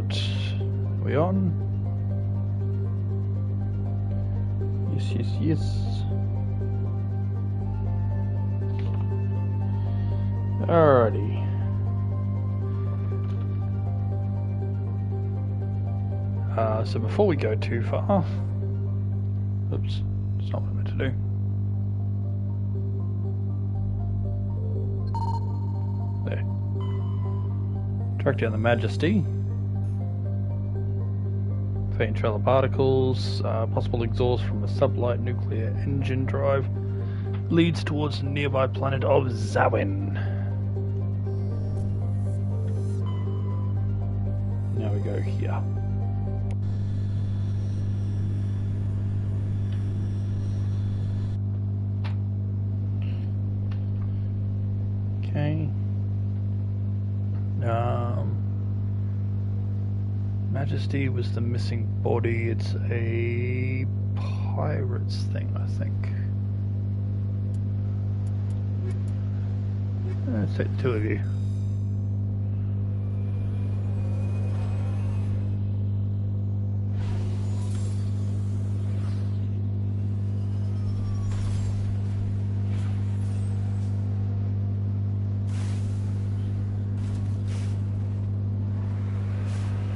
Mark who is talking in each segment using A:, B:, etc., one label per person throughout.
A: got... Are we on? Yes, yes, yes. Alrighty. So before we go too far... Oops, that's not what I meant to do. There. Track down the Majesty. Faint trail of particles, possible exhaust from a sublight nuclear engine drive leads towards the nearby planet of Zawin. Now we go here. Okay. Majesty was the missing body. It's a pirate's thing, I think. Let's take the two of you.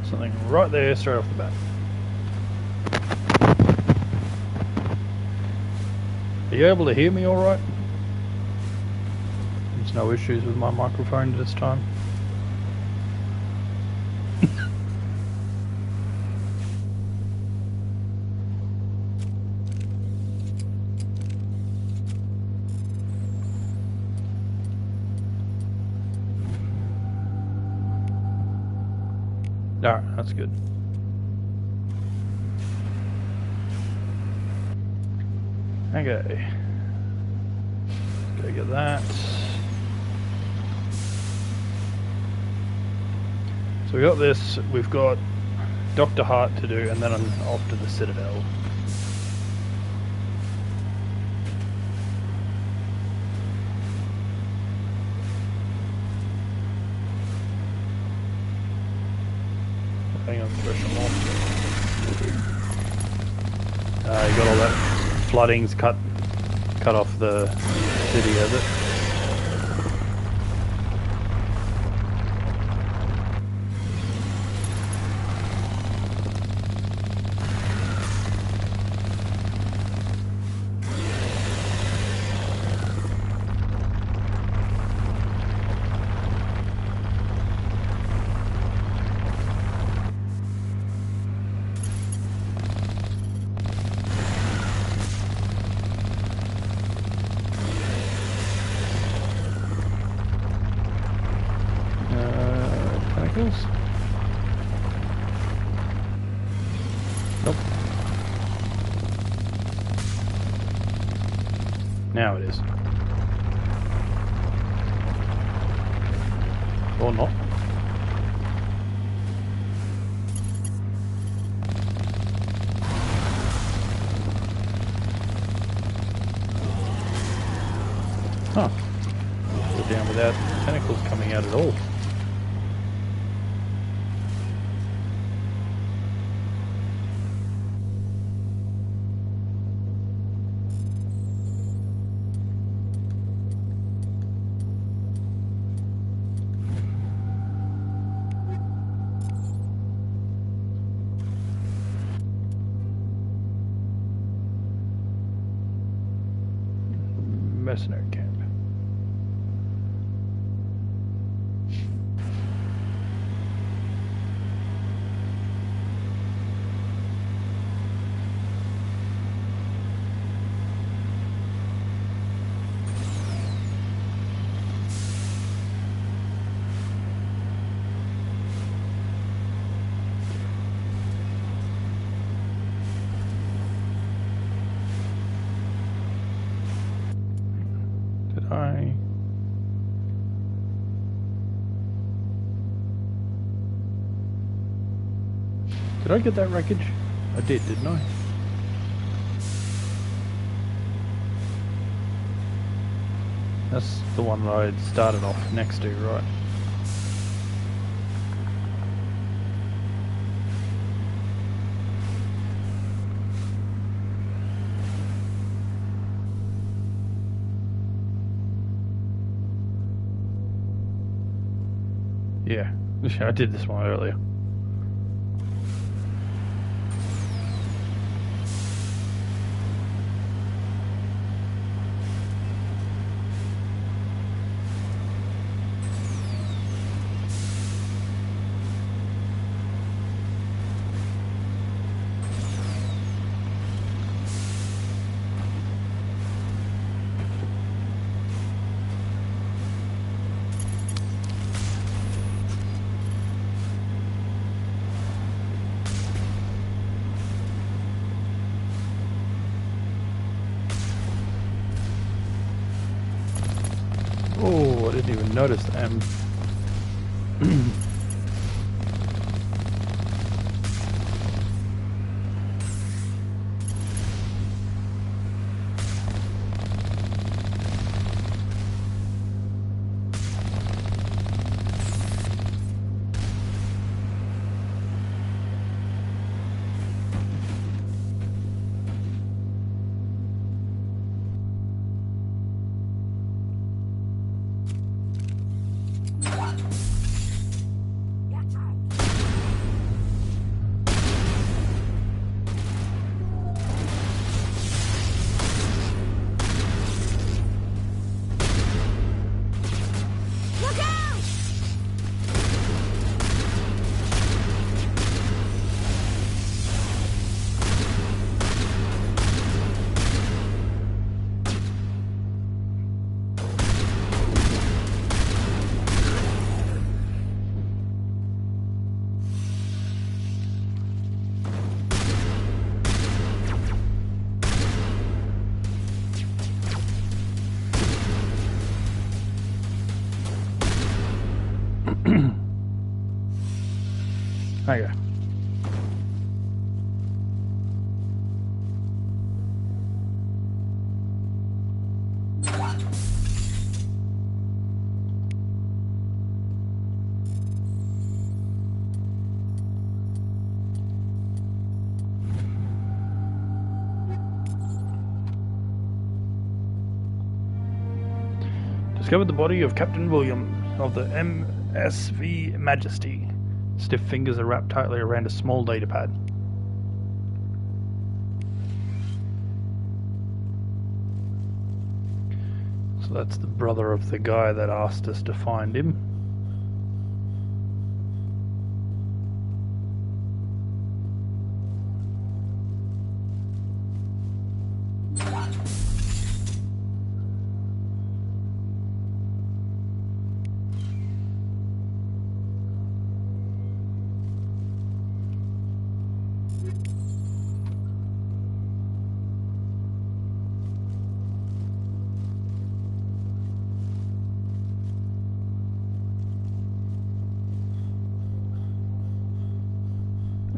A: Something right there, straight off the bat. Are you able to hear me all right? There's no issues with my microphone this time. Alright, that's good. Okay. Go get that. So we got this, we've got Dr. Hart to do, and then I'm off to the Citadel. Hang on, fresh them off. You got all that flooding's cut off the city, has it? Nope. Now it is. Or not. Huh. We're down without tentacles coming out at all. Mercenary camp. Did I get that wreckage? I did, didn't I? That's the one that I started off next to, right? Yeah, I did this one earlier. Oh, I didn't even notice them. Okay. Discovered the body of Captain Williams of the MSV Majesty. Stiff fingers are wrapped tightly around a small datapad. So that's the brother of the guy that asked us to find him.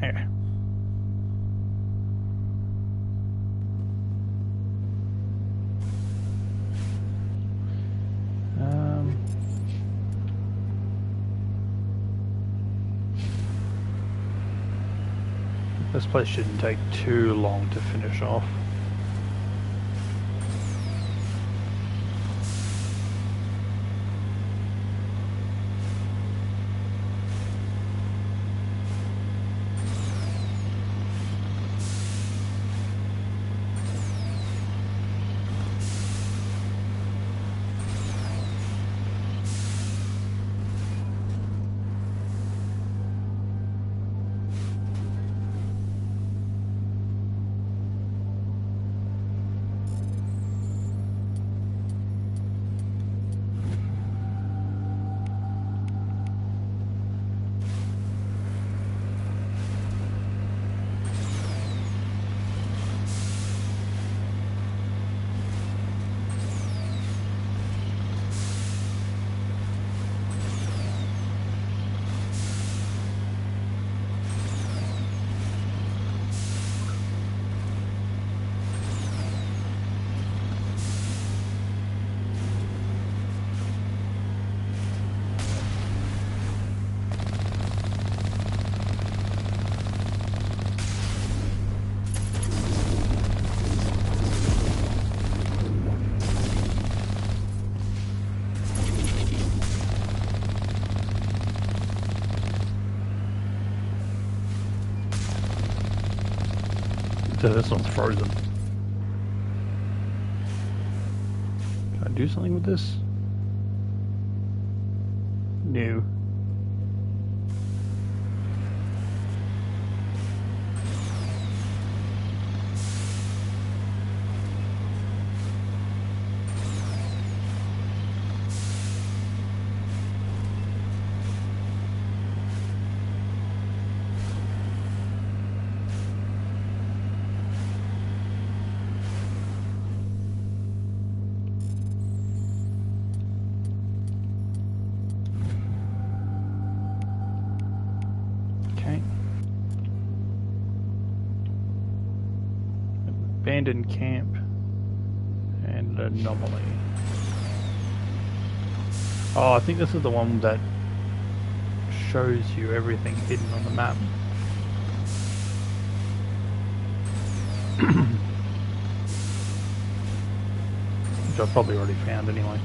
A: Yeah. This place shouldn't take too long to finish off. So this one's frozen. Can I do something with this? No. Abandoned camp and anomaly. Oh, I think this is the one that shows you everything hidden on the map. Which I've probably already found anyway.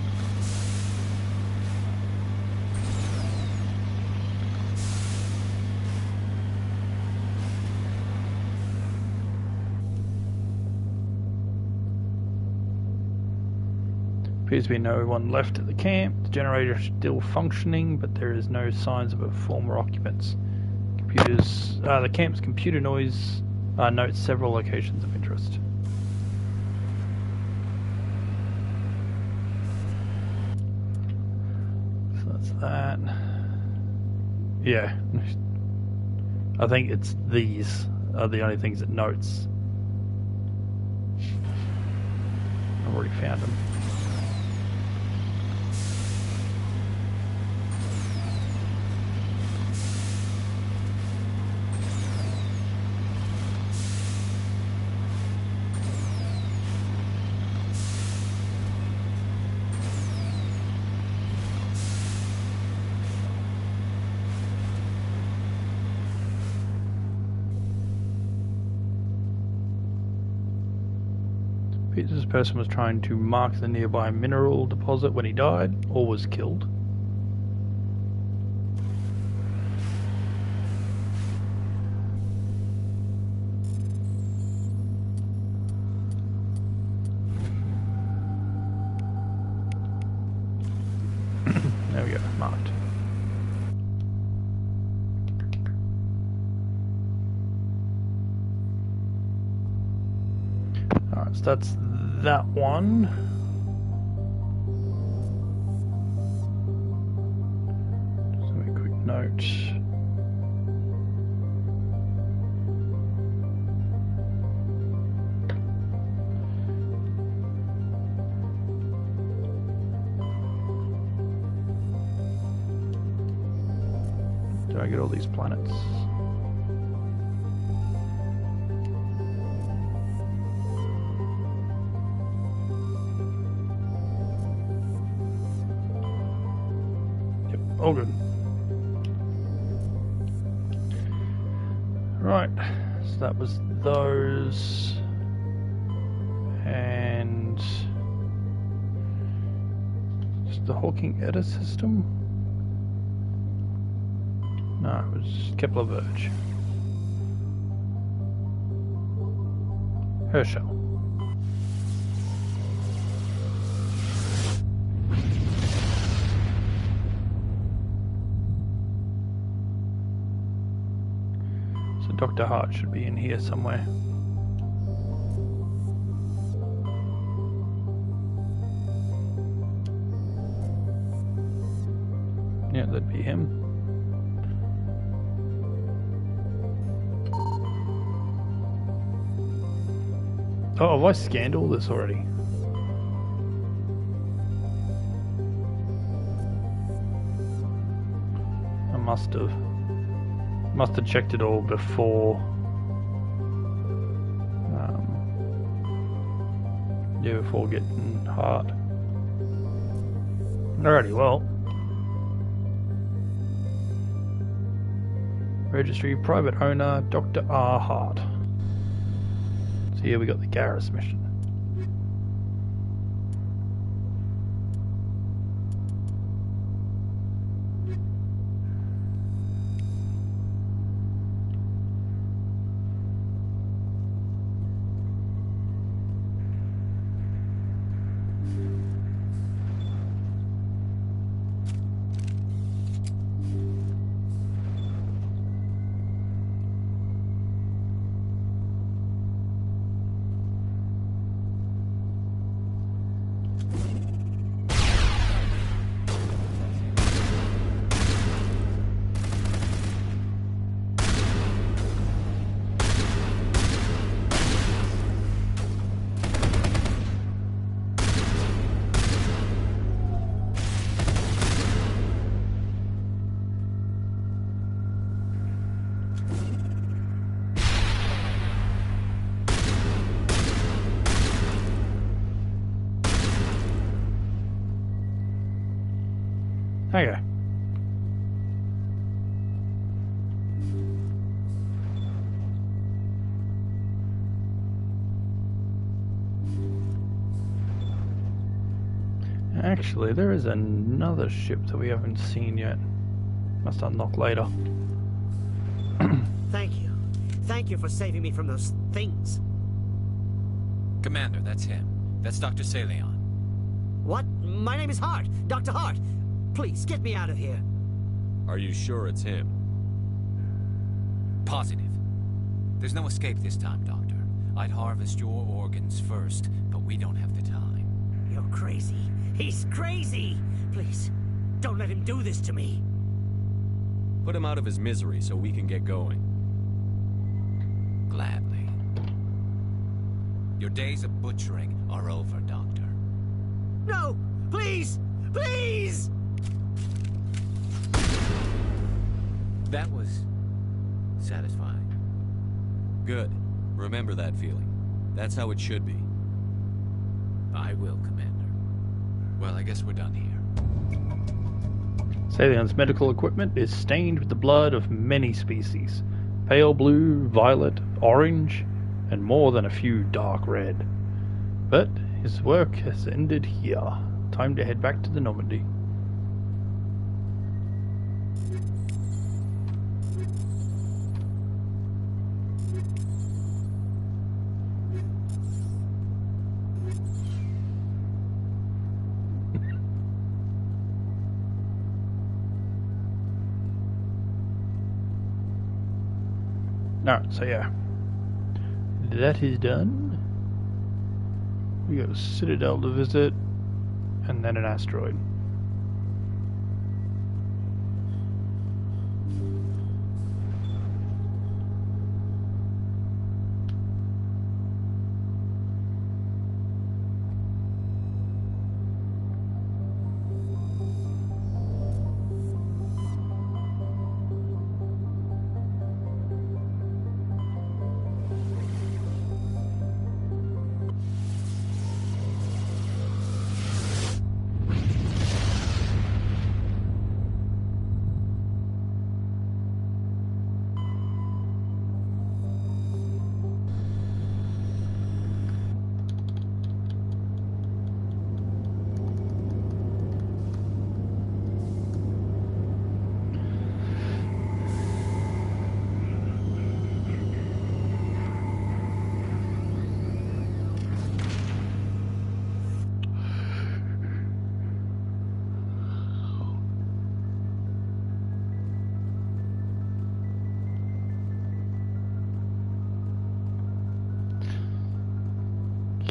A: Appears to be no one left at the camp. The generator is still functioning, but there is no signs of a former occupants. The camp's computer noise notes several locations of interest. So that's that. Yeah. I think it's these are the only things it notes. I've already found them. This person was trying to mark the nearby mineral deposit when he died, or was killed. There we go, marked. Alright, so that's that one. Just a quick note. Do I get all these planets? All good. Right, so that was those, and just the Hawking Edda system. No, it was Kepler Verge. Herschel. Dr. Hart should be in here somewhere. Yeah, that'd be him. Oh, have I scanned all this already? I must have. Must have checked it all before. Yeah, before getting Hart. Alrighty, well. Registry, private owner, Dr. R. Hart. So here we got the Garrus mission. Okay. Actually, there is another ship that we haven't seen yet. Must unlock later.
B: Thank you. Thank you for saving me from those things.
C: Commander, that's him. That's Dr. Saleon.
B: What? My name is Hart. Dr. Hart. Please, get me out of here.
D: Are you sure it's him?
C: Positive. There's no escape this time, Doctor. I'd harvest your organs first, but we don't have the time.
B: You're crazy. He's crazy. Please, don't let him do this to me.
D: Put him out of his misery so we can get going.
C: Gladly. Your days of butchering are over, Doctor.
B: No! Please! Please!
C: That was satisfying.
D: Good. Remember that feeling. That's how it should be.
C: I will, Commander. Well, I guess we're done here.
A: Saleon's medical equipment is stained with the blood of many species. Pale blue, violet, orange, and more than a few dark red. But his work has ended here. Time to head back to the Normandy. Alright, so yeah. That is done. We got a citadel to visit, and then an asteroid.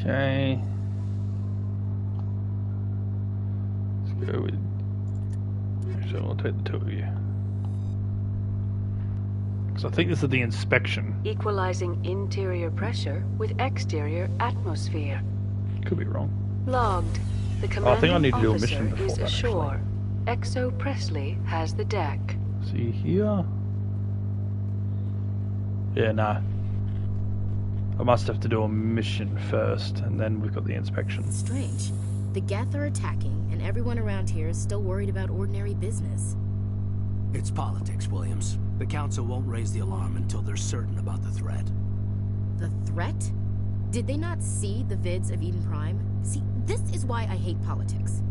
A: Okay. Let's go with... Actually, I'll take the two of you. Because I think this is the inspection.
E: Equalizing interior pressure with exterior atmosphere.
A: Could be wrong.
E: Logged. The
A: I think I
E: commanding
A: need to do a
E: officer
A: mission before
E: is
A: that,
E: ashore. Exo Presley has the deck.
A: See here? Yeah, nah. I must have to do a mission first, and then we've got the inspection.
F: Strange. The Geth are attacking, and everyone around here is still worried about ordinary business.
G: It's politics, Williams. The Council won't raise the alarm until they're certain about the threat.
F: The threat? Did they not see the vids of Eden Prime? See, this is why I hate politics.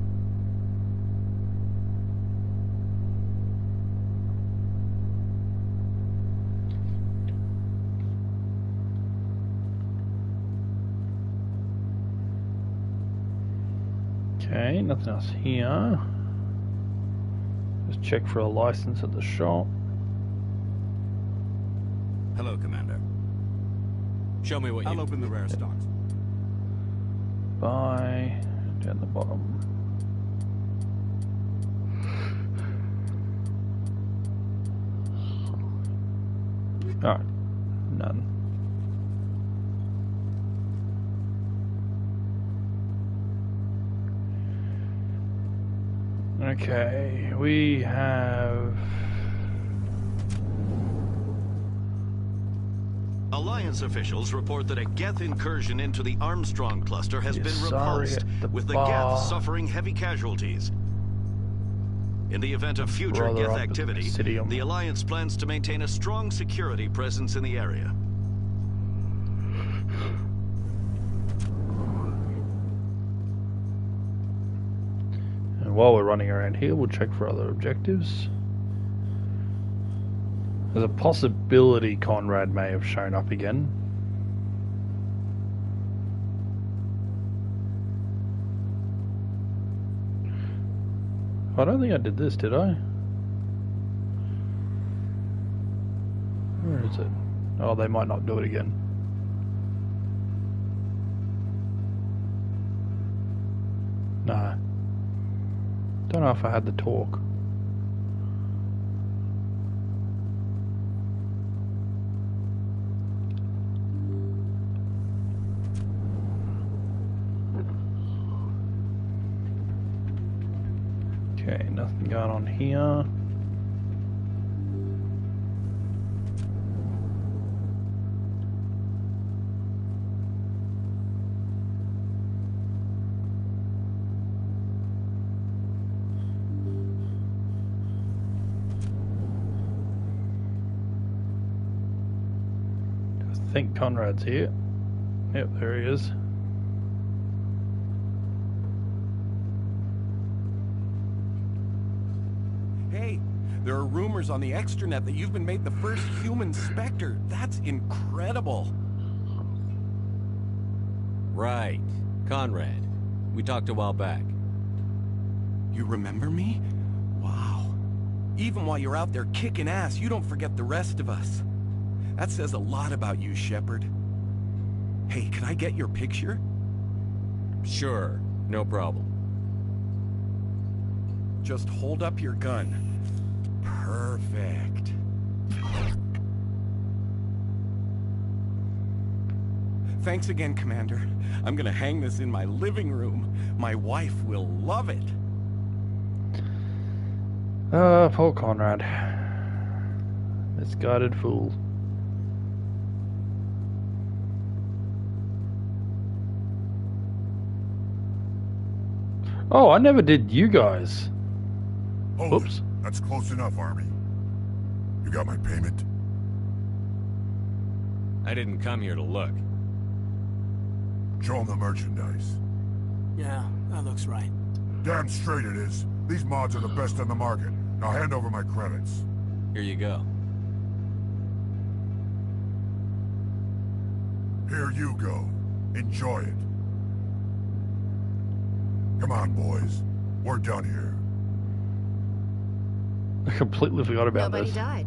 A: Okay, nothing else here. Just check for a license at the shop.
H: Hello, Commander.
D: Show me what
H: I'll
D: you...
H: open the rare stocks.
A: Buy down the bottom. Alright, none. Okay, we have...
I: Alliance officials report that a Geth incursion into the Armstrong cluster has been repulsed, with the Geth suffering heavy casualties. In the event of future
A: Rather
I: Geth
A: up at
I: activity,
A: Presidium.
I: the Alliance plans to maintain a strong security presence in the area.
A: And while we're running around here, we'll check for other objectives. There's a possibility Conrad may have shown up again. I don't think I did this, did I? Where is it? Oh, they might not do it again. Nah. Don't know if I had the talk. Okay, nothing going on here. I think Conrad's here. Yep, there he is.
J: Hey, there are rumors on the extranet that you've been made the first human Spectre. That's incredible.
D: Right. Conrad. We talked a while back.
J: You remember me? Wow. Even while you're out there kicking ass, you don't forget the rest of us. That says a lot about you, Shepard. Hey, can I get your picture?
D: Sure. No problem.
J: Just hold up your gun. Perfect. Thanks again, Commander. I'm gonna hang this in my living room. My wife will love it.
A: Poor Conrad. Misguided fool. Oh, I never did you guys.
K: Hold
A: Oops.
K: it. That's close enough, Army. You got my payment?
D: I didn't come here to look.
K: Show 'em the merchandise.
G: Yeah, that looks right.
K: Damn straight it is. These mods are the best on the market. Now hand over my credits.
D: Here you go.
K: Here you go. Enjoy it. Come on, boys. We're done here.
A: I completely forgot about
F: Nobody
A: this.
F: died.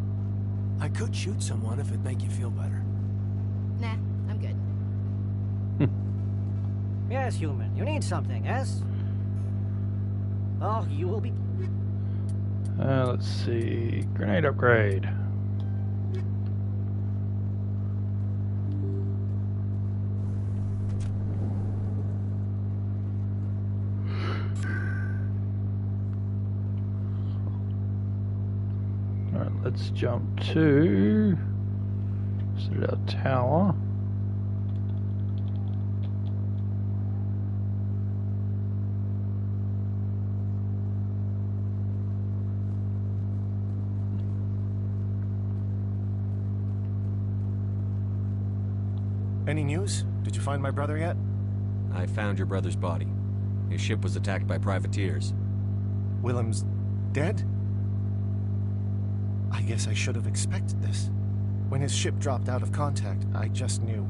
G: I could shoot someone if it'd make you feel better.
F: Nah, I'm good.
B: Yes, human. You need something, yes? Oh, you will be...
A: Let's see. Grenade upgrade. Alright, let's jump to Citadel Tower.
J: Any news? Did you find my brother yet?
D: I found your brother's body. His ship was attacked by privateers.
J: Willem's dead? I guess I should have expected this. When his ship dropped out of contact, I just knew.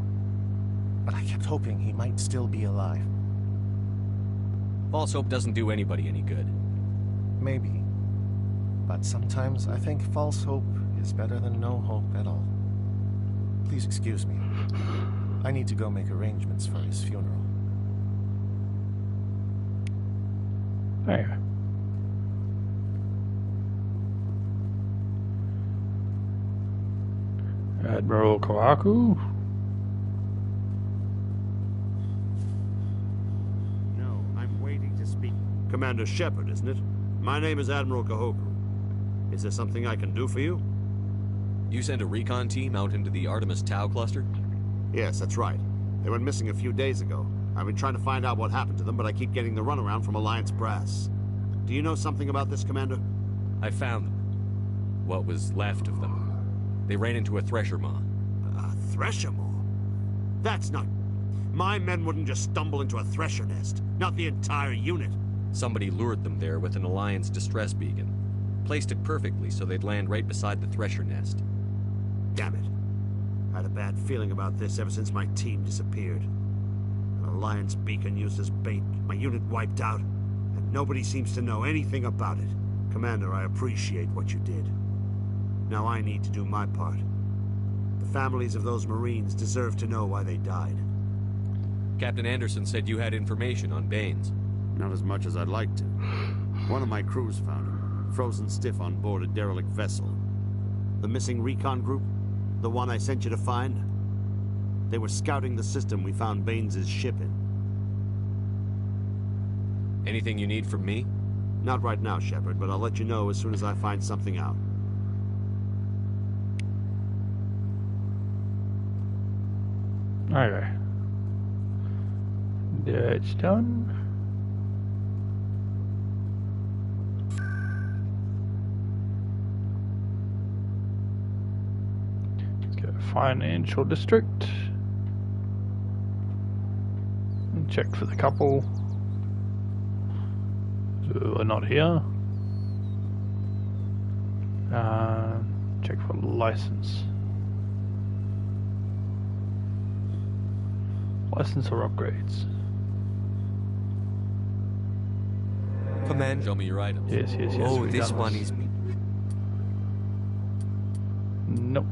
J: But I kept hoping he might still be alive.
D: False hope doesn't do anybody any good.
J: Maybe. But sometimes I think false hope is better than no hope at all. Please excuse me. I need to go make arrangements for his funeral.
A: There you go. Admiral Kawaku.
L: No, I'm waiting to speak. Commander Shepard, isn't it? My name is Admiral Kahoku. Is there something I can do for you?
D: You sent a recon team out into the Artemis Tau cluster?
L: Yes, that's right. They went missing a few days ago. I've been trying to find out what happened to them, but I keep getting the runaround from Alliance brass. Do you know something about this, Commander?
D: I found them. What was left of them. They ran into a thresher maw.
L: A thresher maw? That's not... My men wouldn't just stumble into a thresher nest. Not the entire unit.
D: Somebody lured them there with an Alliance distress beacon. Placed it perfectly so they'd land right beside the thresher nest.
L: Damn it. I had a bad feeling about this ever since my team disappeared. An Alliance beacon used as bait, my unit wiped out, and nobody seems to know anything about it. Commander, I appreciate what you did. Now I need to do my part. The families of those Marines deserve to know why they died.
D: Captain Anderson said you had information on Baines.
L: Not as much as I'd like to. One of my crews found him, frozen stiff on board a derelict vessel. The missing recon group? The one I sent you to find? They were scouting the system we found Baines' ship in.
D: Anything you need from me?
L: Not right now, Shepard, but I'll let you know as soon as I find something out.
A: Okay. That's done. Let's go financial district. And check for the couple who are not here. Check for license. License or upgrades.
D: Command, show me your items.
A: Yes.
D: Oh,
A: we've
D: this
A: done
D: one
A: this.
D: is me.
A: Nope.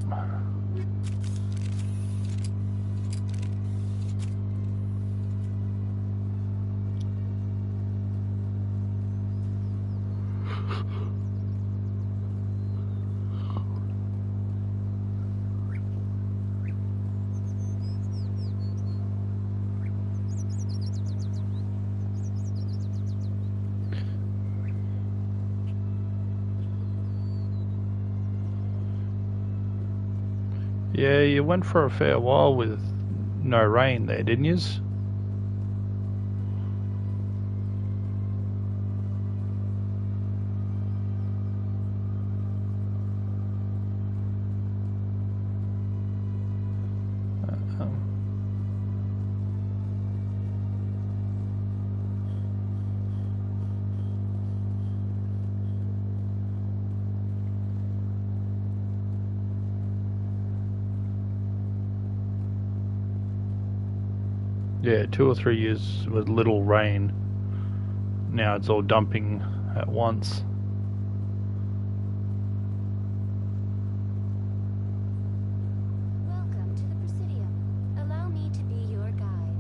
A: Yeah, you went for a fair while with no rain there, didn't yous? Yeah, 2 or 3 years with little rain. Now it's all dumping at once.
F: Welcome to the Presidium. Allow me to be your guide.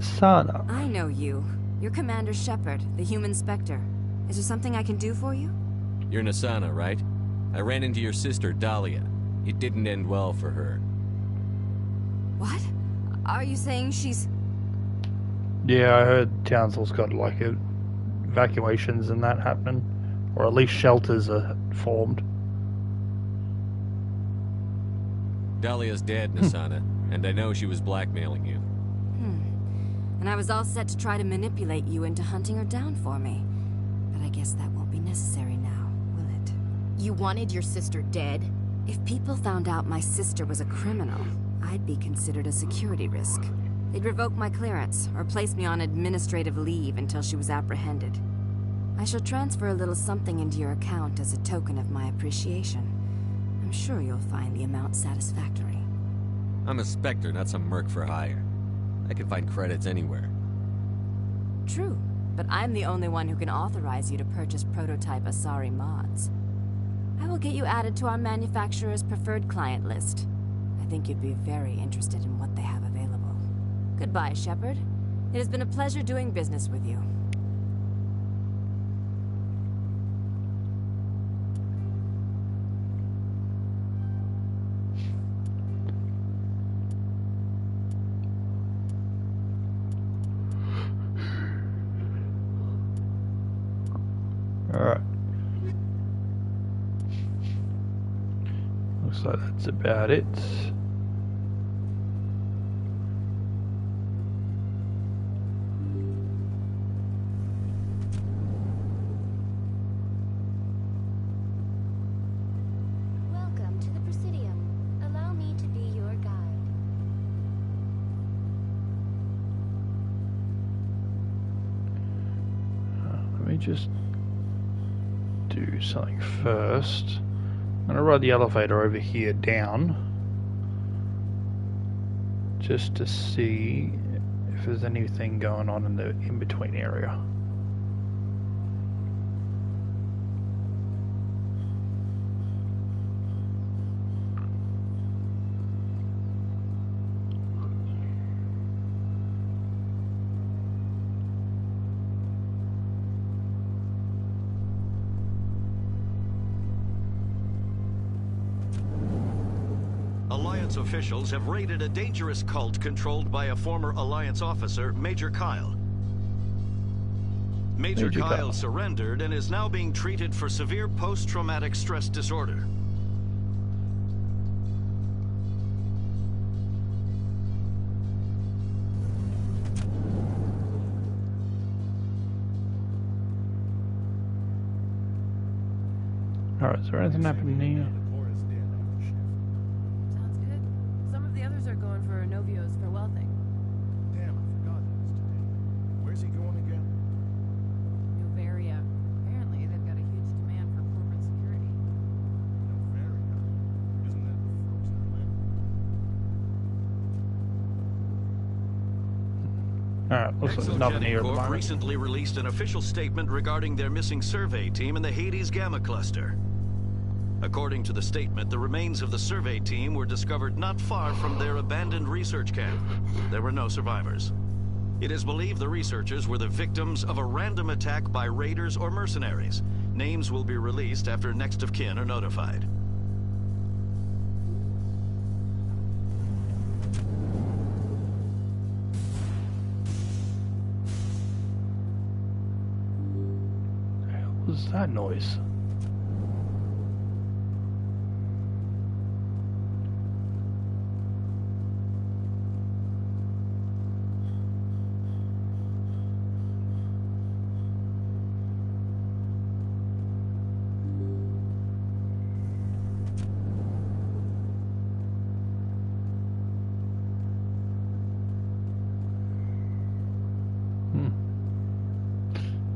A: Sana.
M: I know you. You're Commander Shepard, the human Spectre. Is there something I can do for you?
D: You're Nassana, right? I ran into your sister, Dahlia. It didn't end well for her.
M: What? Are you saying she's...
A: Yeah, I heard Townsville's got like evacuations and that happening. Or at least shelters are formed.
D: Dahlia's dead, Nassana, and I know she was blackmailing you.
M: And I was all set to try to manipulate you into hunting her down for me. But I guess that won't be necessary now, will it?
F: You wanted your sister dead?
M: If people found out my sister was a criminal, I'd be considered a security risk. They'd revoke my clearance, or place me on administrative leave until she was apprehended. I shall transfer a little something into your account as a token of my appreciation. I'm sure you'll find the amount satisfactory.
D: I'm a Spectre, not some merc for hire. I can find credits anywhere.
M: True, but I'm the only one who can authorize you to purchase prototype Asari mods. I will get you added to our manufacturer's preferred client list. I think you'd be very interested in what they have available. Goodbye, Shepard. It has been a pleasure doing business with you.
A: Looks like that's about it.
F: Welcome to the Presidium. Allow me to be your guide.
A: Let me just do something first. I'm going to ride the elevator over here down just to see if there's anything going on in the in-between area.
I: Alliance officials have raided a dangerous cult controlled by a former Alliance officer, Major Kyle. Major Kyle surrendered and is now being treated for severe post-traumatic stress disorder.
A: Alright, is there anything happening here?
N: Sounds good. Some of the others are going for Novio's farewell thing.
H: Damn, I forgot that was today. Where's he going again?
N: Novaria. Apparently, they've got a huge demand for corporate security.
H: Novaria? Isn't that the frozen land?
A: Alright, looks like there's nothing here at the
I: Corp
A: moment.
I: recently released an official statement regarding their missing survey team in the Hades Gamma Cluster. According to the statement, the remains of the survey team were discovered not far from their abandoned research camp. There were no survivors. It is believed the researchers were the victims of a random attack by raiders or mercenaries. Names will be released after next of kin are notified.
A: What was that noise?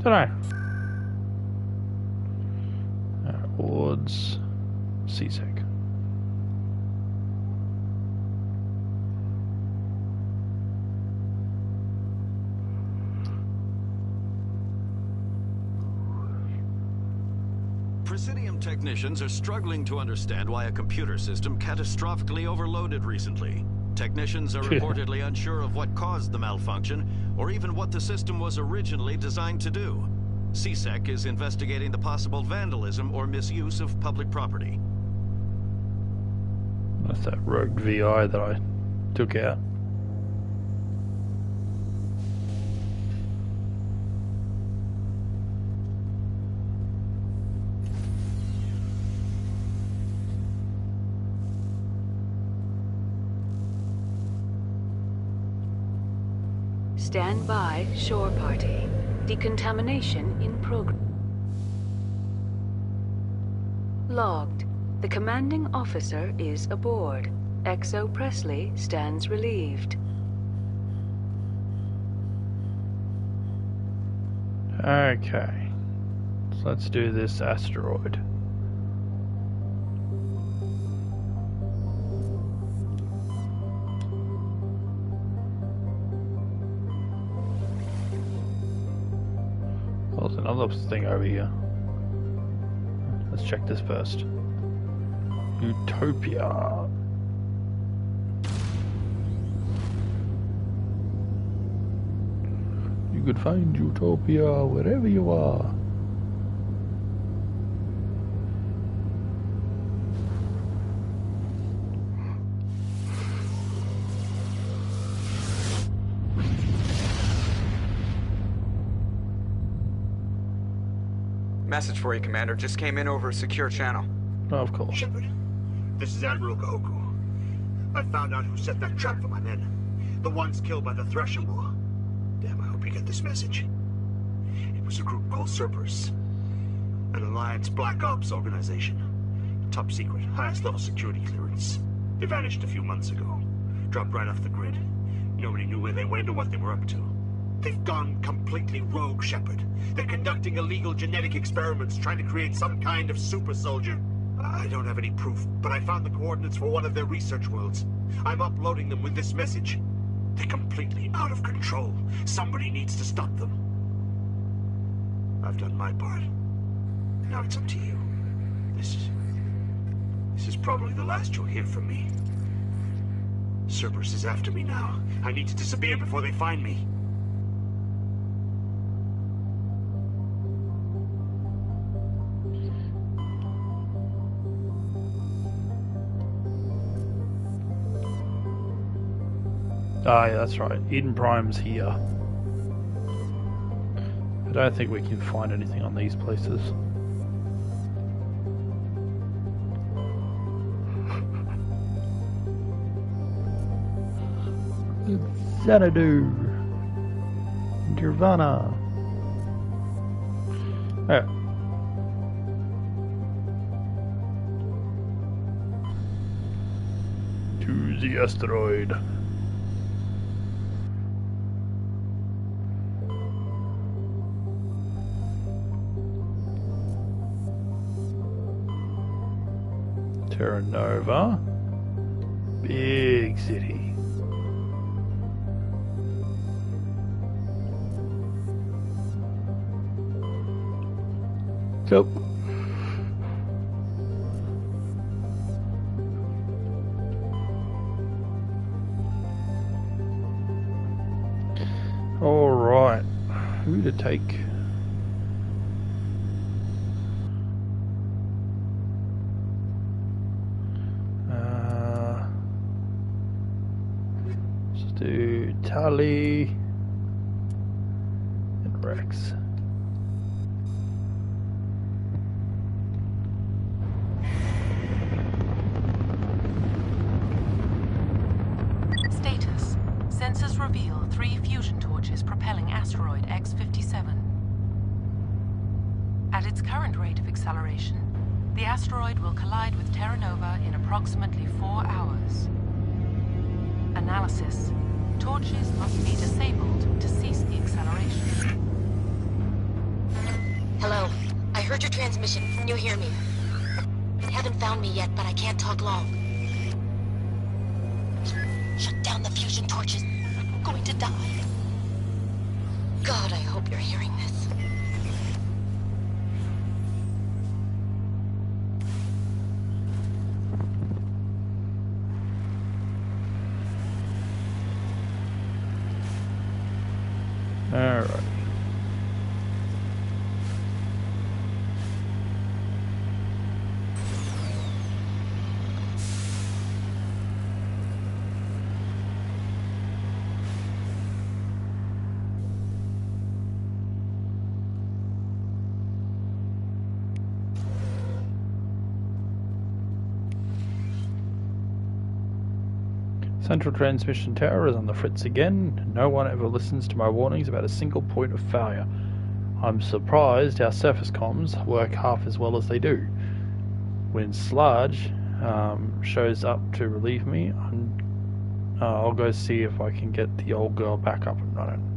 A: Dunno. Wards CSEC.
I: Presidium technicians are struggling to understand why a computer system catastrophically overloaded recently. Technicians are reportedly unsure of what caused the malfunction, or even what the system was originally designed to do. CSEC is investigating the possible vandalism or misuse of public property.
A: That's that rogue VI that I took out.
E: Stand by, shore party. Decontamination in progress. Logged. The commanding officer is aboard. XO Presley stands relieved.
A: Okay. So let's do this asteroid. There's another thing over here. Let's check this first. Utopia. You could find Utopia wherever you are.
O: Message for you, Commander. Just came in over a secure channel.
A: Oh, of course.
P: Shepard,
L: This is Admiral Kahoku. I found out who set that trap for my men. The ones killed by the Thresher War. Damn, I hope you get this message. It was a group called Cerberus. An Alliance Black Ops organization. Top secret, highest level security clearance. They vanished a few months ago. Dropped right off the grid. Nobody knew where they went or what they were up to. They've gone completely rogue, Shepard. They're conducting illegal genetic experiments, trying to create some kind of super soldier. I don't have any proof, but I found the coordinates for one of their research worlds. I'm uploading them with this message. They're completely out of control. Somebody needs to stop them. I've done my part. Now it's up to you. This is probably the last you'll hear from me. Cerberus is after me now. I need to disappear before they find me.
A: Ah, yeah, that's right. Eden Prime's here. I don't think we can find anything on these places. Xanadu. Nirvana. Oh. To the asteroid. Terra Nova. Big city. Go. All right. Who to take? Let's do Tali and Rex.
O: Status. Sensors reveal 3 fusion torches propelling asteroid X-57. At its current rate of acceleration, the asteroid will collide with Terra Nova in approximately 4 hours. Analysis. Torches must be disabled to cease the acceleration.
F: Hello. I heard your transmission. Can you hear me? You haven't found me yet, but I can't talk long. Shut down the fusion torches. I'm going to die. God, I hope you're hearing this.
A: All right. Central Transmission Tower is on the fritz again. No one ever listens to my warnings about a single point of failure. I'm surprised our surface comms work half as well as they do. When Sludge shows up to relieve me, I'll go see if I can get the old girl back up and running.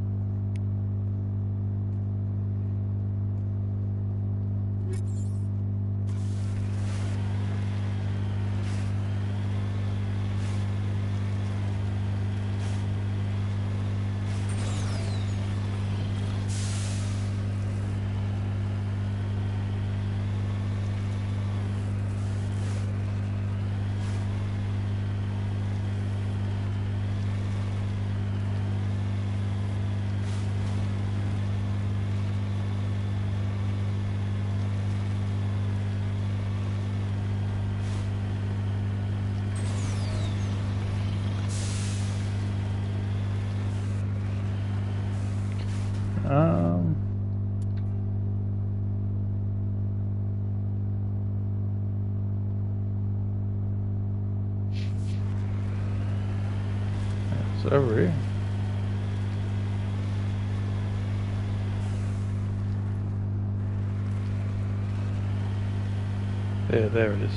A: over here. There it is.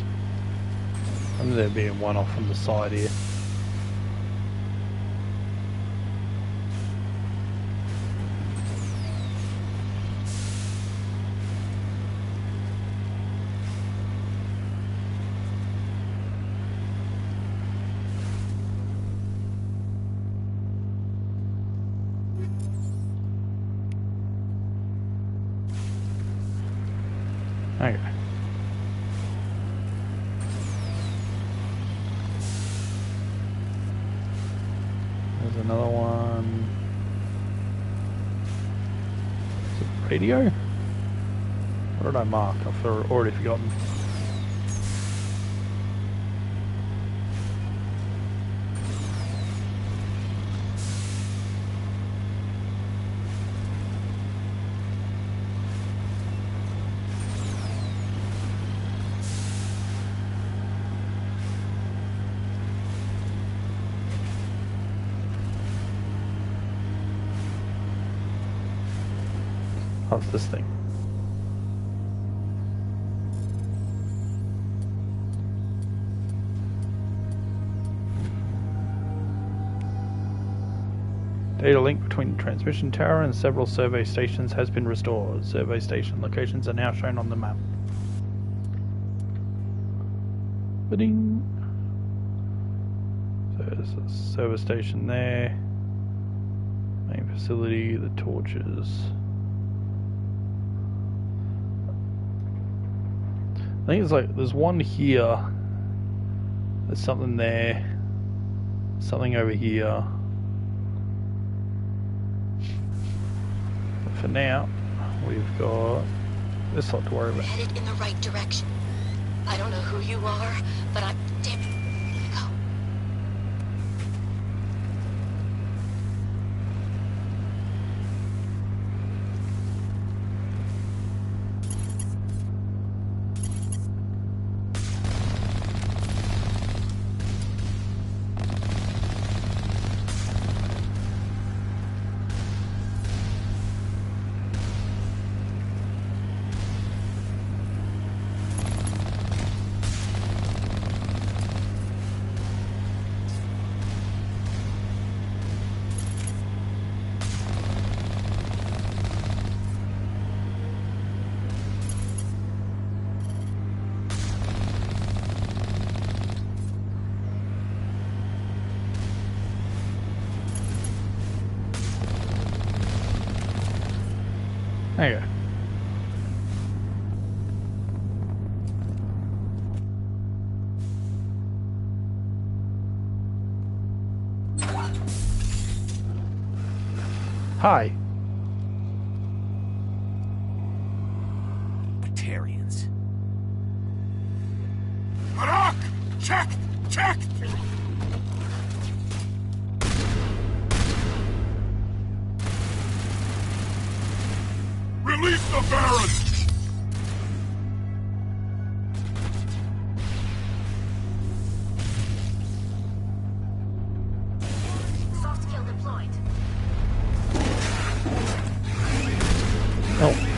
A: And there being one off on the side here. Okay. There's another one. Is it radio? What did I mark? I've already forgotten. How's this thing? Data link between the transmission tower and several survey stations has been restored. Survey station locations are now shown on the map. Ba-ding. So there's a service station there. Main facility, the torches. I think it's like, there's one here, there's something there, something over here. But for now, we've got this lot to worry about.
P: Headed in the right direction. I don't know who you are, but I'm damn. Go.
A: There you go. Hi.
C: Batarians.
K: Harak! Checked! Checked! Release the Baron!
P: Soft kill deployed.
A: Oh.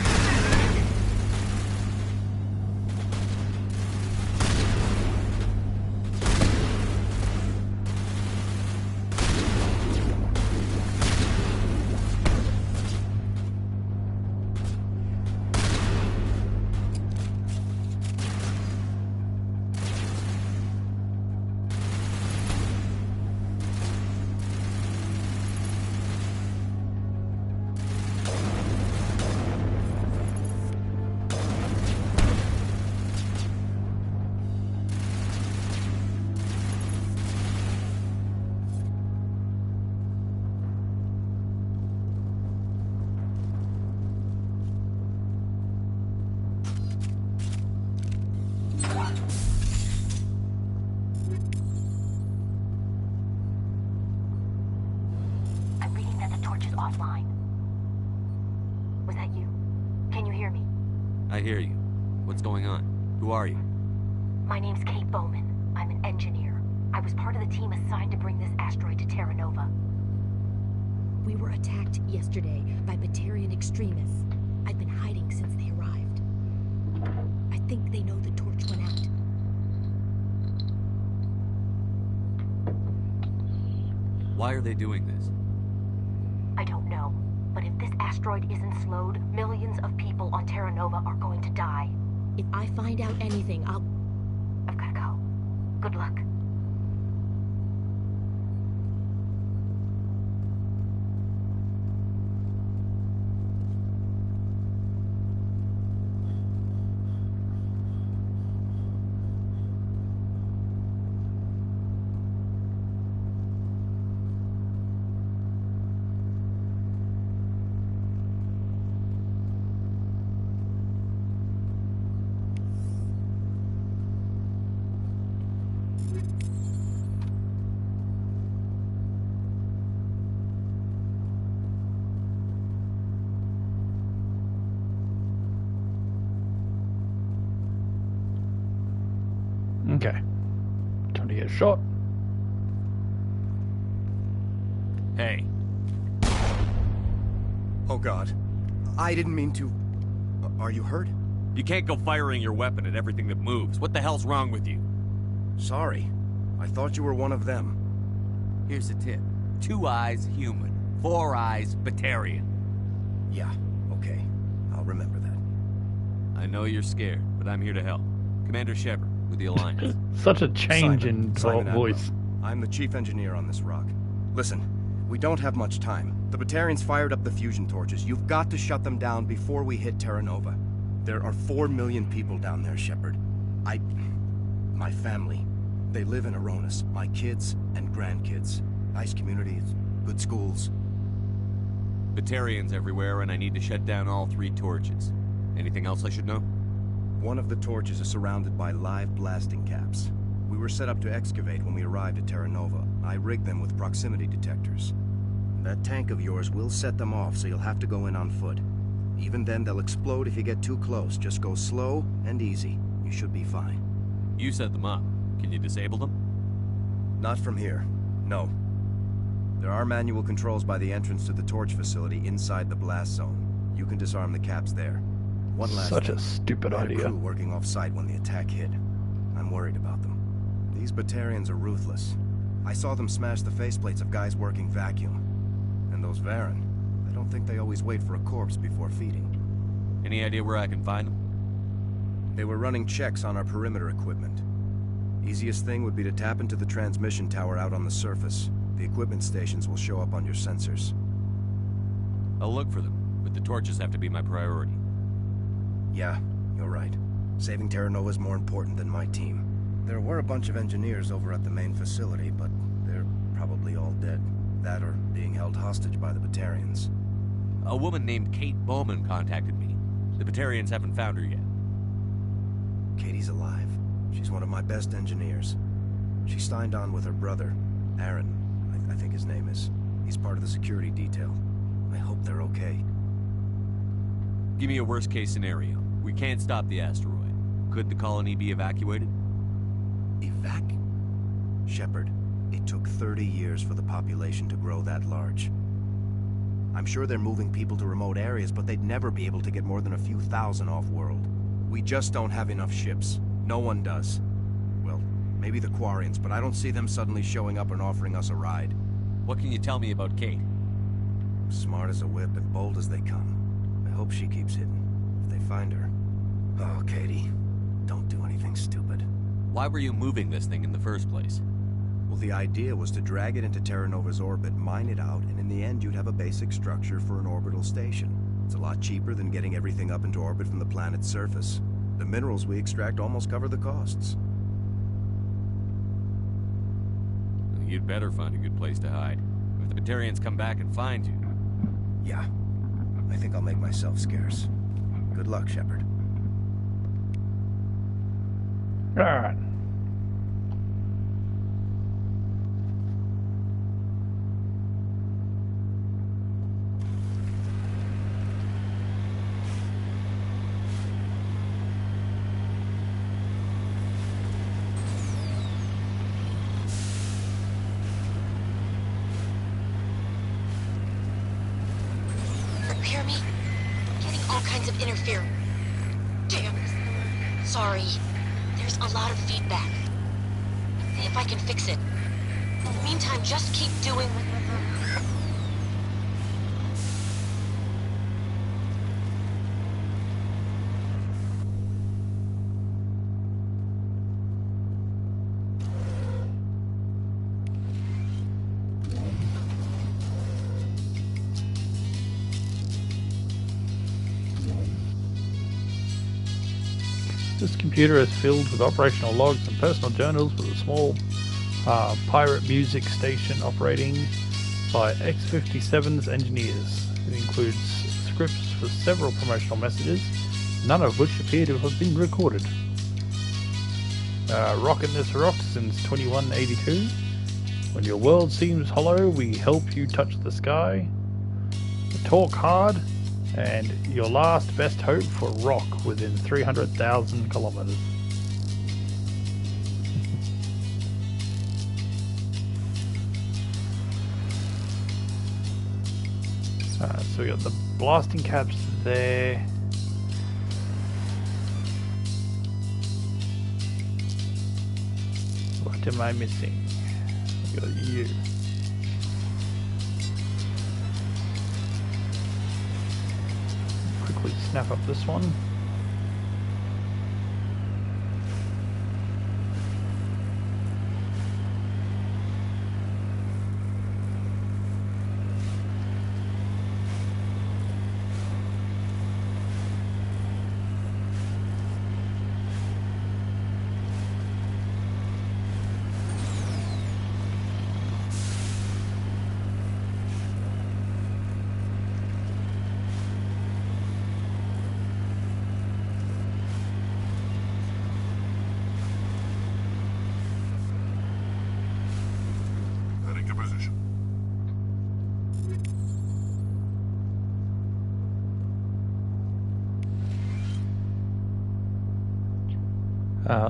P: I'm reading that the torch is offline. Was that you? Can you hear me?
D: I hear you. What's going on? Who are you?
P: My name's Kate Bowman. I'm an engineer. I was part of the team assigned to bring this asteroid to Terra Nova.
F: We were attacked yesterday by Batarian extremists. I've been hiding since they arrived. I think they know the torch went out.
D: Why are they doing this?
P: I don't know, but if this asteroid isn't slowed, millions of people on Terra Nova are going to die.
F: If I find out anything,
P: I've gotta go. Good luck.
A: Okay. Time to get shot.
D: Hey.
J: Oh God. I didn't mean to... Are you hurt?
D: You can't go firing your weapon at everything that moves. What the hell's wrong with you?
J: Sorry. I thought you were one of them.
D: Here's the tip. 2 eyes, human. 4 eyes, Batarian.
J: Yeah, okay. I'll remember that.
D: I know you're scared, but I'm here to help. Commander Shepard, with the Alliance.
A: Such a change in voice.
J: I'm the chief engineer on this rock. Listen, we don't have much time. The Batarians fired up the fusion torches. You've got to shut them down before we hit Terra Nova. There are 4 million people down there, Shepard. My family, they live in Aronis. My kids and grandkids. Nice communities, good schools.
D: Batarians everywhere, and I need to shut down all 3 torches. Anything else I should know?
J: One of the torches is surrounded by live blasting caps. We were set up to excavate when we arrived at Terra Nova. I rigged them with proximity detectors. That tank of yours will set them off, so you'll have to go in on foot. Even then, they'll explode if you get too close. Just go slow and easy. You should be fine.
D: You set them up. Can you disable them?
J: Not from here. No. There are manual controls by the entrance to the torch facility inside the blast zone. You can disarm the caps there. One last
A: Such
J: thing.
A: a stupid
J: We had
A: idea.
J: a crew working off-site when the attack hit. I'm worried about them. These Batarians are ruthless. I saw them smash the faceplates of guys working vacuum. And those Varen, I don't think they always wait for a corpse before feeding.
D: Any idea where I can find them?
J: They were running checks on our perimeter equipment. Easiest thing would be to tap into the transmission tower out on the surface. The equipment stations will show up on your sensors.
D: I'll look for them, but the torches have to be my priority.
J: Yeah, you're right. Saving Terra Nova is more important than my team. There were a bunch of engineers over at the main facility, but they're probably all dead. That or being held hostage by the Batarians.
D: A woman named Kate Bowman contacted me. The Batarians haven't found her yet.
J: Katie's alive. She's one of my best engineers. She signed on with her brother, Aaron, I think his name is. He's part of the security detail. I hope they're okay.
D: Give me a worst-case scenario. We can't stop the asteroid. Could the colony be evacuated?
J: Shepard, it took 30 years for the population to grow that large. I'm sure they're moving people to remote areas, but they'd never be able to get more than a few thousand off-world. We just don't have enough ships. No one does. Well, maybe the Quarians, but I don't see them suddenly showing up and offering us a ride.
D: What can you tell me about Kate?
J: Smart as a whip and bold as they come. I hope she keeps hidden. If they find her... Oh, Katie, don't do anything stupid.
D: Why were you moving this thing in the first place?
J: Well, the idea was to drag it into Terra Nova's orbit, mine it out, and in the end you'd have a basic structure for an orbital station. It's a lot cheaper than getting everything up into orbit from the planet's surface. The minerals we extract almost cover the costs.
D: You'd better find a good place to hide. If the Batarians come back and find you...
J: Yeah. I think I'll make myself scarce. Good luck, Shepard.
A: Alright.
F: hear me? I'm getting all kinds of interference. Damn. Sorry. There's a lot of feedback. See if I can fix it. In the meantime, just keep doing...
A: This computer is filled with operational logs and personal journals with a small pirate music station operating by X-57's engineers. It includes scripts for several promotional messages, none of which appear to have been recorded. Rockin' this rock since 2182. When your world seems hollow, we help you touch the sky. Talk hard. And your last best hope for rock within 300,000 kilometers. So we got the blasting caps there. What am I missing? We got you. Snap up this one.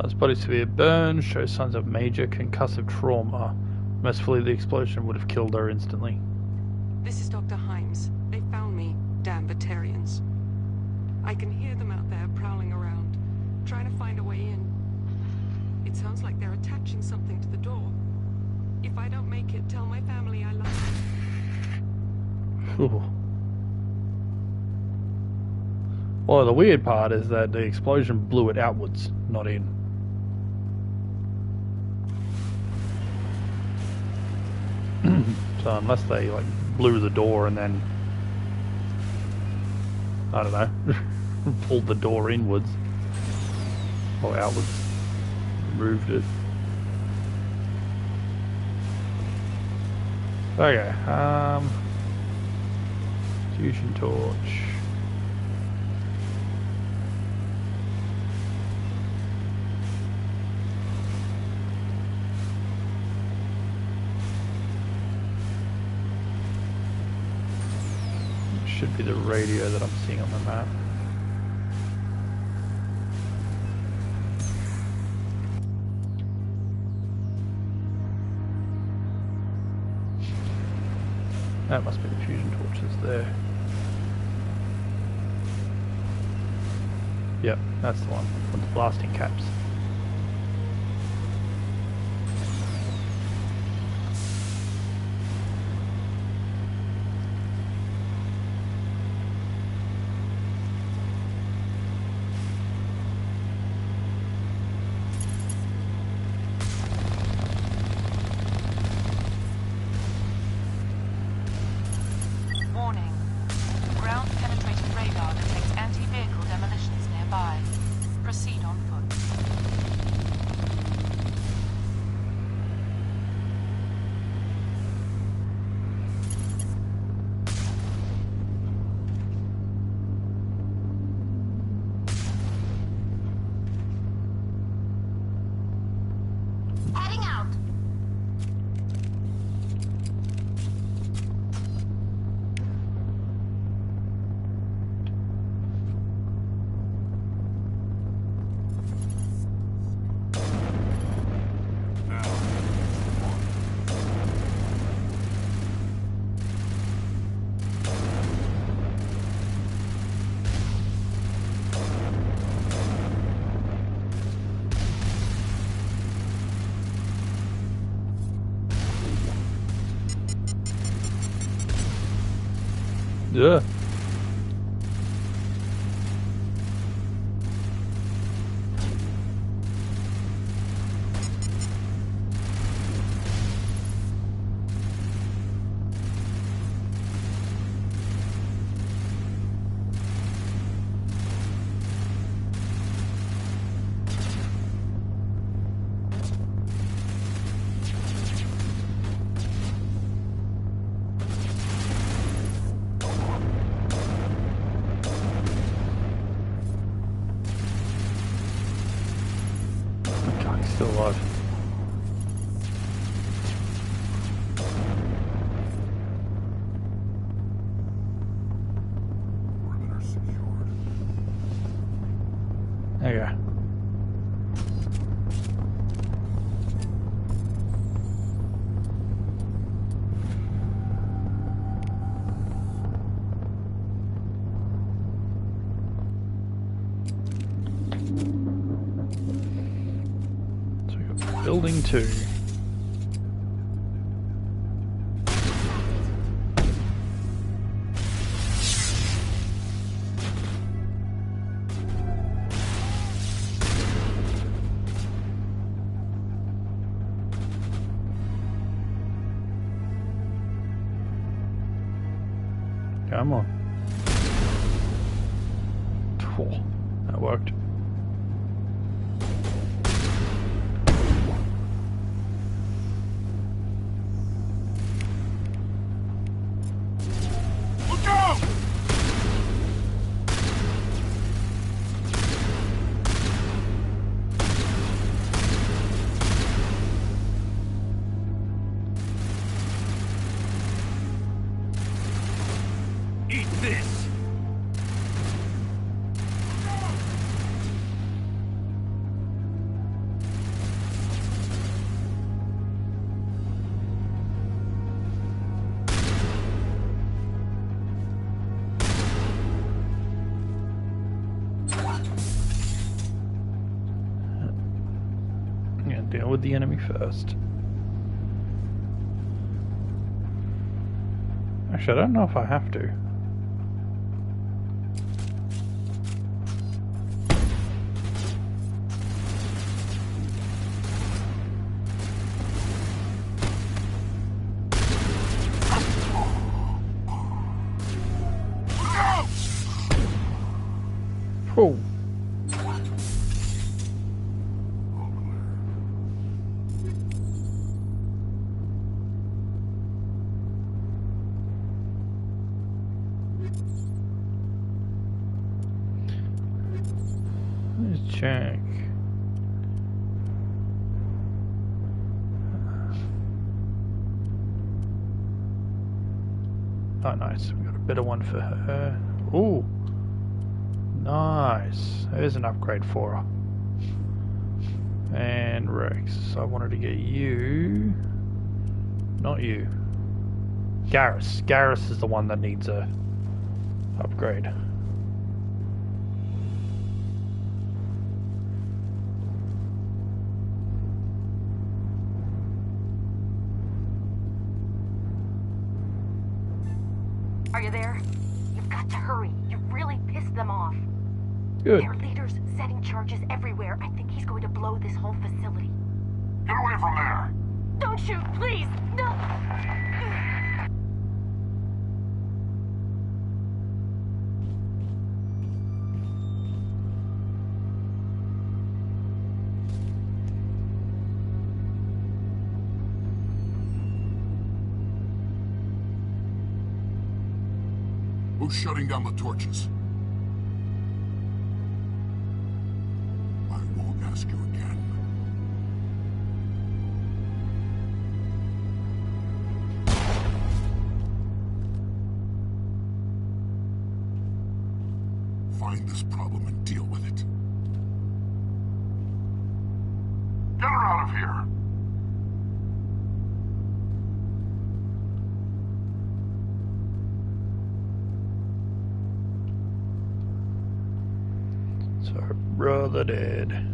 A: His body severe burn, shows signs of major concussive trauma. Mercifully, the explosion would have killed her instantly.
Q: This is Dr. Himes. They found me, damn Batarians. I can hear them out there prowling around, trying to find a way in. It sounds like they're attaching something to the door. If I don't make it, tell my family I love them.
A: Ooh. Well, the weird part is that the explosion blew it outwards, not in. So unless they like blew the door and then, I don't know, pulled the door inwards or outwards, moved it. Okay, fusion torch. Should be the radio that I'm seeing on the map. That must be the fusion torches there. Yep, that's the one with the blasting caps.
O: Ground-penetrating radar detects anti-vehicle demolitions nearby. Proceed on foot.
A: Yeah. Still alive.
K: Perimeter secured.
A: There you go. Building 2. Come on. Oh, that worked.
B: Eat this!
A: Yeah, deal with the enemy first. Actually, I don't know if I have to. Oh. Let's check. Oh, nice. We got a better one for her. Ooh. Nice. There's an upgrade for her. And Rex. I wanted to get you. Not you. Garrus. Garrus is the one that needs a upgrade.
P: Are you there? You've got to hurry. You've really pissed them off.
A: Good.
P: Their leader's setting charges everywhere. I think he's going to blow this whole facility.
K: Get away from there!
P: Don't shoot, please! No!
K: Who's shutting down the torches? I won't ask you again. Find this problem and deal with it. Get her out of here!
A: So her brother dead.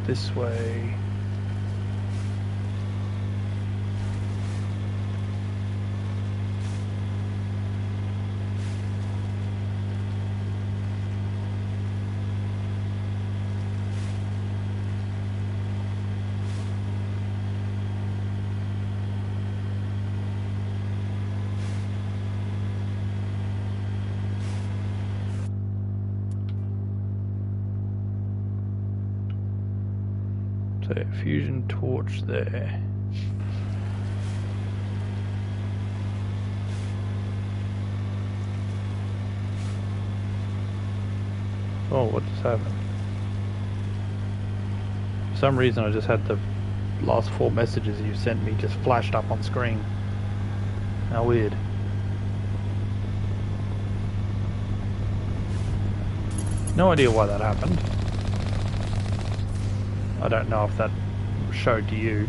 A: this way. So fusion torch there. Oh, what just happened? For some reason I just had the last 4 messages you sent me just flashed up on screen. How weird. No idea why that happened. I don't know if that showed to you.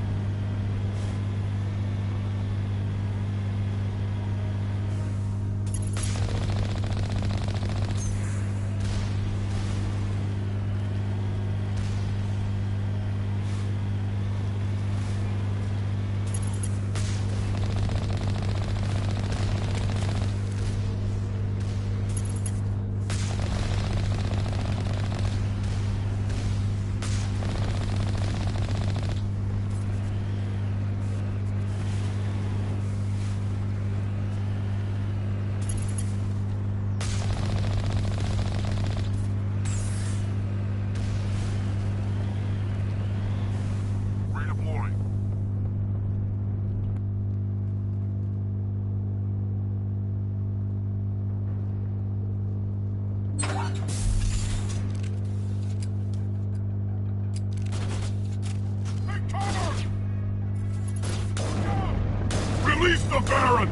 K: Release the Baron!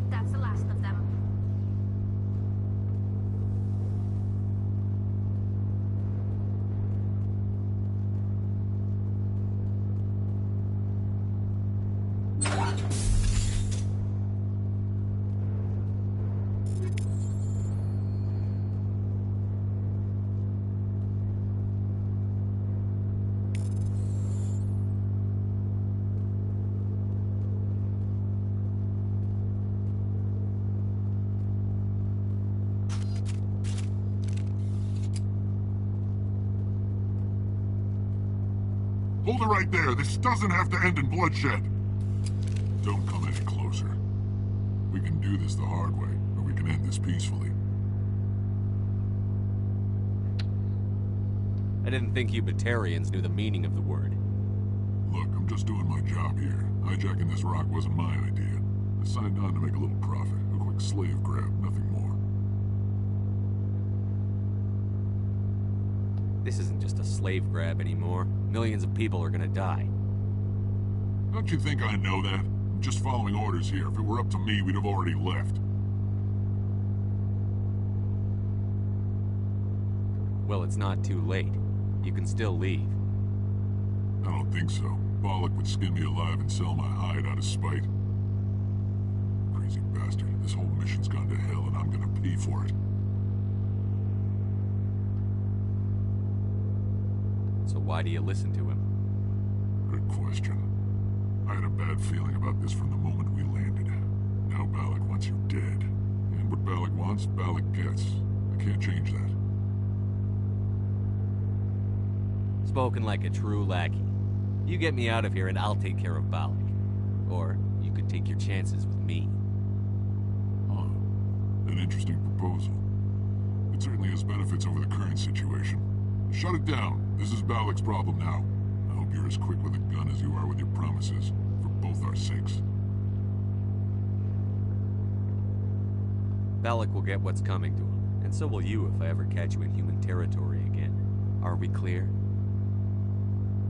P: That's the last of them.
K: Hold it right there. This doesn't have to end in bloodshed. Don't come any closer. We can do this the hard way, or we can end this peacefully.
D: I didn't think you Batarians knew the meaning of the word.
K: Look, I'm just doing my job here. Hijacking this rock wasn't my idea. I signed on to make a little profit. A quick slave grab, nothing more.
D: This isn't just a slave grab anymore. Millions of people are gonna die.
K: Don't you think I know that? I'm just following orders here. If it were up to me, we'd have already left.
D: Well, it's not too late. You can still leave.
K: I don't think so. Bollock would skin me alive and sell my hide out of spite. Crazy bastard. This whole mission's gone to hell and I'm gonna pay for it.
D: So why do you listen to him?
K: Good question. I had a bad feeling about this from the moment we landed. Now Bollock wants you dead. And what Bollock wants, Bollock gets. I can't change that.
D: Spoken like a true lackey. You get me out of here and I'll take care of Bollock. Or you could take your chances with me.
K: Huh. An interesting proposal. It certainly has benefits over the current situation. Shut it down. This is Balak's problem now. I hope you're as quick with a gun as you are with your promises, for both our sakes.
D: Balak will get what's coming to him, and so will you if I ever catch you in human territory again. Are we clear?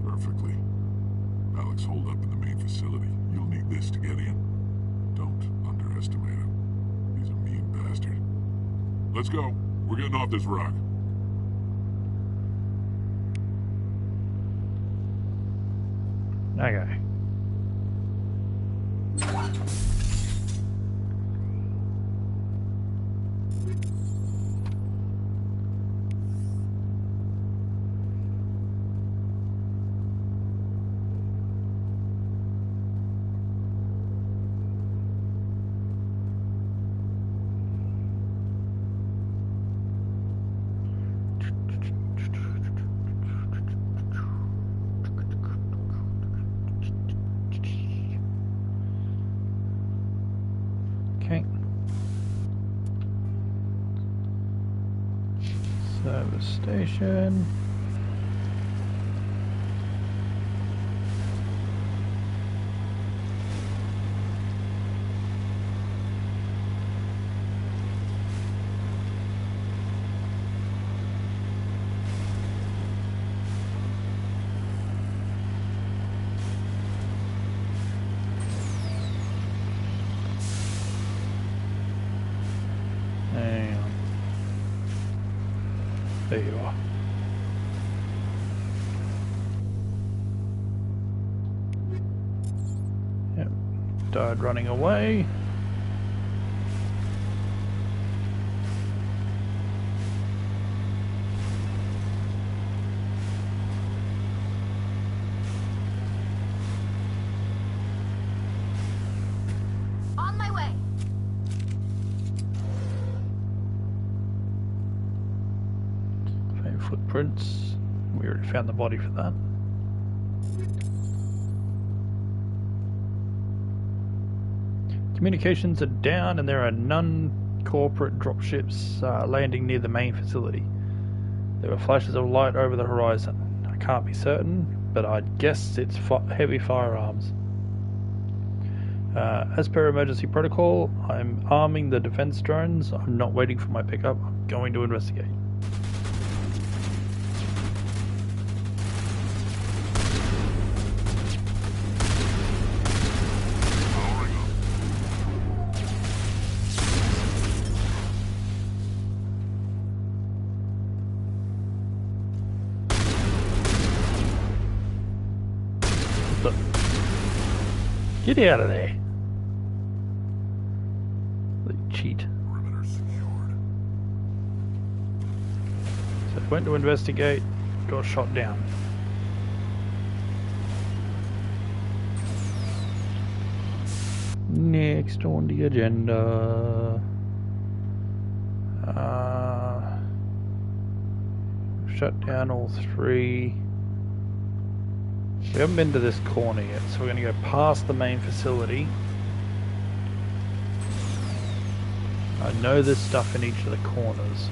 K: Perfectly. Balak's holed up in the main facility. You'll need this to get in. Don't underestimate him. He's a mean bastard. Let's go. We're getting off this rock.
A: Okay. Okay. Service station. Hang on. There you are. Yep. Died running away.
P: On my way.
A: Faint footprints. We already found the body for that. Communications are down and there are non-corporate dropships landing near the main facility. There were flashes of light over the horizon. I can't be certain, but I'd guess it's heavy firearms. As per emergency protocol, I'm arming the defense drones. I'm not waiting for my pickup. I'm going to investigate. Get out of there. You cheat.
K: Perimeter secured.
A: So went to investigate, got shot down. Next on the agenda. Shut down all three. We haven't been to this corner yet, so we're going to go past the main facility. I know there's stuff in each of the corners.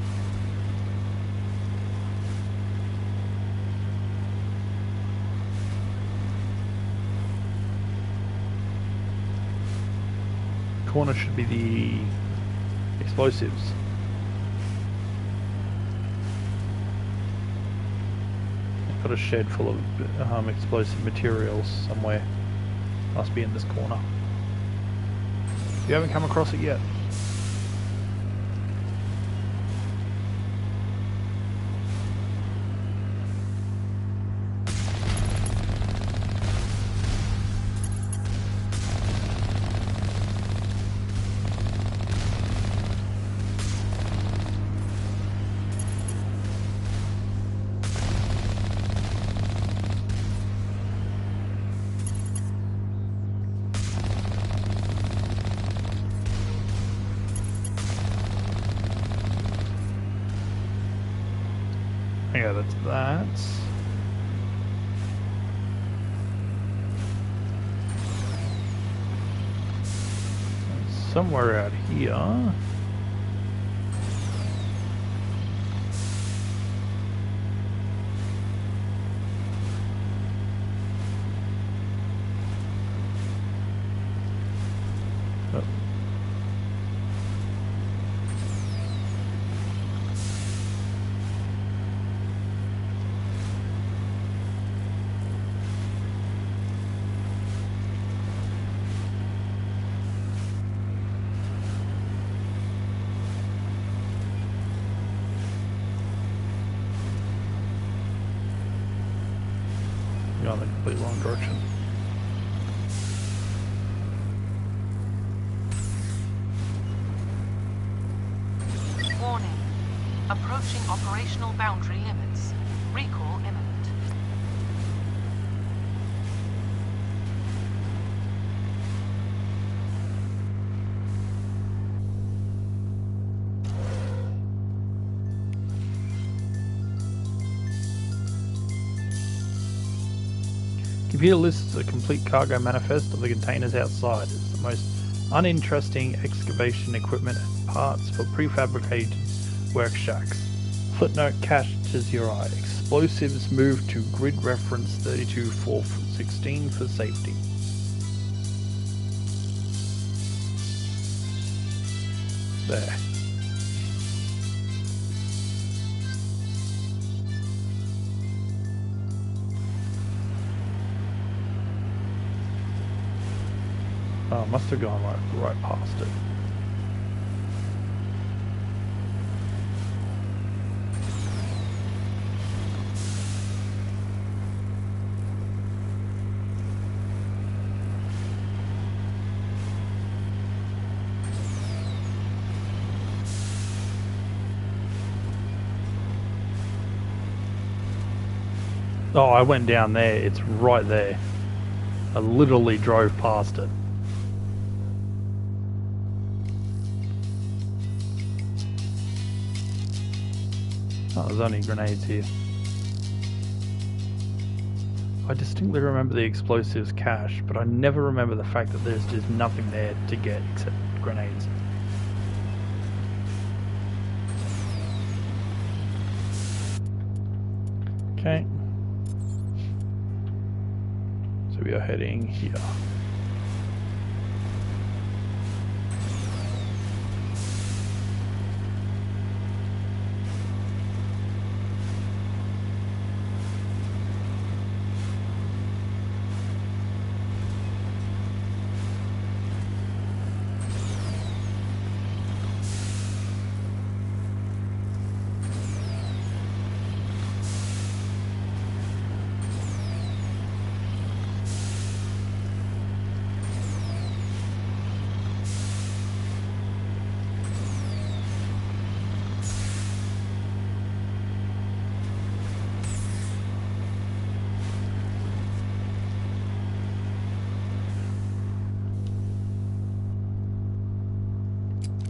A: Corner should be the explosives. Got a shed full of explosive materials somewhere. Must be in this corner. You haven't come across it yet. Yeah, that's that. somewhere out here. Oh. Gone the complete wrong direction.
O: Warning. Approaching operational boundary limits. Recall imminent.
A: Computer lists a complete cargo manifest of the containers outside. It's the most uninteresting excavation equipment and parts for prefabricated work shacks. Footnote catches your eye. Explosives moved to grid reference 32-416 for safety. There. Oh, must have gone right past it. Oh, I went down there. It's right there. I literally drove past it. Oh, there's only grenades here. I distinctly remember the explosives cache, but I never remember the fact that there's just nothing there to get except grenades. Okay. So we are heading here.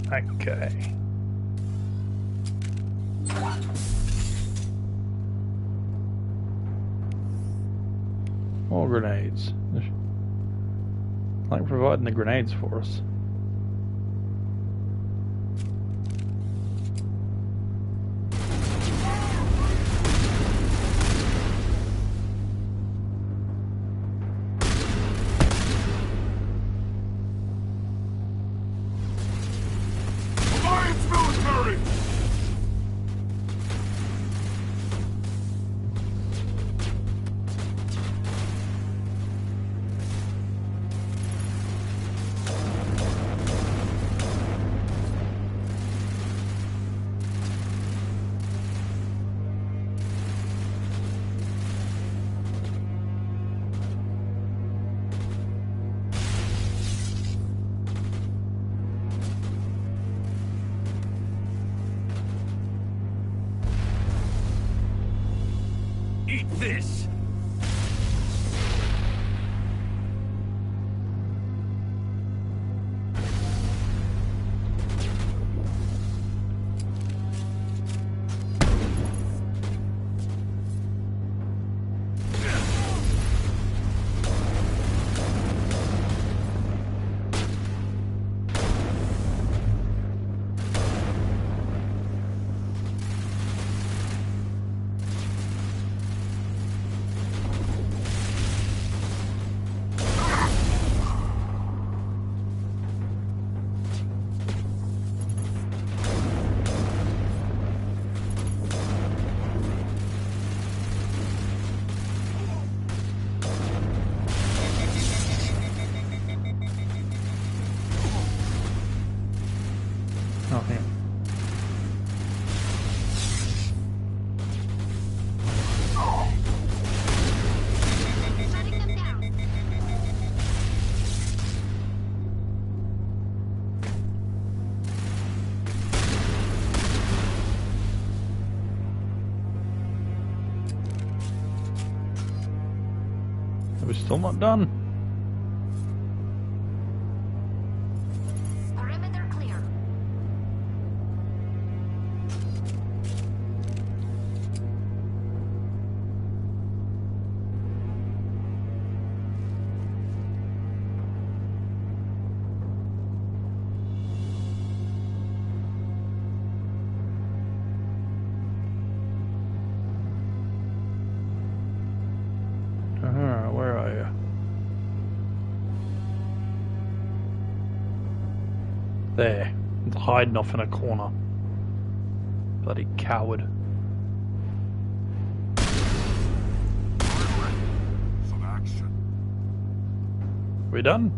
A: Okay. More grenades. Like providing the grenades for us.
L: Eat this!
A: Still not done.
P: Perimeter clear.
A: Where are you? There. It's hiding off in a corner. Bloody coward.
K: Some action.
A: We done?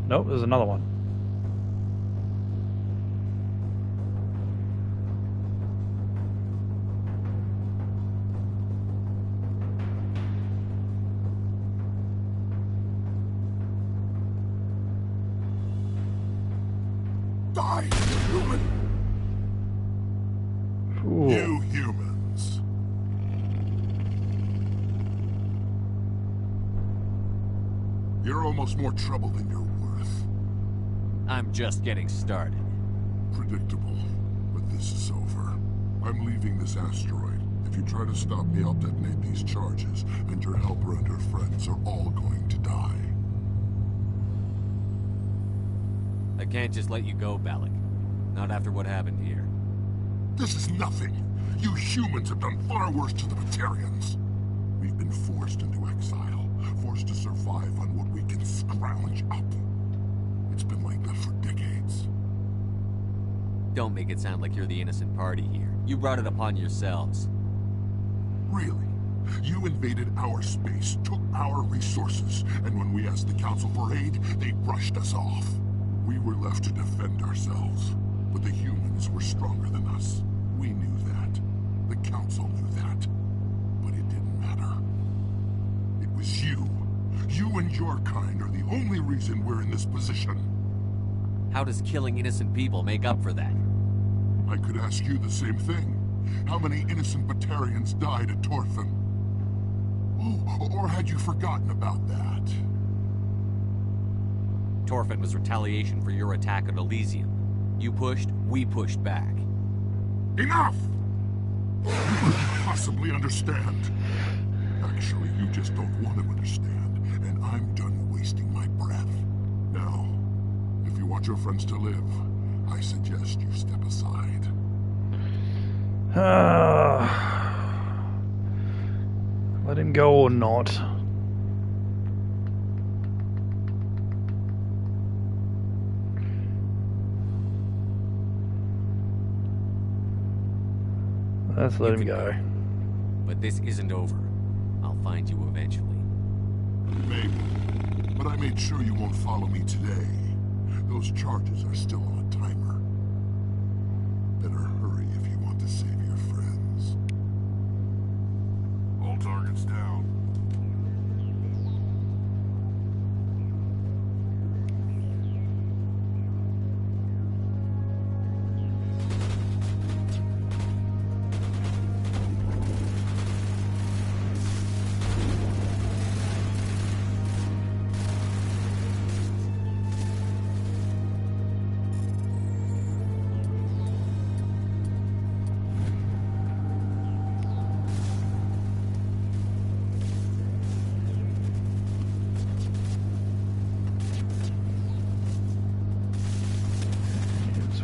A: Nope, there's another one.
K: Die, human!
A: Ooh.
K: You humans. You're almost more trouble than you're worth.
C: I'm just getting started.
K: Predictable, but this is over. I'm leaving this asteroid. If you try to stop me, I'll detonate these charges, and your helper and her friends are all going to die.
C: I can't just let you go, Balak. Not after what happened here.
K: This is nothing. You humans have done far worse to the Batarians. We've been forced into exile, forced to survive on what we can scrounge up. It's been like that for decades.
C: Don't make it sound like you're the innocent party here. You brought it upon yourselves.
K: Really? You invaded our space, took our resources, and when we asked the Council for aid, they brushed us off. We were left to defend ourselves, but the humans were stronger than us. We knew that. The Council knew that. But it didn't matter. It was you. You and your kind are the only reason we're in this position.
C: How does killing innocent people make up for that?
K: I could ask you the same thing. How many innocent Batarians died at Torfan? Oh, or had you forgotten about that?
C: Torfan was retaliation for your attack on Elysium. You pushed, we pushed back.
K: Enough! You couldn't possibly understand. Actually, you just don't want to understand, and I'm done wasting my breath. Now, if you want your friends to live, I suggest you step aside.
A: Let him go or not. Let's let him go.
C: But this isn't over. I'll find you eventually.
K: Maybe. But I made sure you won't follow me today. Those charges are still on a timer. Better hurry if you want to save your friends. All targets down.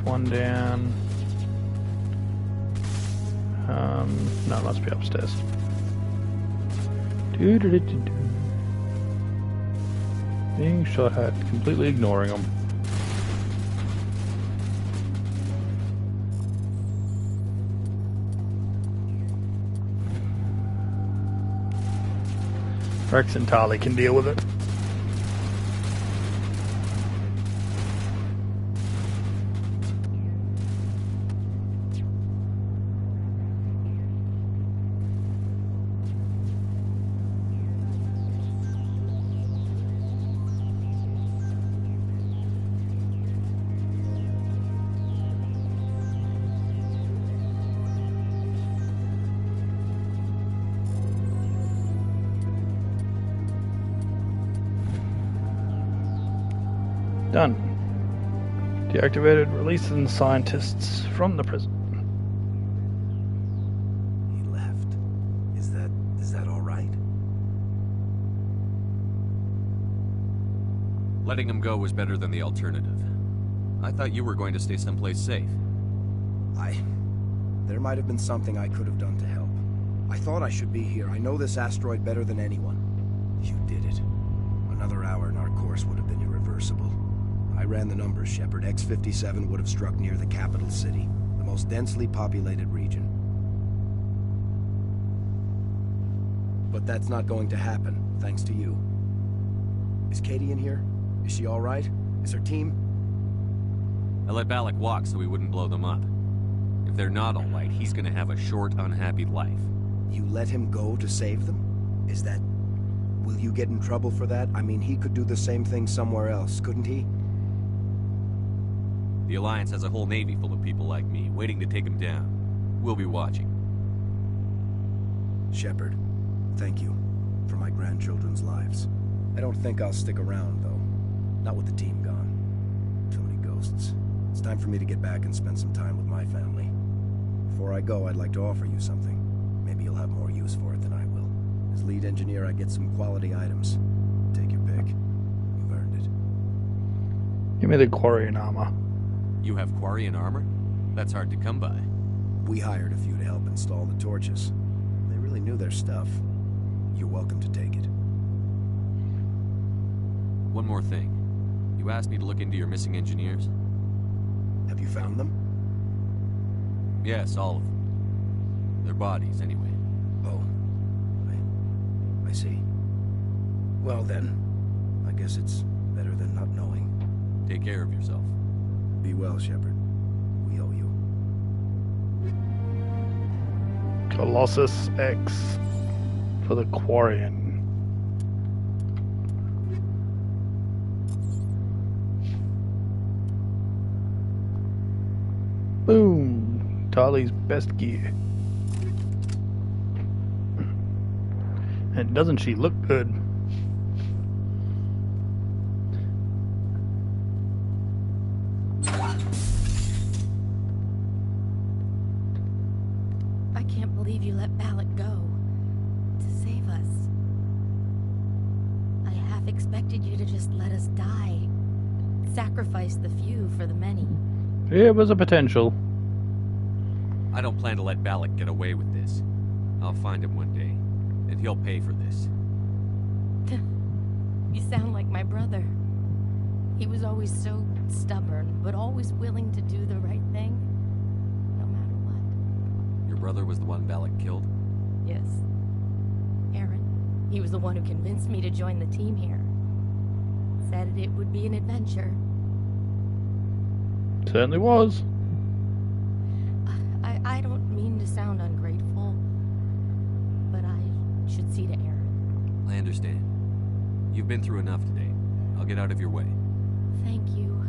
A: One down. No, it must be upstairs. Being shot at, completely ignoring them. Rex and Tali can deal with it. Done. Deactivated, releasing scientists from the prison.
L: He left. Is that all right?
D: Letting him go was better than the alternative. I thought you were going to stay someplace safe.
R: There might have been something I could have done to help. I thought I should be here. I know this asteroid better than anyone.
L: You did it. Another hour and our course would have been irreversible.
R: I ran the numbers, Shepard. X-57 would have struck near the capital city, the most densely populated region. But that's not going to happen, thanks to you. Is Katie in here? Is she all right? Is her team?
D: I let Balak walk so we wouldn't blow them up. If they're not all right, he's gonna have a short, unhappy life.
R: You let him go to save them? Is that... Will you get in trouble for that? I mean, he could do the same thing somewhere else, couldn't he?
D: The Alliance has a whole navy full of people like me, waiting to take him down. We'll be watching.
R: Shepard, thank you for my grandchildren's lives. I don't think I'll stick around, though. Not with the team gone. Too many ghosts. It's time for me to get back and spend some time with my family. Before I go, I'd like to offer you something. Maybe you'll have more use for it than I will. As lead engineer, I get some quality items. Take your pick. You've earned it.
A: Give me the Quarian armor.
D: You have Quarian armor? That's hard to come by.
R: We hired a few to help install the torches. They really knew their stuff. You're welcome to take it.
D: One more thing. You asked me to look into your missing engineers?
R: Have you found them?
D: Yes, all of them. Their bodies, anyway.
R: Oh. I see. Well then, I guess it's better than not knowing.
D: Take care of yourself.
R: Be well, Shepard. We owe you.
A: Colossus X for the Quarian. Boom! Tali's best gear. And doesn't she look good?
M: I can't believe you let Balak go. To save us. I half expected you to just let us die. Sacrifice the few for the many.
A: It was a potential.
D: I don't plan to let Balak get away with this. I'll find him one day, and he'll pay for this.
M: You sound like my brother. He was always so stubborn, but always willing to do the right thing, no matter what.
D: Your brother was the one Balak killed?
M: Yes. Aaron. He was the one who convinced me to join the team here. Said it would be an adventure.
A: Certainly was.
M: I don't mean to sound ungrateful, but I should see to Aaron.
D: I understand. You've been through enough today. I'll get out of your way.
M: Thank you.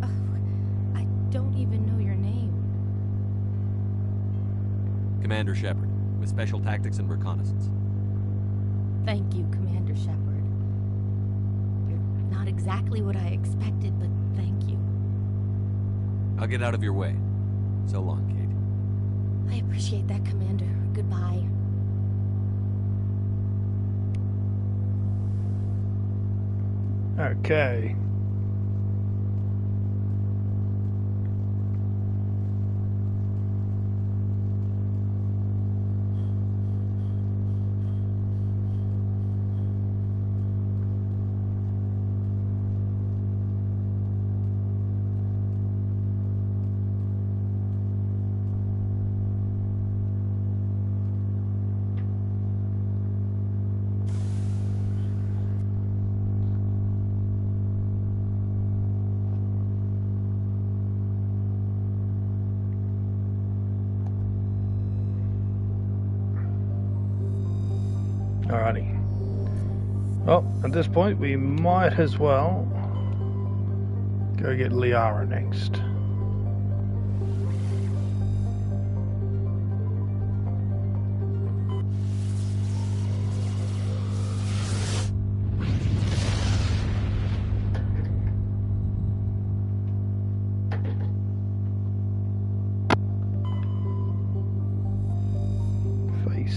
M: Oh, I don't even know your name.
D: Commander Shepard, with Special Tactics and Reconnaissance.
M: Thank you, Commander Shepard. You're not exactly what I expected, but thank you.
D: I'll get out of your way. So long, Kate.
M: I appreciate that, Commander. Goodbye.
A: Okay. Alrighty. Well, at this point, we might as well go get Liara next.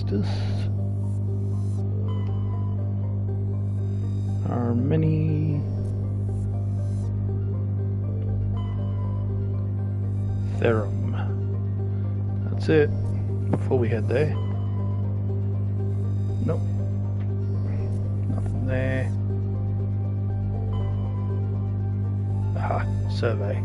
A: Justice. Are many Therum. That's it. Before we head there. Nope. Nothing there. Aha, survey.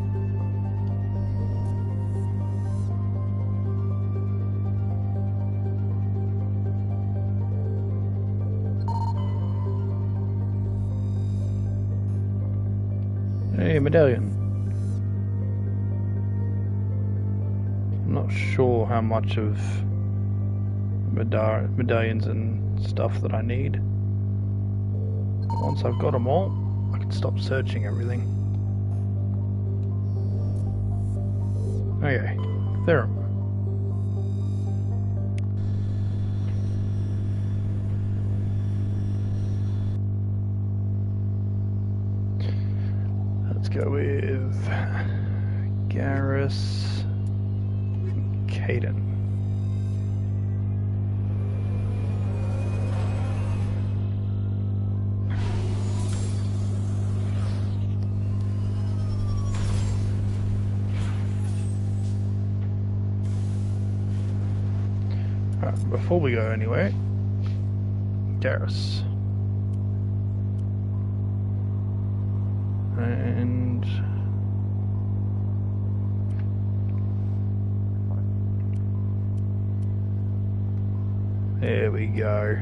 A: Hey, medallion. I'm not sure how much of medallions and stuff that I need. Once I've got them all, I can stop searching everything. Okay, Therum. Let's go with Garrus and Kaidan. Alright, before we go anywhere, Garrus. And there we go.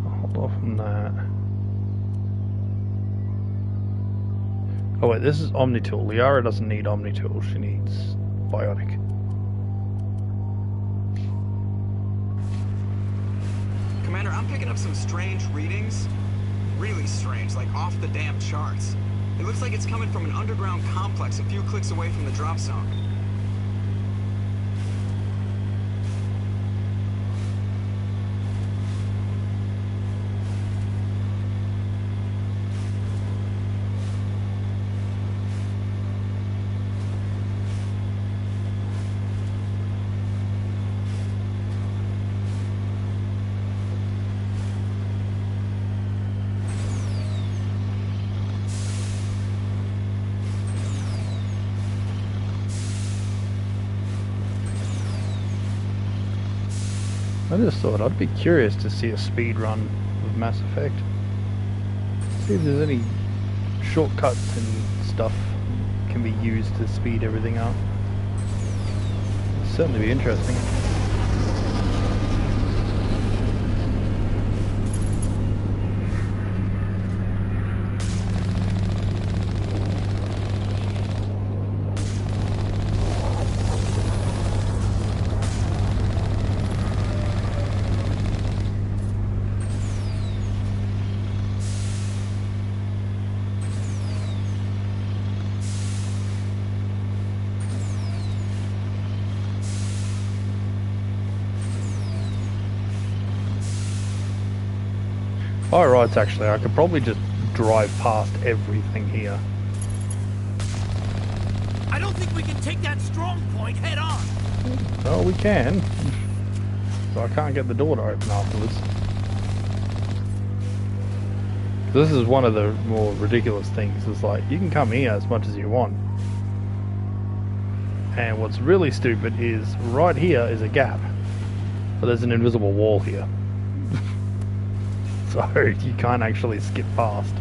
A: Hold off on that. Oh wait, this is Omnitool. Liara doesn't need Omnitool, she needs Biotic.
S: Commander, I'm picking up some strange readings. Really strange, like off the damn charts. It looks like it's coming from an underground complex a few clicks away from the drop zone.
A: I just thought I'd be curious to see a speed run of Mass Effect. See if there's any shortcuts and stuff can be used to speed everything up. It'll certainly be interesting. Oh right, actually, I could probably just drive past everything here.
B: I don't think we can take that strong point head on.
A: Oh, we can. So I can't get the door to open afterwards. This is one of the more ridiculous things. It's like, you can come here as much as you want. And what's really stupid is, right here is a gap. But there's an invisible wall here. So you can't actually skip past.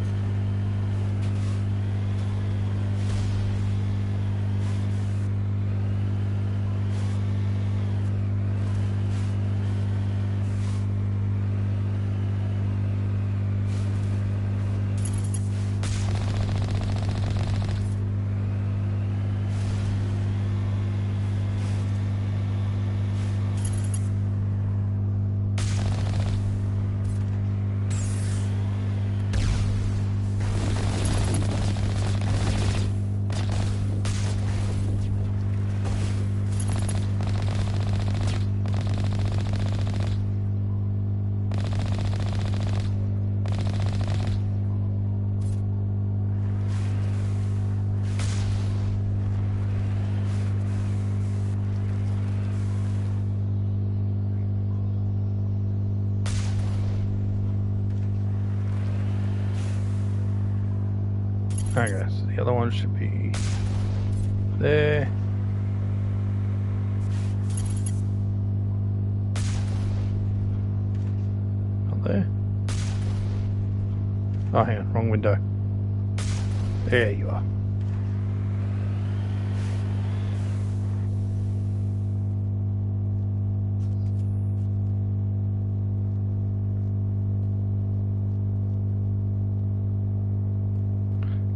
A: Okay, so the other one should be there. Not there. Oh, hang on, wrong window. There you are.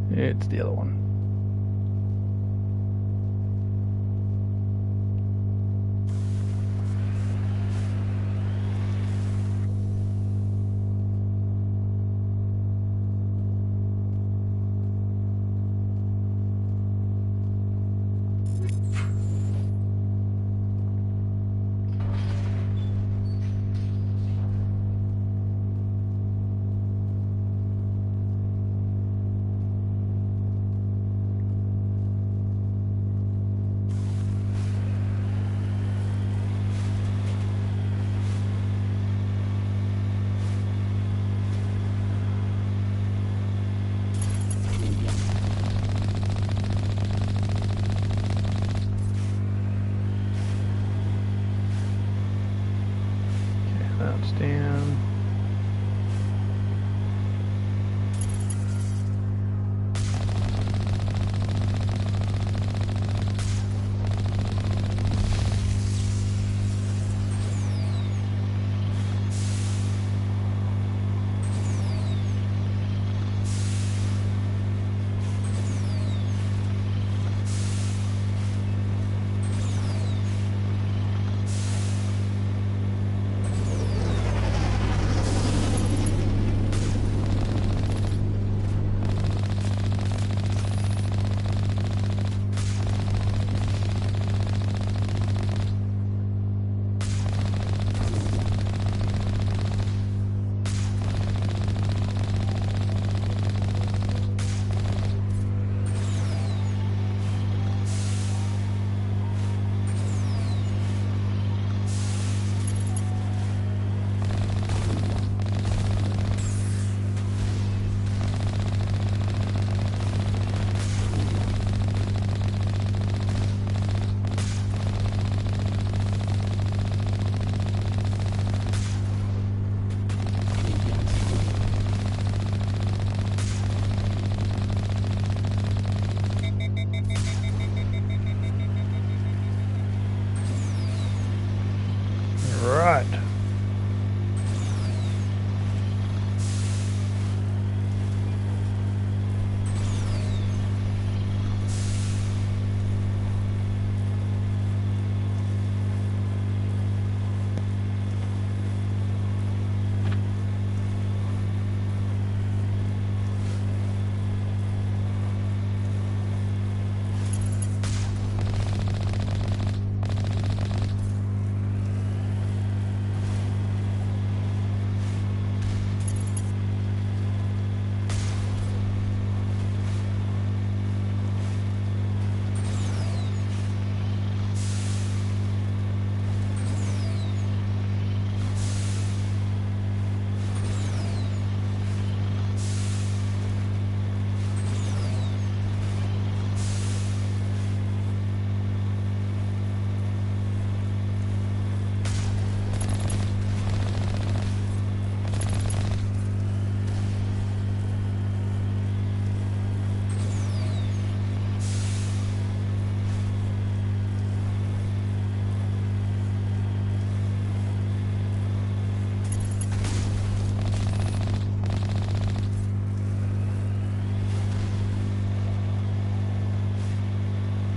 A: It's the other one. That's down. Right.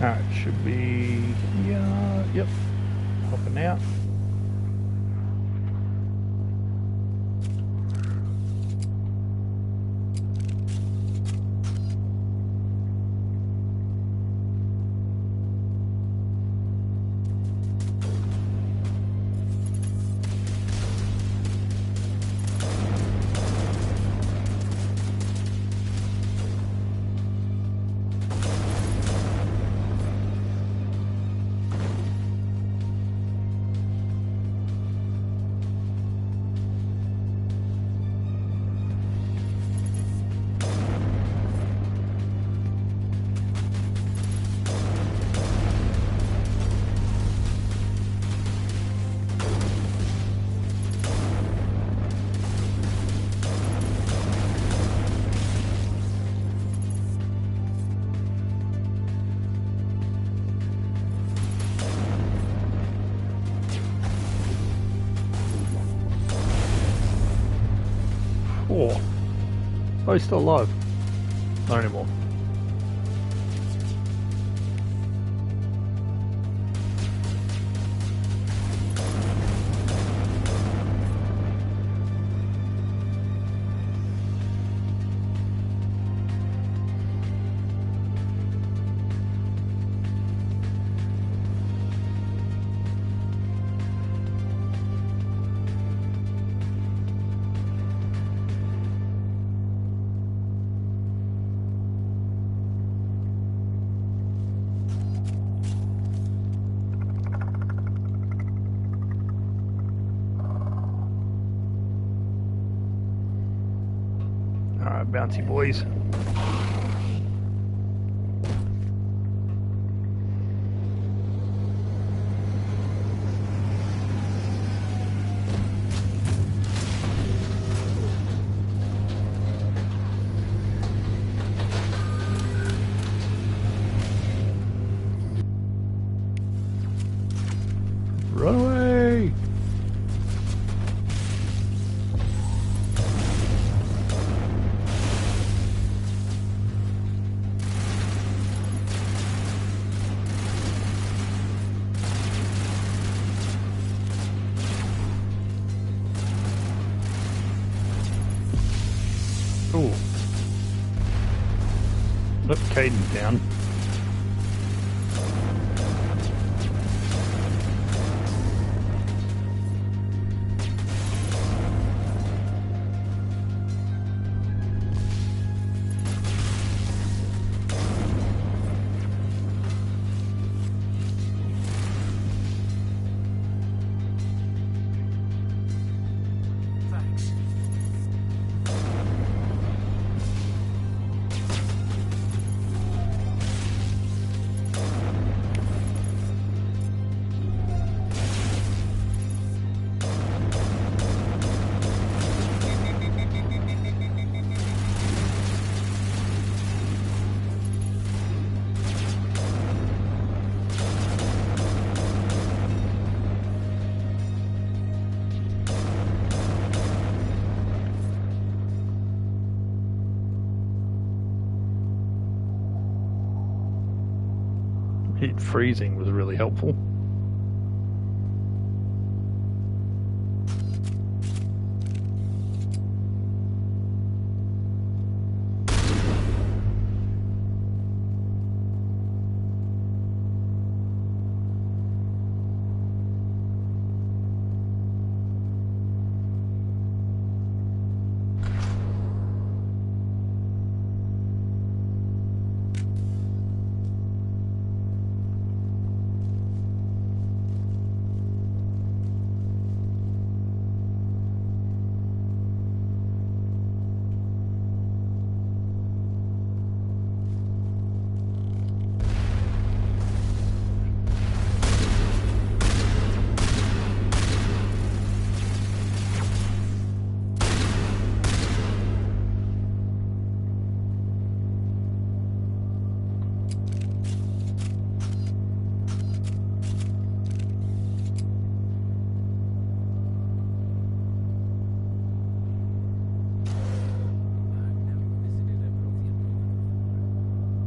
A: Alright, should be here. Yep. Hopping out. Oh, he's still alive. Not anymore. Alright, bouncy boys. Run away! Ooh. Let Caden down.
G: Thanks.
A: Heat freezing was really helpful.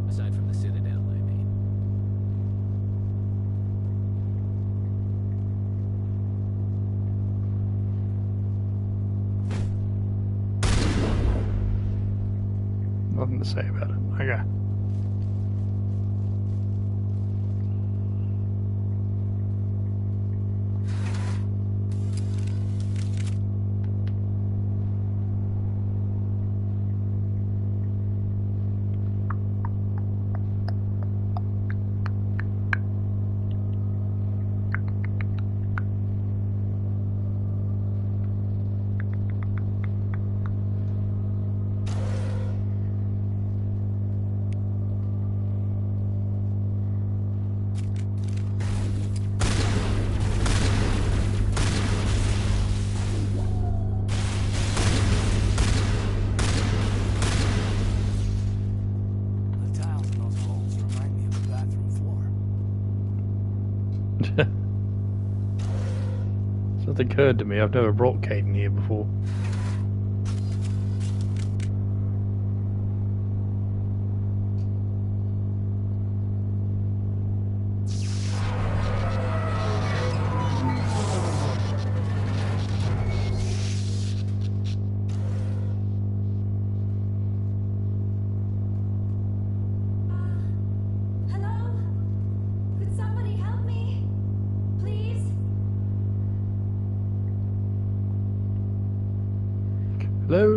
C: Aside from the Citadel, I mean.
A: Nothing to say about it. Okay. Something occurred to me. I've never brought Caden here before.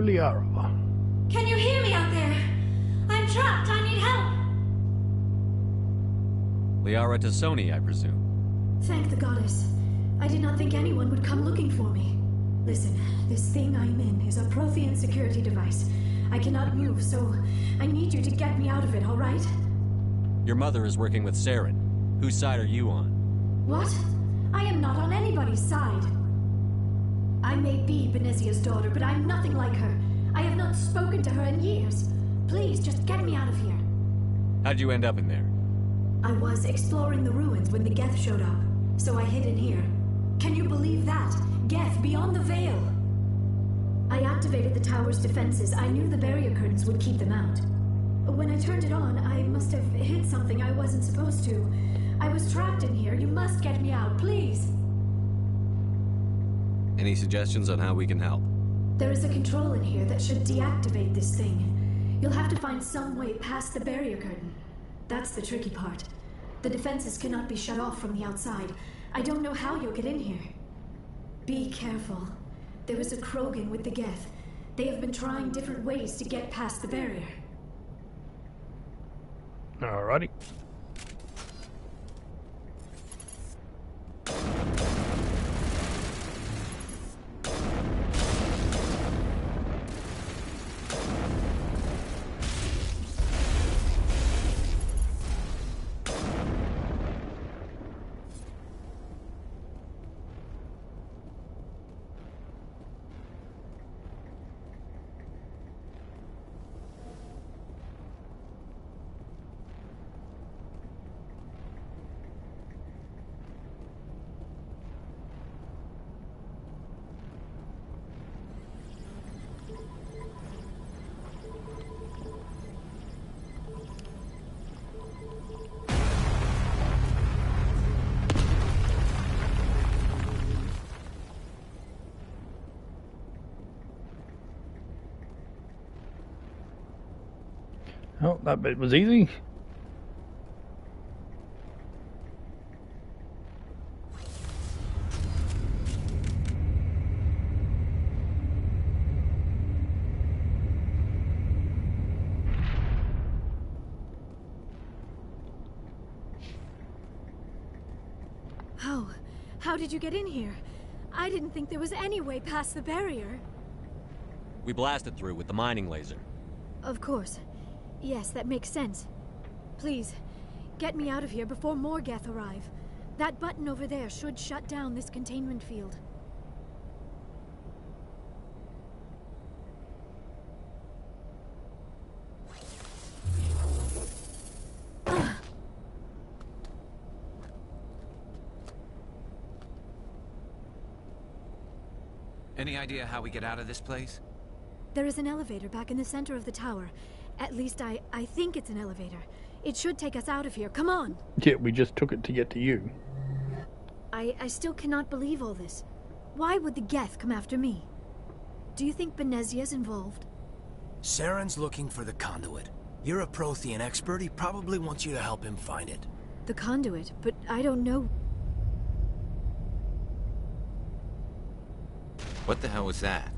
A: Liara.
T: Can you hear me out there? I'm trapped. I need help.
D: Liara Tassoni, I presume.
T: Thank the goddess. I did not think anyone would come looking for me. Listen, this thing I'm in is a Prothean security device. I cannot move, so I need you to get me out of it, all right?
D: Your mother is working with Saren. Whose side are you on?
T: What? I am not on anybody's side. I may be Benezia's daughter, but I'm nothing like her. I have not spoken to her in years. Please, just get me out of here.
D: How'd you end up in there?
T: I was exploring the ruins when the Geth showed up, so I hid in here. Can you believe that? Geth beyond the veil. I activated the tower's defenses. I knew the barrier curtains would keep them out. When I turned it on, I must have hit something I wasn't supposed to. I was trapped in here. You must get me out, please.
D: Any suggestions on how we can help?
T: There is a control in here that should deactivate this thing. You'll have to find some way past the barrier curtain. That's the tricky part. The defenses cannot be shut off from the outside. I don't know how you'll get in here. Be careful. There is a Krogan with the Geth. They have been trying different ways to get past the barrier.
A: Alrighty. Oh, that bit was easy.
T: How did you get in here? I didn't think there was any way past the barrier.
D: We blasted through with the mining laser.
T: Of course. Yes, that makes sense. Please, get me out of here before more Geth arrive. That button over there should shut down this containment field.
C: Any idea how we get out of this place?
T: There is an elevator back in the center of the tower. At least I think it's an elevator. It should take us out of here. Come on!
A: Yeah, we just took it to get to you.
T: I still cannot believe all this. Why would the Geth come after me? Do you think Benezia's involved?
G: Saren's looking for the conduit. You're a Prothean expert. He probably wants you to help him find it.
T: The conduit? But I don't know.
C: What the hell was that?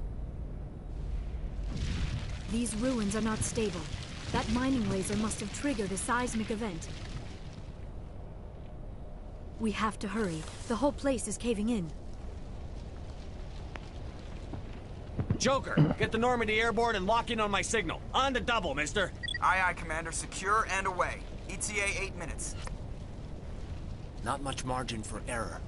T: These ruins are not stable. That mining laser must have triggered a seismic event. We have to hurry. The whole place is caving in.
U: Joker, get the Normandy airborne and lock in on my signal. On the double, mister.
S: Aye, aye, Commander. Secure and away. ETA 8 minutes.
G: Not much margin for error.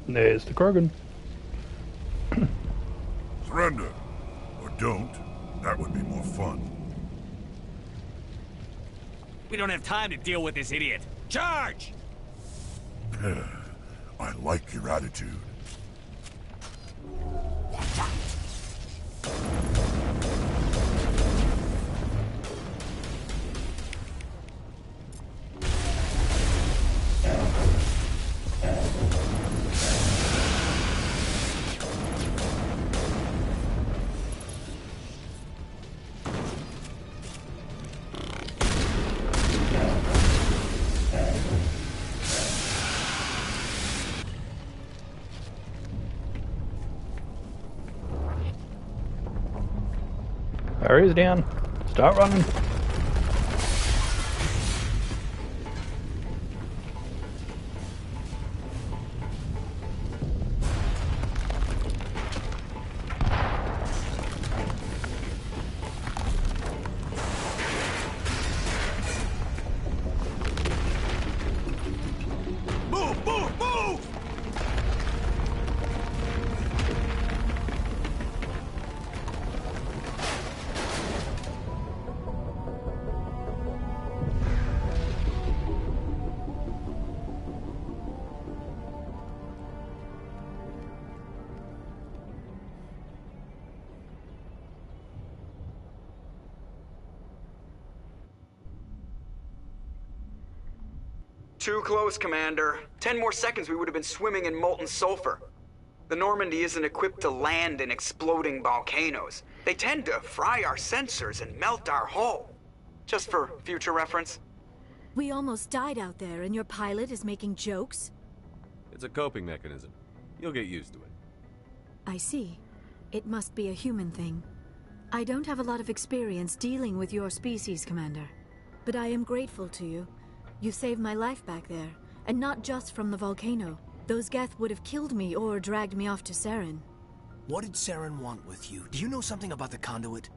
A: There's the Krogan.
K: Surrender. Or don't. That would be more fun.
U: We don't have time to deal with this idiot. Charge!
K: I like your attitude.
A: Barrier's down. Start running.
S: Too close, Commander. 10 more seconds we would have been swimming in molten sulfur. The Normandy isn't equipped to land in exploding volcanoes. They tend to fry our sensors and melt our hull. Just for future reference.
T: We almost died out there, and your pilot is making jokes?
D: It's a coping mechanism. You'll get used to it.
T: I see. It must be a human thing. I don't have a lot of experience dealing with your species, Commander. But I am grateful to you. You saved my life back there, and not just from the volcano. Those Geth would have killed me or dragged me off to Saren.
G: What did Saren want with you? Do you know something about the conduit?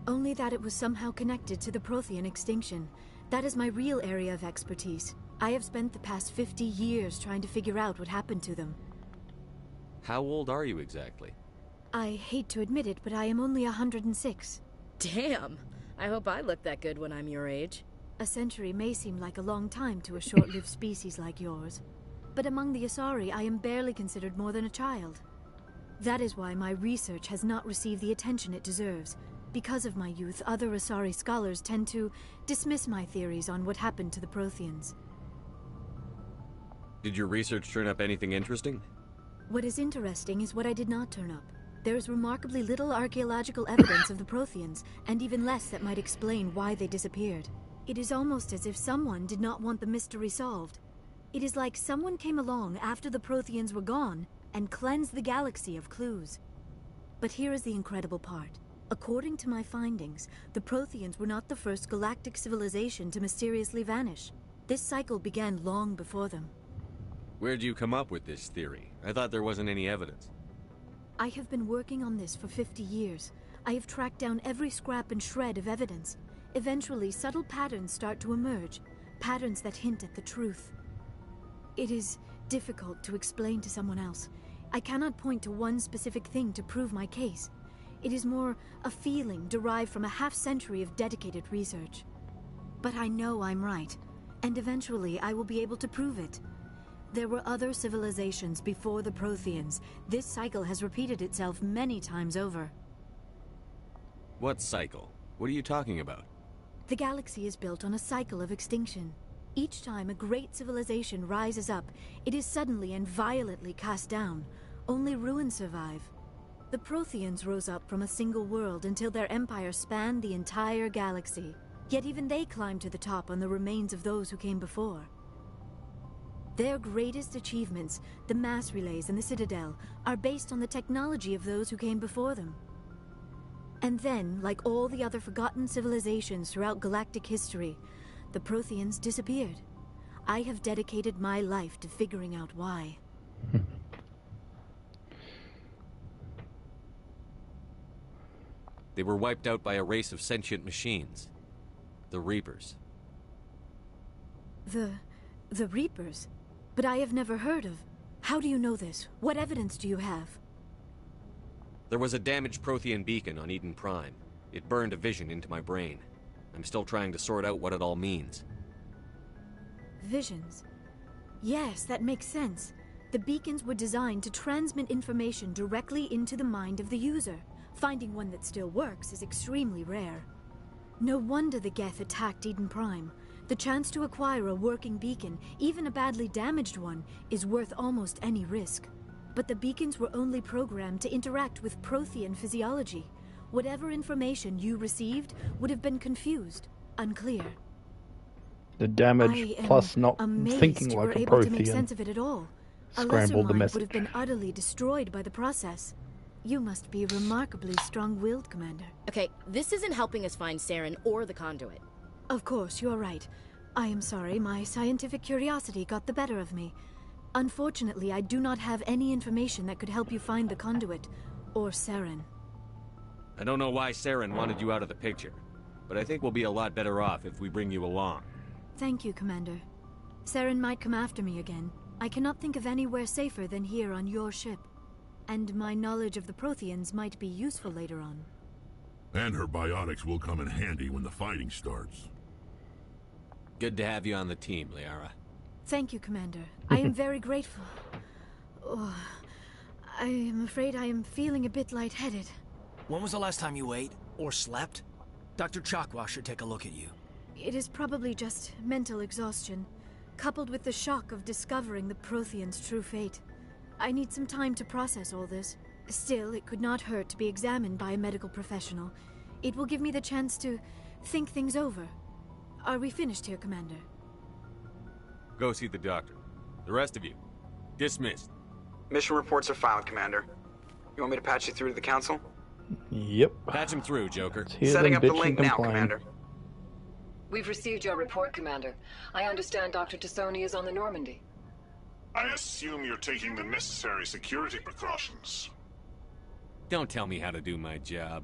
T: Only that it was somehow connected to the Prothean extinction. That is my real area of expertise. I have spent the past 50 years trying to figure out what happened to them.
D: How old are you exactly?
T: I hate to admit it, but I am only 106.
N: Damn! I hope I look that good when I'm your age.
T: A century may seem like a long time to a short-lived species like yours. But among the Asari, I am barely considered more than a child. That is why my research has not received the attention it deserves. Because of my youth, other Asari scholars tend to dismiss my theories on what happened to the Protheans.
D: Did your research turn up anything interesting?
T: What is interesting is what I did not turn up. There is remarkably little archaeological evidence of the Protheans, and even less that might explain why they disappeared. It is almost as if someone did not want the mystery solved. It is like someone came along after the Protheans were gone and cleansed the galaxy of clues. But here is the incredible part. According to my findings, the Protheans were not the first galactic civilization to mysteriously vanish. This cycle began long before them.
D: Where'd you come up with this theory? I thought there wasn't any evidence.
T: I have been working on this for 50 years. I have tracked down every scrap and shred of evidence. Eventually, subtle patterns start to emerge, patterns that hint at the truth. It is difficult to explain to someone else. I cannot point to one specific thing to prove my case. It is more a feeling derived from a half-century of dedicated research. But I know I'm right, and eventually I will be able to prove it. There were other civilizations before the Protheans. This cycle has repeated itself many times over.
D: What cycle? What are you talking about?
T: The galaxy is built on a cycle of extinction. Each time a great civilization rises up, it is suddenly and violently cast down. Only ruins survive. The Protheans rose up from a single world until their empire spanned the entire galaxy. Yet even they climbed to the top on the remains of those who came before. Their greatest achievements, the mass relays and the Citadel, are based on the technology of those who came before them. And then, like all the other forgotten civilizations throughout galactic history, the Protheans disappeared. I have dedicated my life to figuring out why.
D: They were wiped out by a race of sentient machines. The Reapers.
T: The Reapers? But I have never heard of. How do you know this? What evidence do you have?
D: There was a damaged Prothean beacon on Eden Prime. It burned a vision into my brain. I'm still trying to sort out what it all means.
T: Visions. Yes, that makes sense. The beacons were designed to transmit information directly into the mind of the user. Finding one that still works is extremely rare. No wonder the Geth attacked Eden Prime. The chance to acquire a working beacon, even a badly damaged one, is worth almost any risk. But the beacons were only programmed to interact with Prothean physiology. Whatever information you received would have been confused, unclear.
A: The damage plus not thinking
T: you
A: like
T: were
A: a
T: able to make
A: Prothean
T: sense of it at all. A lesser
A: scrambled the
T: mind
A: message.
T: would have been utterly destroyed by the process. You must be remarkably strong-willed, Commander.
N: Okay, this isn't helping us find Saren or the conduit.
T: Of course, you're right. I am sorry, my scientific curiosity got the better of me. Unfortunately, I do not have any information that could help you find the conduit, or Saren.
D: I don't know why Saren wanted you out of the picture, but I think we'll be a lot better off if we bring you along.
T: Thank you, Commander. Saren might come after me again. I cannot think of anywhere safer than here on your ship. And my knowledge of the Protheans might be useful later on.
K: And her biotics will come in handy when the fighting starts.
D: Good to have you on the team, Liara.
T: Thank you, Commander. I am very grateful. Oh, I am afraid I am feeling a bit lightheaded.
G: When was the last time you ate or slept? Dr. Chakwa should take a look at you.
T: It is probably just mental exhaustion, coupled with the shock of discovering the Protheans' true fate. I need some time to process all this. Still, it could not hurt to be examined by a medical professional. It will give me the chance to think things over. Are we finished here, Commander?
D: Go see the doctor. The rest of you, dismissed.
S: Mission reports are filed, Commander. You want me to patch you through to the Council?
A: Yep.
D: Patch him through, Joker.
S: Setting up the link now, Commander.
H: We've received your report, Commander. I understand Dr. Tassoni is on the Normandy.
K: I assume you're taking the necessary security precautions.
D: Don't tell me how to do my job.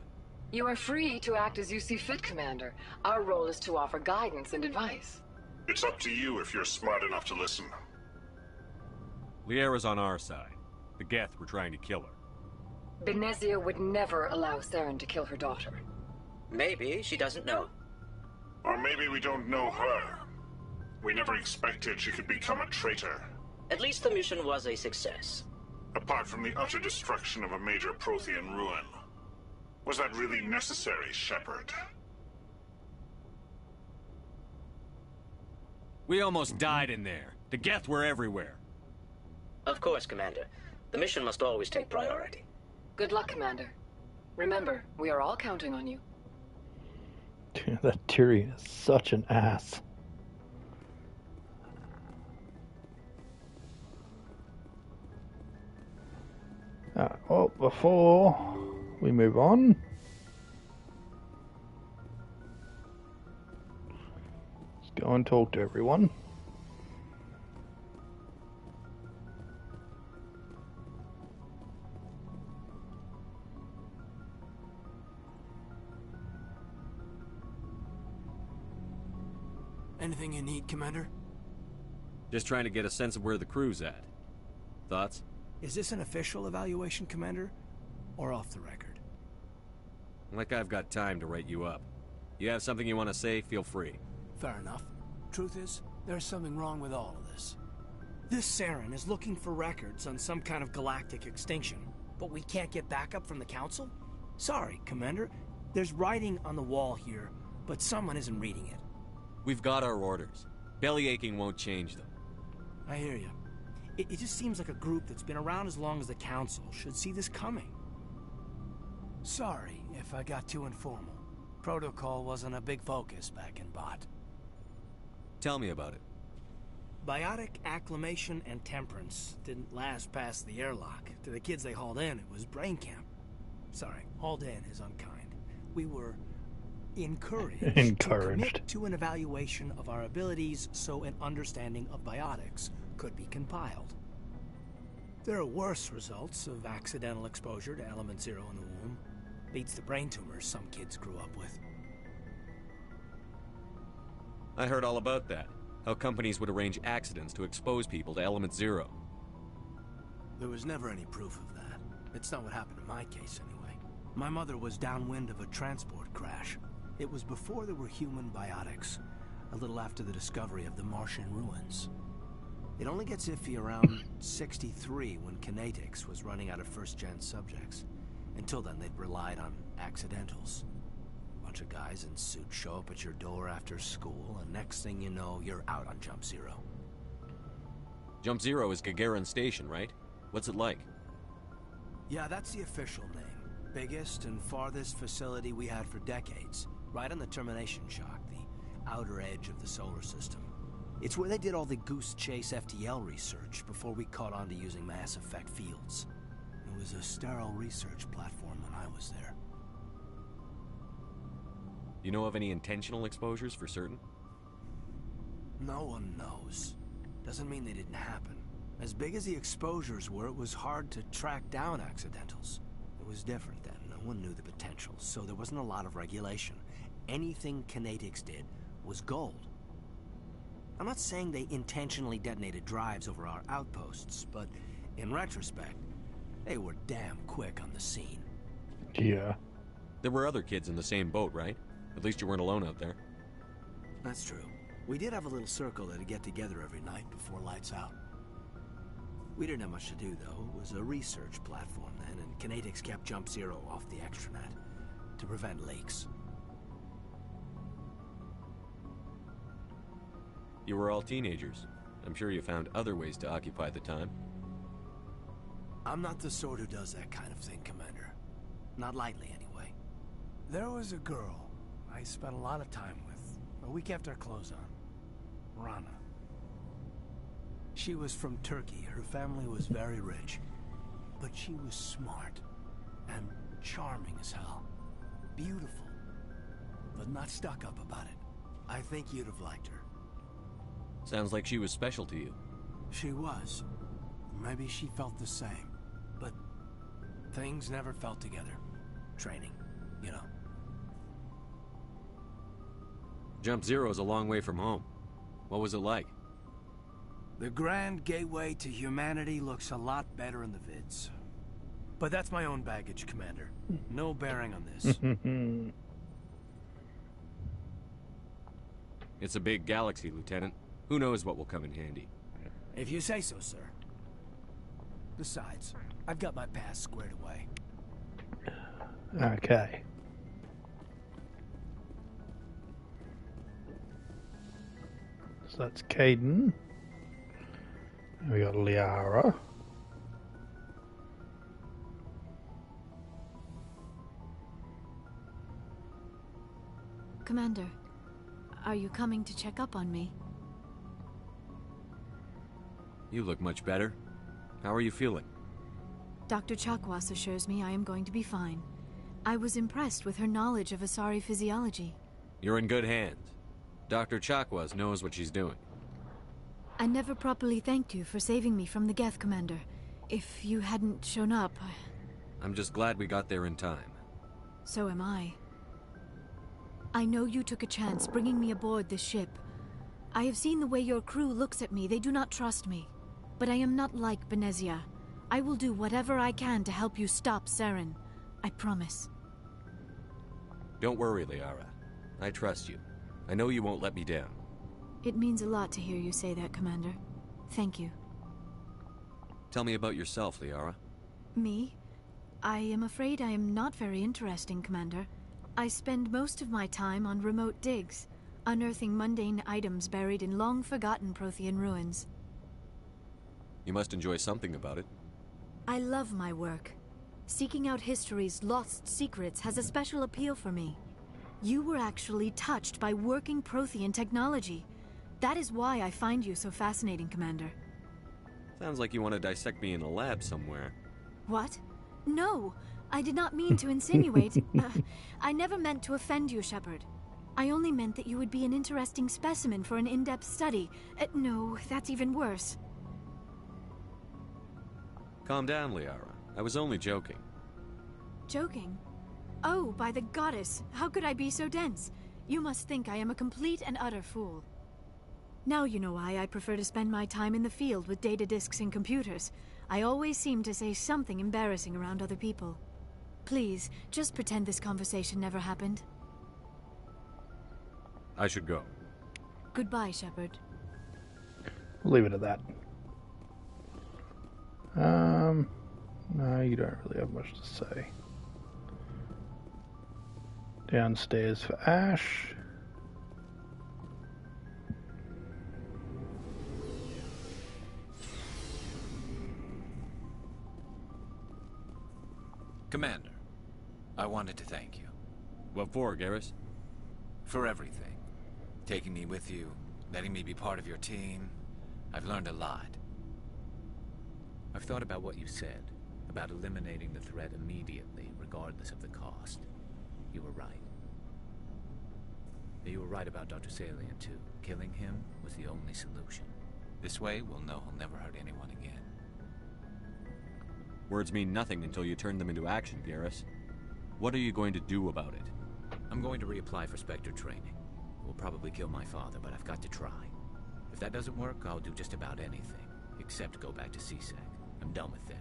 H: You are free to act as you see fit, Commander. Our role is to offer guidance and advice.
K: It's up to you if you're smart enough to listen.
D: Liara's on our side. The Geth were trying to kill her.
H: Benezia would never allow Saren to kill her daughter.
B: Maybe she doesn't know.
K: Or maybe we don't know her. We never expected she could become a traitor.
B: At least the mission was a success.
K: Apart from the utter destruction of a major Prothean ruin. Was that really necessary, Shepard?
D: We almost died in there. The Geth were everywhere.
B: Of course, Commander. The mission must always take priority.
H: Good luck, Commander. Remember, we are all counting on you.
A: That Tyrion is such an ass. Well, before we move on, let's go and talk to everyone.
G: Anything you need, Commander?
D: Just trying to get a sense of where the crew's at. Thoughts?
G: Is this an official evaluation, Commander? Or off the record?
D: Like I've got time to write you up. You have something you want to say, feel free.
G: Fair enough. Truth is, there's something wrong with all of this. This Saren is looking for records on some kind of galactic extinction, but we can't get backup from the Council? Sorry, Commander. There's writing on the wall here, but someone isn't reading it.
D: We've got our orders. Belly aching won't change them.
G: I hear you. It just seems like a group that's been around as long as the Council should see this coming. Sorry if I got too informal. Protocol wasn't a big focus back in Bot.
D: Tell me about it.
G: Biotic acclimation and temperance didn't last past the airlock. To the kids they hauled in, it was brain camp. Sorry, hauled in is unkind. We were encouraged to commit to an evaluation of our abilities so an understanding of biotics could be compiled. There are worse results of accidental exposure to element 0 in the womb. Beats the brain tumors some kids grew up with.
D: I heard all about that. How companies would arrange accidents to expose people to element 0.
G: There was never any proof of that. It's not what happened in my case, anyway. My mother was downwind of a transport crash. It was before there were human biotics, a little after the discovery of the Martian ruins. It only gets iffy around 63 when Kinetics was running out of first-gen subjects. Until then, they'd relied on accidentals. Bunch of guys in suits show up at your door after school, and next thing you know, you're out on Jump Zero.
D: Jump Zero is Gagarin Station, right? What's it like?
G: Yeah, that's the official name. Biggest and farthest facility we had for decades. Right on the termination shock, the outer edge of the solar system. It's where they did all the Goose Chase FTL research before we caught on to using mass effect fields. It was a sterile research platform when I was there.
D: You know of any intentional exposures for certain?
G: No one knows. Doesn't mean they didn't happen. As big as the exposures were, it was hard to track down accidentals. It was different then. No one knew the potential, so there wasn't a lot of regulation. Anything Kinetics did was gold. I'm not saying they intentionally detonated drives over our outposts, but in retrospect, they were damn quick on the scene.
A: Yeah.
D: There were other kids in the same boat, right? At least you weren't alone out there.
G: That's true. We did have a little circle that'd get together every night before lights out. We didn't have much to do, though. It was a research platform then, and Kinetics kept Jump Zero off the extranet to prevent leaks.
D: You were all teenagers. I'm sure you found other ways to occupy the time.
G: I'm not the sort who does that kind of thing, Commander. Not lightly, anyway. There was a girl I spent a lot of time with. We kept our clothes on. Rana. She was from Turkey. Her family was very rich. But she was smart. And charming as hell. Beautiful. But not stuck up about it. I think you'd have liked her.
D: Sounds like she was special to you.
G: She was. Maybe she felt the same. But things never felt together. Training, you know.
D: Jump Zero's a long way from home. What was it like?
G: The Grand Gateway to Humanity looks a lot better in the vids. But that's my own baggage, Commander. No bearing on this.
D: It's a big galaxy, Lieutenant. Who knows what will come in handy?
G: If you say so, sir. Besides, I've got my past squared away.
A: Okay. So that's Kaidan. We got Liara.
I: Commander, are you coming to check up on me?
D: You look much better. How are you feeling?
I: Dr. Chakwas assures me I am going to be fine. I was impressed with her knowledge of Asari physiology.
D: You're in good hands. Dr. Chakwas knows what she's doing.
I: I never properly thanked you for saving me from the Geth, Commander. If you hadn't shown up...
D: I'm just glad we got there in time.
I: So am I. I know you took a chance bringing me aboard this ship. I have seen the way your crew looks at me. They do not trust me. But I am not like Benezia. I will do whatever I can to help you stop Saren. I promise.
D: Don't worry, Liara. I trust you. I know you won't let me down.
I: It means a lot to hear you say that, Commander. Thank you.
D: Tell me about yourself, Liara.
I: Me? I am afraid I am not very interesting, Commander. I spend most of my time on remote digs, unearthing mundane items buried in long-forgotten Prothean ruins.
D: You must enjoy something about it.
I: I love my work. Seeking out history's lost secrets has a special appeal for me. You were actually touched by working Prothean technology. That is why I find you so fascinating, Commander.
D: Sounds like you want to dissect me in a lab somewhere.
I: What? No! I did not mean to insinuate. I never meant to offend you, Shepard. I only meant that you would be an interesting specimen for an in-depth study. No, that's even worse.
D: Calm down, Liara. I was only joking.
I: Joking? Oh, by the goddess, how could I be so dense? You must think I am a complete and utter fool. Now you know why I prefer to spend my time in the field with data disks and computers. I always seem to say something embarrassing around other people. Please, just pretend this conversation never happened.
D: I should go.
I: Goodbye, Shepard.
A: We'll leave it at that. No, you don't really have much to say. Downstairs for Ash.
C: Commander, I wanted to thank you.
D: What for, Garrus?
C: For everything. Taking me with you, letting me be part of your team. I've learned a lot. I've thought about what you said,
E: about eliminating the threat immediately, regardless of the cost. You were right. You were right about Dr. Salient, too. Killing him was the only solution. This way, we'll know he'll never hurt anyone again.
D: Words mean nothing until you turn them into action, Garrus. What are you going to do about it?
E: I'm going to reapply for Spectre training. It will probably kill my father, but I've got to try. If that doesn't work, I'll do just about anything, except go back to CSEC. I'm done with them.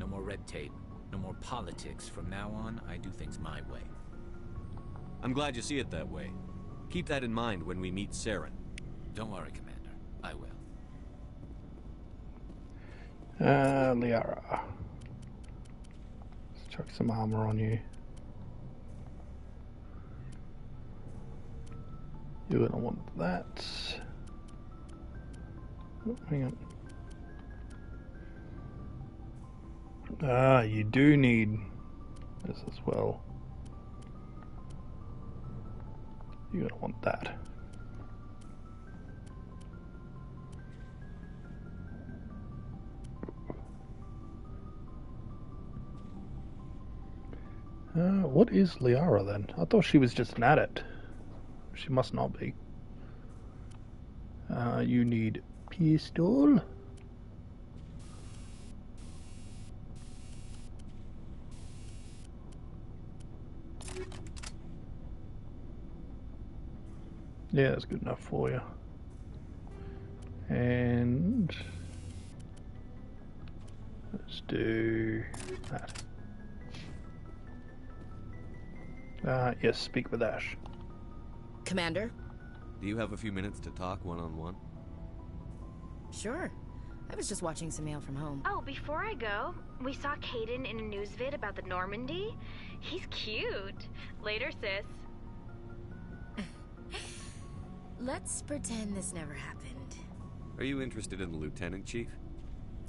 E: No more red tape, no more politics. From now on, I do things my way.
D: I'm glad you see it that way. Keep that in mind when we meet Saren.
E: Don't worry, Commander. I will.
A: Liara. Let's chuck some armor on you. You're gonna want that. Oh, hang on. You do need this as well. You're gonna want that. What is Liara then? I thought she was just an adept. She must not be. You need pistol. Yeah, that's good enough for you. And let's do that. Yes, speak with Ash.
N: Commander?
D: Do you have a few minutes to talk one-on-one?
N: Sure. I was just watching some mail from home.
V: Oh, before I go, we saw Kaidan in a news vid about the Normandy. He's cute. Later, sis.
N: Let's pretend this never happened.
D: Are you interested in the Lieutenant, Chief?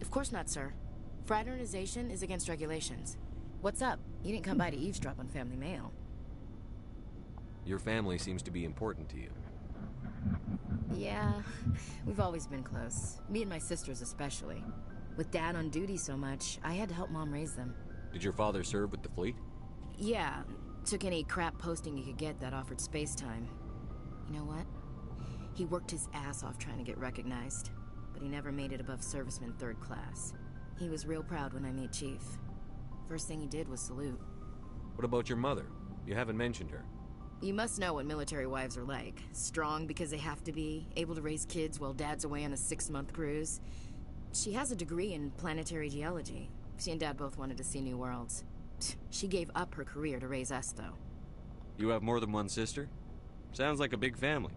N: Of course not, sir. Fraternization is against regulations. What's up? You didn't come by to eavesdrop on family mail.
D: Your family seems to be important to you.
N: Yeah, we've always been close. Me and my sisters especially. With Dad on duty so much, I had to help Mom raise them.
D: Did your father serve with the fleet?
N: Yeah, took any crap posting he could get that offered space time. You know what? He worked his ass off trying to get recognized, but he never made it above serviceman 3rd class. He was real proud when I made Chief. First thing he did was salute.
D: What about your mother? You haven't mentioned her.
N: You must know what military wives are like. Strong because they have to be, able to raise kids while Dad's away on a 6-month cruise. She has a degree in planetary geology. She and Dad both wanted to see new worlds. She gave up her career to raise us, though.
D: You have more than one sister? Sounds like a big family.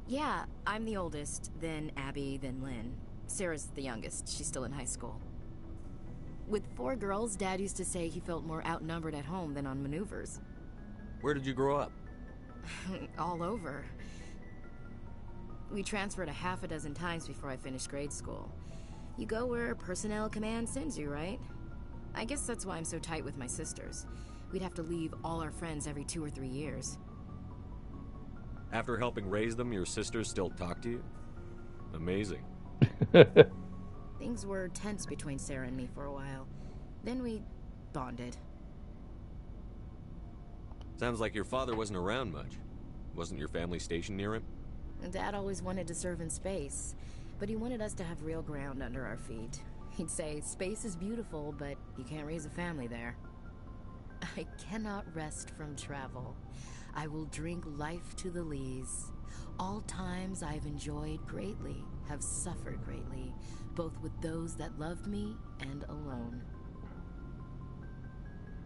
N: Yeah, I'm the oldest, then Abby, then Lynn. Sarah's the youngest. She's still in high school. With 4 girls, Dad used to say he felt more outnumbered at home than on maneuvers.
D: Where did you grow up?
N: All over. We transferred a half a dozen times before I finished grade school. You go where personnel command sends you, right? I guess that's why I'm so tight with my sisters. We'd have to leave all our friends every 2 or 3 years.
D: After helping raise them, your sisters still talk to you? Amazing.
N: Things were tense between Sarah and me for a while. Then we bonded.
D: Sounds like your father wasn't around much. Wasn't your family stationed near him?
N: Dad always wanted to serve in space, but he wanted us to have real ground under our feet. He'd say, space is beautiful, but you can't raise a family there. I cannot rest from travel. I will drink life to the lees. All times I've enjoyed greatly, have suffered greatly, both with those that loved me and alone.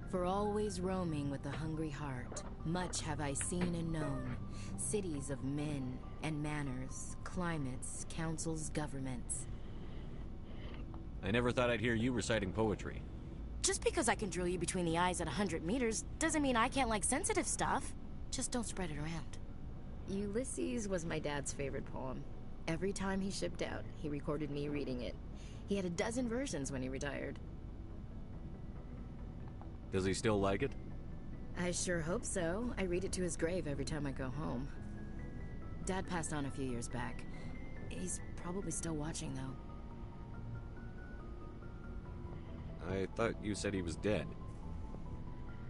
N: For always roaming with a hungry heart, much have I seen and known, cities of men and manners, climates, councils, governments.
D: I never thought I'd hear you reciting poetry.
N: Just because I can drill you between the eyes at 100 meters doesn't mean I can't like sensitive stuff. Just don't spread it around. Ulysses was my dad's favorite poem. Every time he shipped out, he recorded me reading it. He had a dozen versions when he retired.
D: Does he still like it?
N: I sure hope so. I read it to his grave every time I go home. Dad passed on a few years back. He's probably still watching, though.
D: I thought you said he was dead.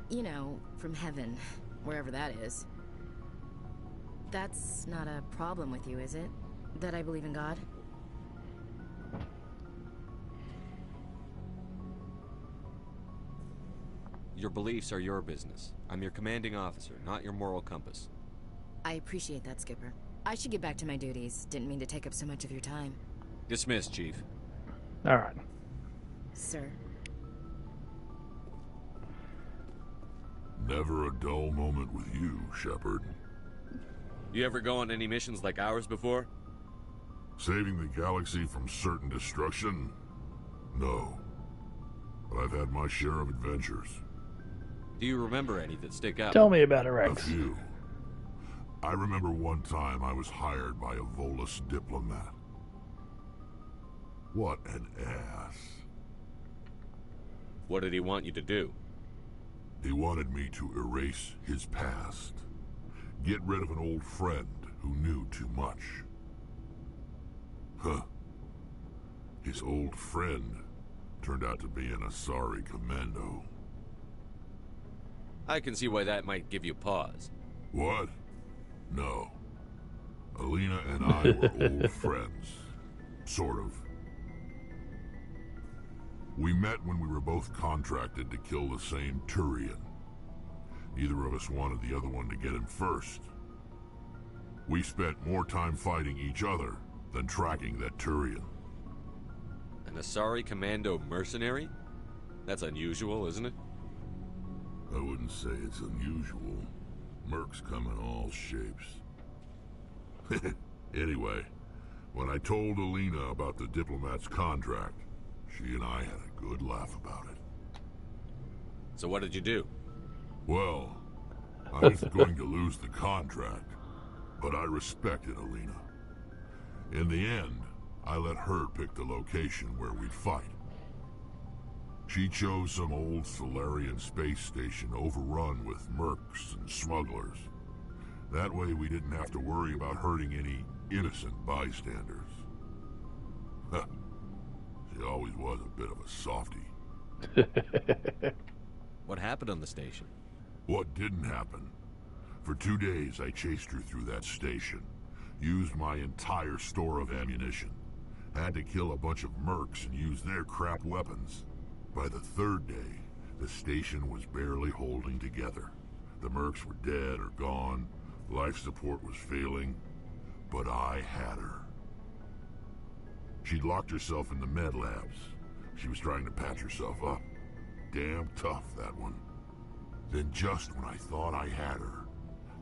N: You know, from heaven, wherever that is. That's not a problem with you, is it? That I believe in God?
D: Your beliefs are your business. I'm your commanding officer, not your moral compass.
N: I appreciate that, Skipper. I should get back to my duties. Didn't mean to take up so much of your time.
D: Dismissed, Chief.
A: Alright.
N: Sir.
K: Never a dull moment with you, Shepard.
D: You ever go on any missions like ours before?
K: Saving the galaxy from certain destruction? No. But I've had my share of adventures.
D: Do you remember any that stick out?
A: Tell me about it, Rex.
K: A few. I remember one time I was hired by a Volus diplomat. What an ass.
D: What did he want you to do?
K: He wanted me to erase his past. Get rid of an old friend who knew too much. Huh. His old friend turned out to be an Asari commando.
D: I can see why that might give you pause.
K: What? No. Alina and I were old friends. Sort of. We met when we were both contracted to kill the same Turian. Neither of us wanted the other one to get him first. We spent more time fighting each other than tracking that Turian.
D: An Asari commando mercenary? That's unusual, isn't it?
K: I wouldn't say it's unusual. Mercs come in all shapes. Anyway, when I told Alina about the diplomat's contract, she and I had a good laugh about it.
D: So what did you do?
K: Well, I was going to lose the contract, but I respected Alina. In the end, I let her pick the location where we'd fight. She chose some old Solarian space station overrun with mercs and smugglers. That way we didn't have to worry about hurting any innocent bystanders. Huh. She always was a bit of a softie.
D: What happened on the station?
K: What didn't happen? For 2 days I chased her through that station. Used my entire store of ammunition. Had to kill a bunch of mercs and use their crap weapons. By the 3rd day, the station was barely holding together. The mercs were dead or gone. Life support was failing. But I had her. She'd locked herself in the med labs. She was trying to patch herself up. Damn tough, that one. Then just when I thought I had her,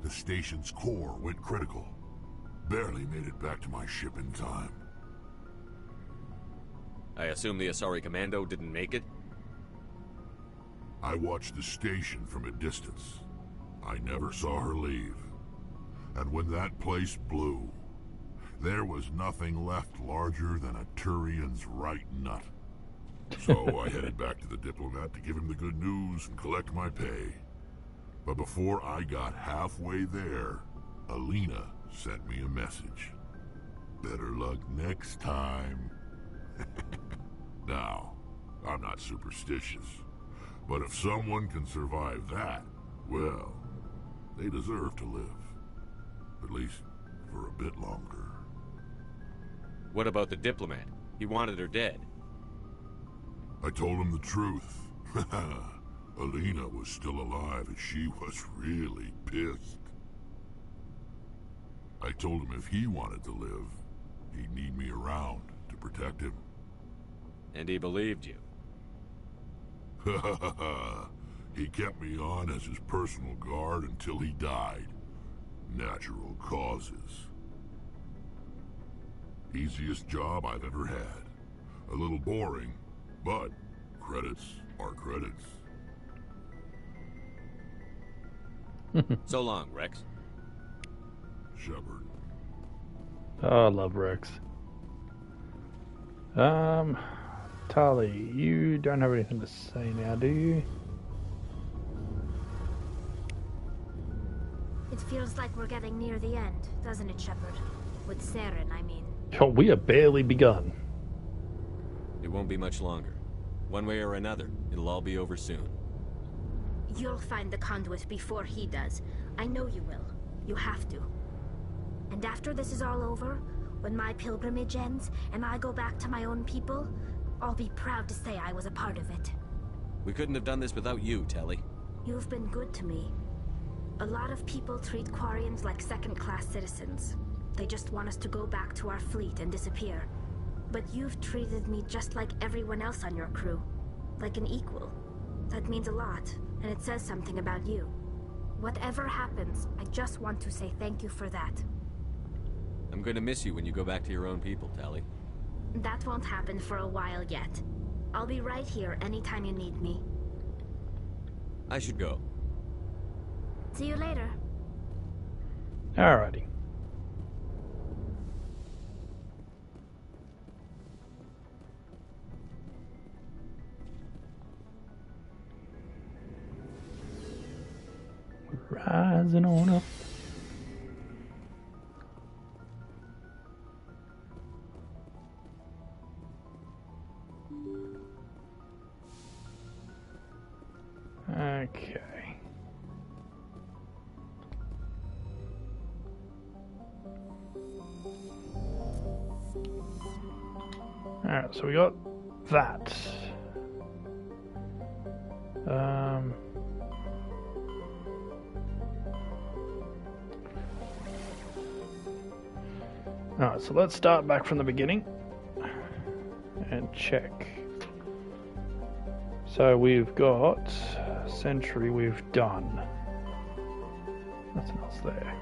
K: the station's core went critical. Barely made it back to my ship in time.
D: I assume the Asari commando didn't make it?
K: I watched the station from a distance. I never saw her leave. And when that place blew, there was nothing left larger than a Turian's right nut. So I headed back to the diplomat to give him the good news and collect my pay. But before I got halfway there, Alina sent me a message. Better luck next time. Now, I'm not superstitious, but if someone can survive that, well, they deserve to live. At least for a bit longer.
D: What about the diplomat? He wanted her dead.
K: I told him the truth. Alina was still alive and she was really pissed. I told him if he wanted to live, he'd need me around to protect him.
D: And he believed you.
K: He kept me on as his personal guard until he died. Natural causes. Easiest job I've ever had. A little boring, but credits are credits.
D: So long, Rex.
K: Shepard.
A: Oh, I love Rex. Tali, you don't have anything to say now, do you?
P: It feels like we're getting near the end, doesn't it, Shepard? With Saren, I mean.
A: Oh, we have barely begun.
D: It won't be much longer. One way or another, it'll all be over soon.
P: You'll find the conduit before he does. I know you will. You have to. And after this is all over, when my pilgrimage ends and I go back to my own people, I'll be proud to say I was a part of it.
D: We couldn't have done this without you, Tali.
P: You've been good to me. A lot of people treat Quarians like second-class citizens. They just want us to go back to our fleet and disappear. But you've treated me just like everyone else on your crew. Like an equal. That means a lot, and it says something about you. Whatever happens, I just want to say thank you for that.
D: I'm going to miss you when you go back to your own people, Tali.
P: That won't happen for a while yet. I'll be right here anytime you need me.
D: I should go.
P: See you later.
A: Alrighty. We're rising on up. Okay. Alright, so we got that. Alright, so let's start back from the beginning and check. So we've got Sentry, we've done. Nothing else there.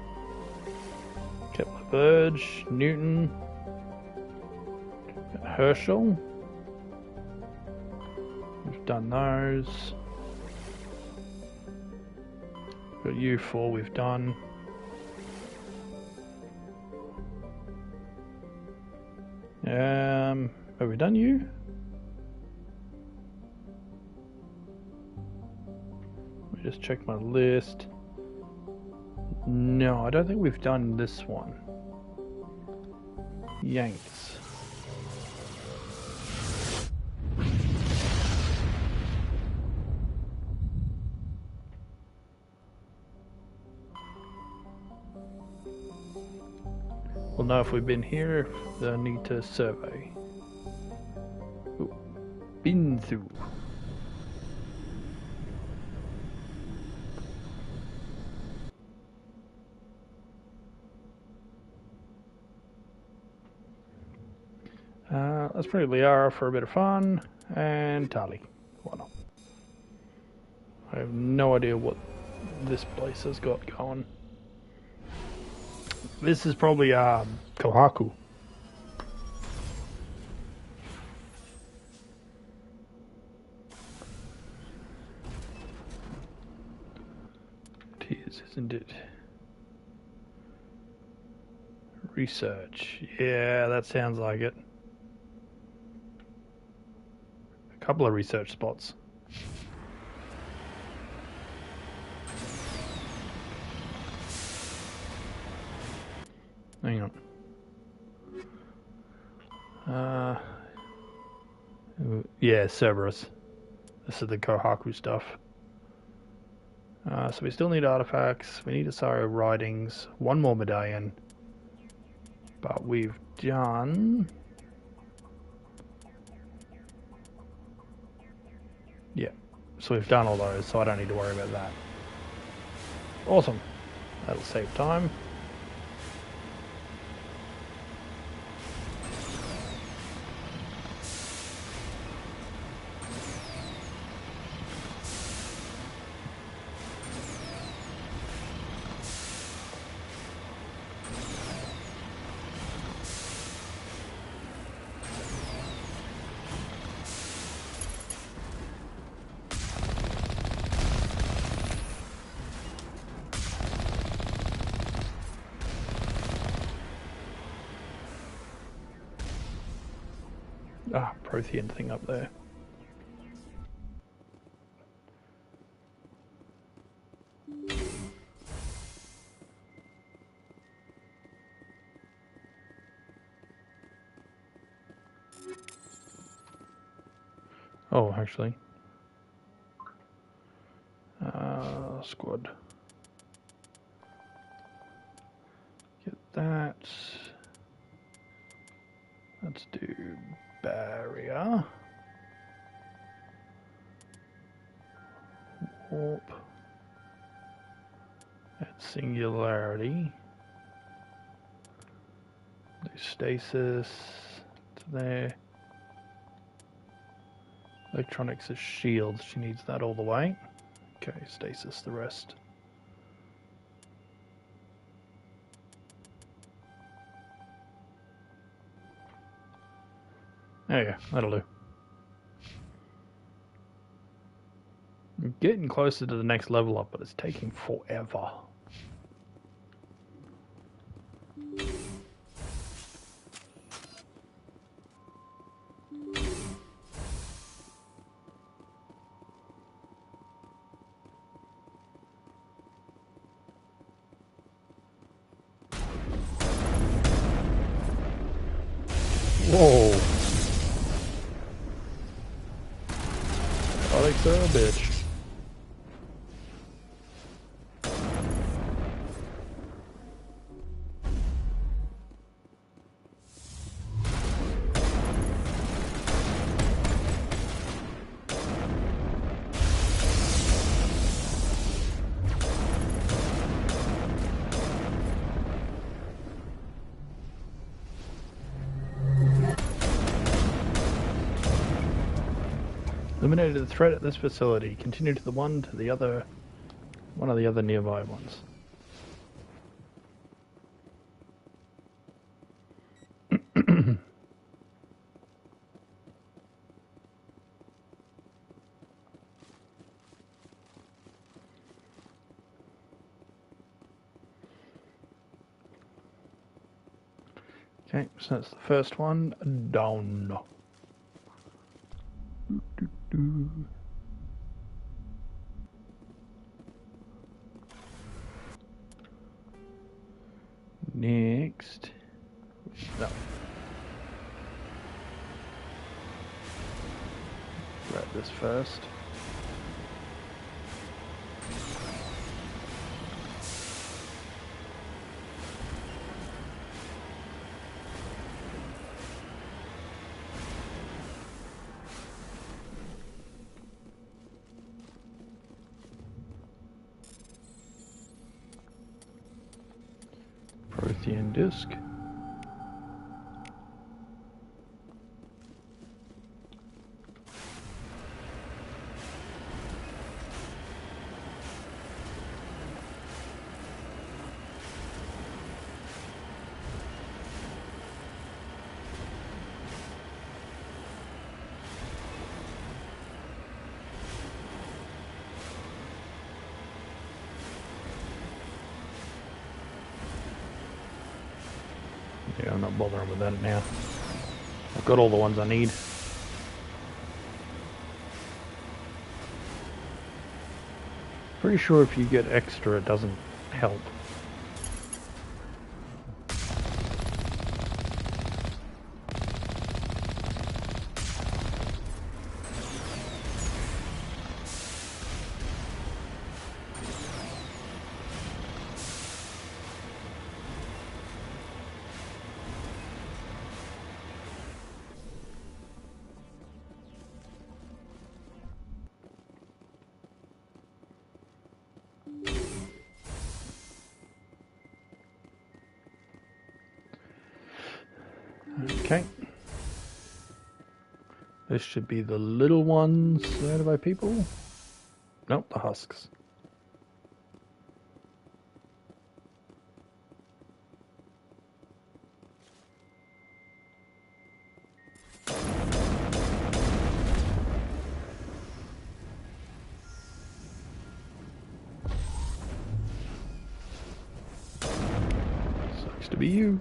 A: Kepler Burge, Newton, Herschel. We've done those. Got U4, we've done. Have we done you? Let me just check my list. No, I don't think we've done this one. Yanks. We'll know if we've been here, if I need to survey. Ooh, been through. Let's bring Liara for a bit of fun, and Tali. Why not? I have no idea what this place has got going. This is probably Kohaku. It is, isn't it? Research. Yeah, that sounds like it. A couple of research spots. Hang on. Yeah, Cerberus. This is the Kohaku stuff. So we still need artifacts. We need Asaro writings. One more medallion. But we've done... Yeah. So we've done all those, so I don't need to worry about that. Awesome. That'll save time. Prothean thing up there. Oh, actually. Squad. Get that. Let's do barrier. Warp. Add singularity. Do stasis to there. Electronics is shields. She needs that all the way. Okay, stasis the rest. There you go, that'll do. I'm getting closer to the next level up, but it's taking forever. Whoa. Alex, a bitch. Eliminated the threat at this facility. Continue to one of the other nearby ones. Okay, so that's the first one down. Next. No. Grab this first. Prothean disk. Yeah, I'm not bothering with that now. I've got all the ones I need. Pretty sure if you get extra, it doesn't help. Okay. This should be the little ones surrounded by people. Nope, the husks. Sucks to be you.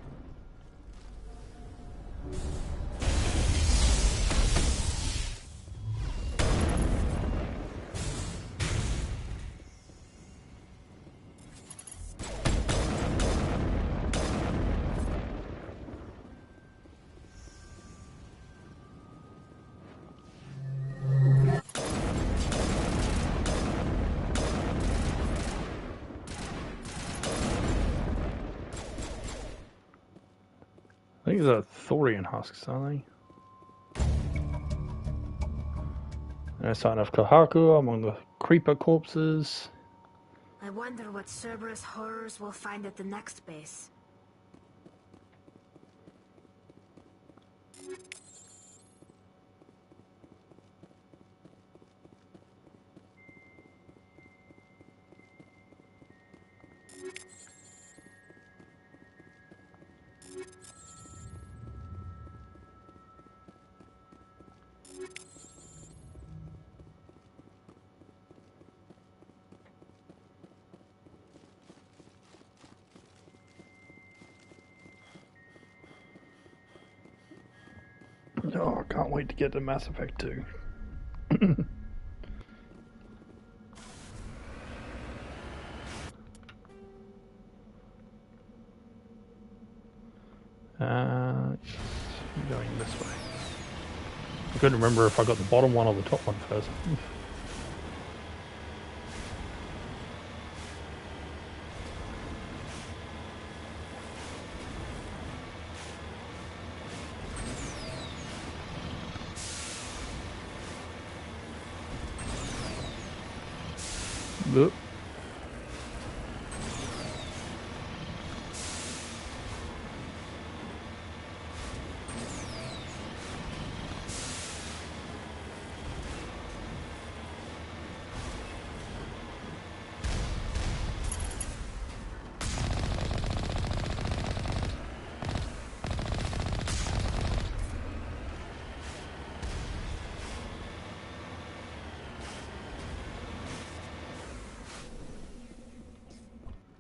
A: These are thorian husks, aren't they? No sign of Kohaku among the creeper corpses.
P: I wonder what Cerberus horrors we'll find at the next base.
A: Oh, I can't wait to get to Mass Effect 2. Going this way. I couldn't remember if I got the bottom one or the top one first. Look.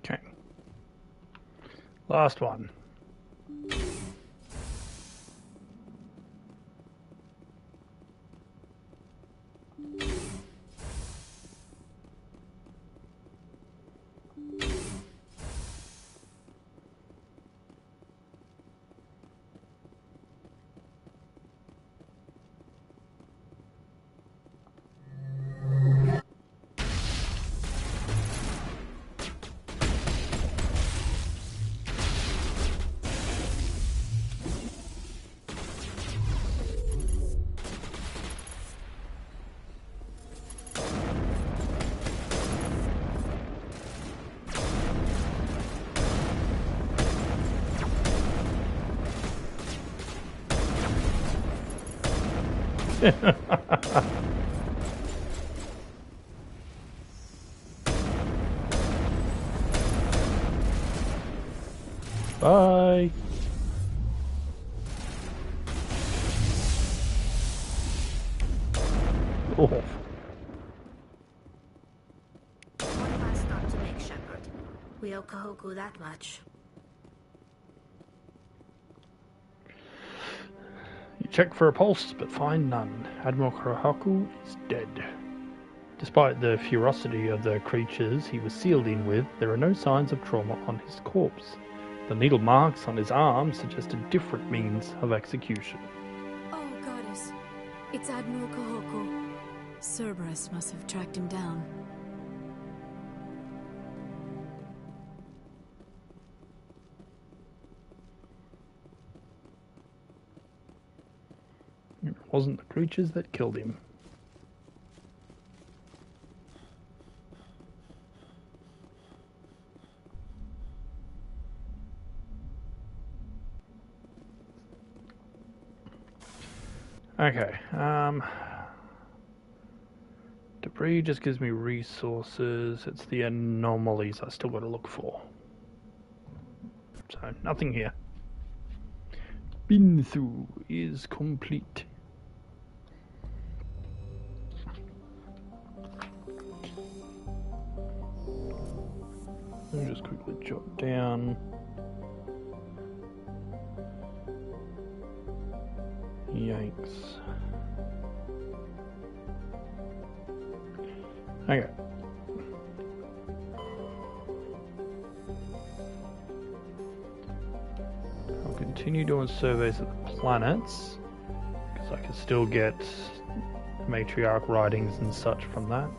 A: Okay. Last one. Bye. Oh.
P: One last stop to make, Shepard. We owe Kohaku that much.
A: You check for a pulse, but find none. Admiral Kohaku is dead. Despite the ferocity of the creatures he was sealed in with, there are no signs of trauma on his corpse. The needle marks on his arm suggest a different means of execution.
I: Oh, goddess. It's Admiral Kohaku. Cerberus must have tracked him down.
A: It wasn't the creatures that killed him. Okay, debris just gives me resources. It's the anomalies I still got to look for. So, nothing here. Been through is complete. Let me just quickly jot down. Yikes. Okay. I'll continue doing surveys of the planets, because I can still get matriarch writings and such from that.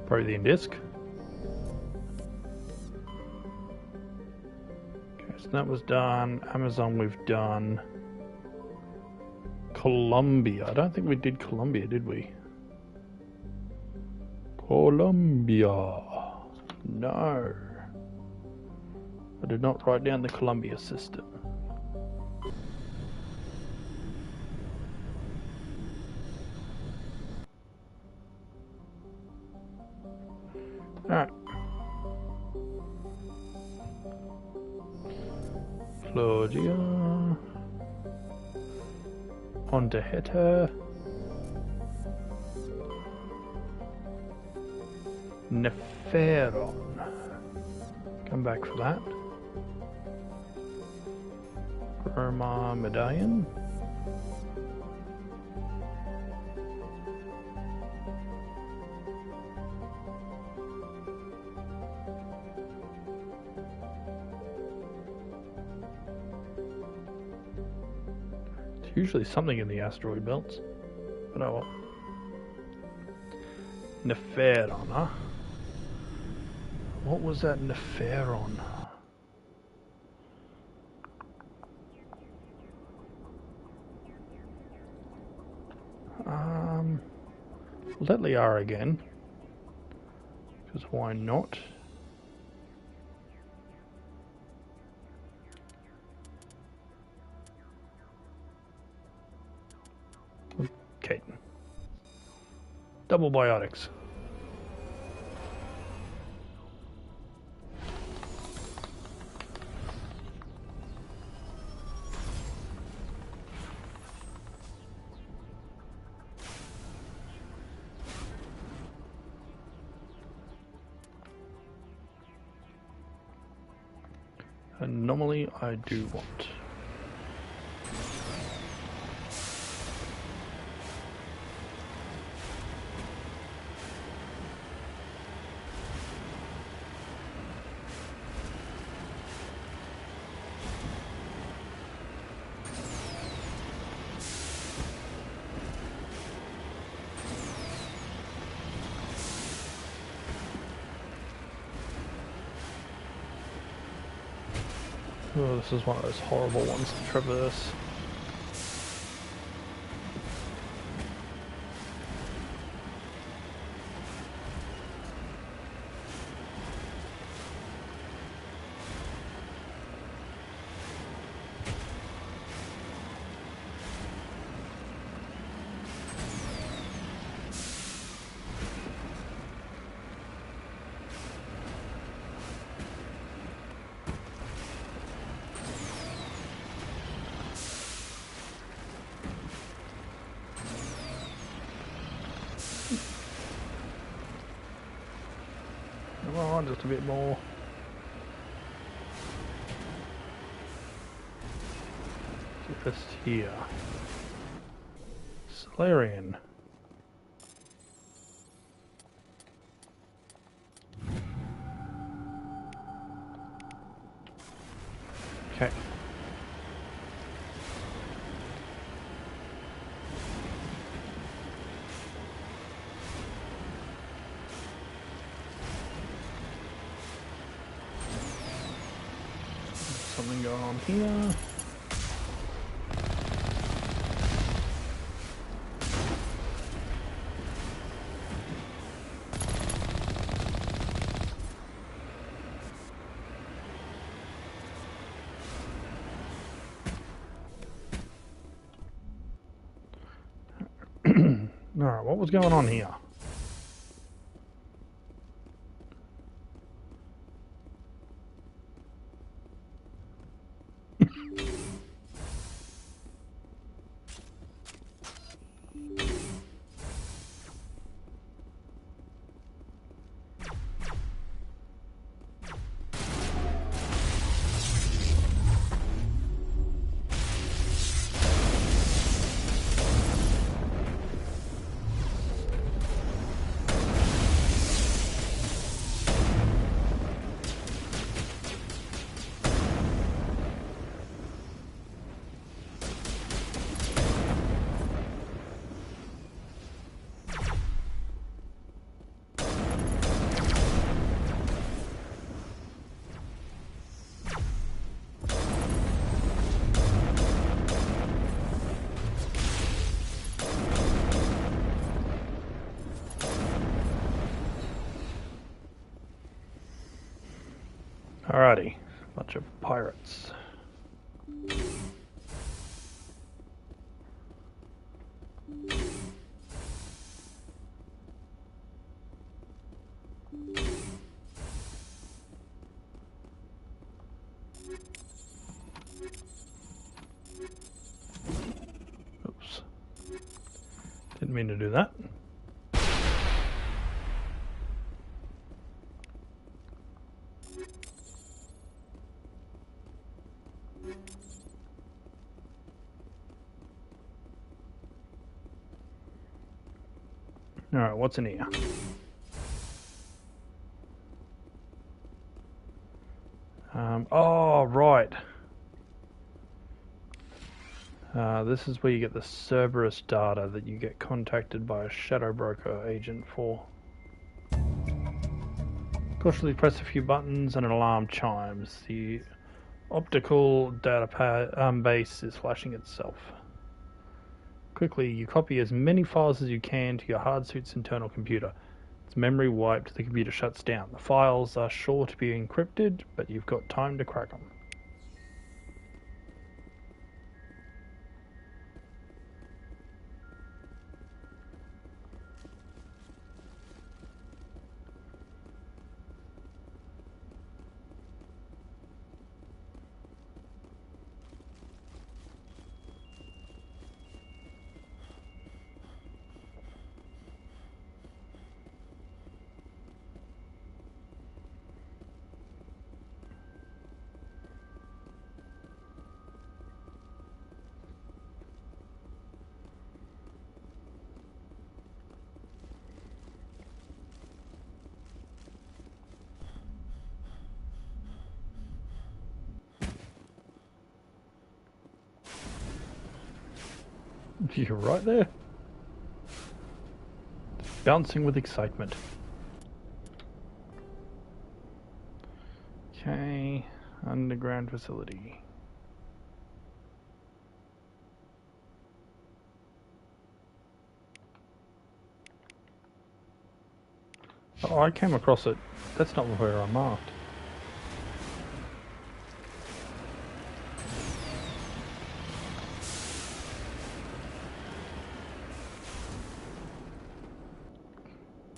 A: Prothean disk. So that was done. Amazon we've done. Colombia. I don't think we did Colombia, did we? Colombia. No. I did not write down the Colombia system. Alright. Claudia. On to Heta. Neferon. Come back for that. Roma Medallion. It's usually something in the asteroid belts. But oh well. Neferon, huh? What was that Neferon? Let Liara again. Because why not? Okay. Double biotics. Anomaly I do want. Oh, this is one of those horrible ones to traverse. Come on, just a bit more. Just here. Solarian. Okay. Something going on here. Alright, what was going on here? Alrighty, bunch of pirates. Oops. Didn't mean to do that. Alright, what's in here? Oh, right. This is where you get the Cerberus data that you get contacted by a Shadow Broker agent for. Cautiously press a few buttons and an alarm chimes. The optical data base is flashing itself. Quickly, you copy as many files as you can to your hard suit's internal computer. Its memory wiped, the computer shuts down. The files are sure to be encrypted, but you've got time to crack them. You're right there. Bouncing with excitement. Okay, underground facility. Oh, I came across it. That's not where I marked.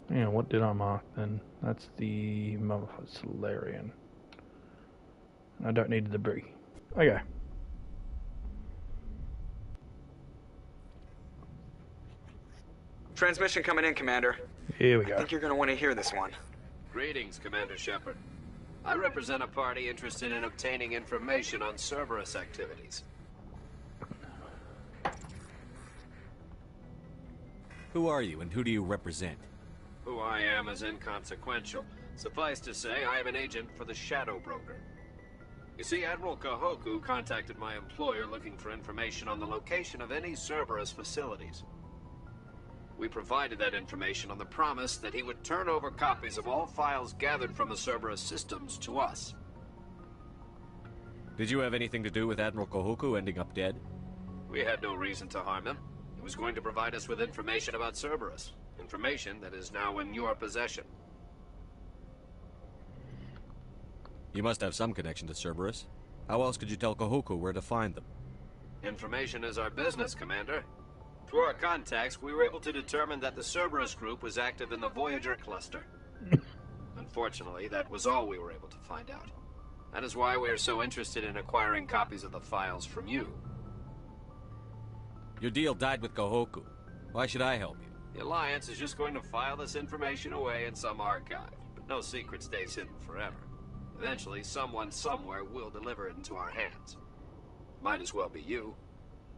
A: Yeah, what did I mark then? That's the mummified Solarian. I don't need the debris. Okay.
S: Transmission coming in, Commander.
A: Here we go.
S: I think you're going to want to hear this one.
F: Greetings, Commander Shepard. I represent a party interested in obtaining information on Cerberus activities.
D: Who are you, and who do you represent?
F: Who I am is inconsequential. Suffice to say, I am an agent for the Shadow Broker. You see, Admiral Kahoku contacted my employer looking for information on the location of any Cerberus facilities. We provided that information on the promise that he would turn over copies of all files gathered from the Cerberus systems to us.
D: Did you have anything to do with Admiral Kahoku ending up dead?
F: We had no reason to harm him. He was going to provide us with information about Cerberus. Information that is now in your possession.
D: You must have some connection to Cerberus. How else could you tell Kahoku where to find them?
F: Information is our business, Commander. Through our contacts, we were able to determine that the Cerberus group was active in the Voyager cluster. Unfortunately, that was all we were able to find out. That is why we are so interested in acquiring copies of the files from you.
D: Your deal died with Kahoku. Why should I help you?
F: The Alliance is just going to file this information away in some archive, but no secret stays hidden forever. Eventually, someone somewhere will deliver it into our hands. Might as well be you.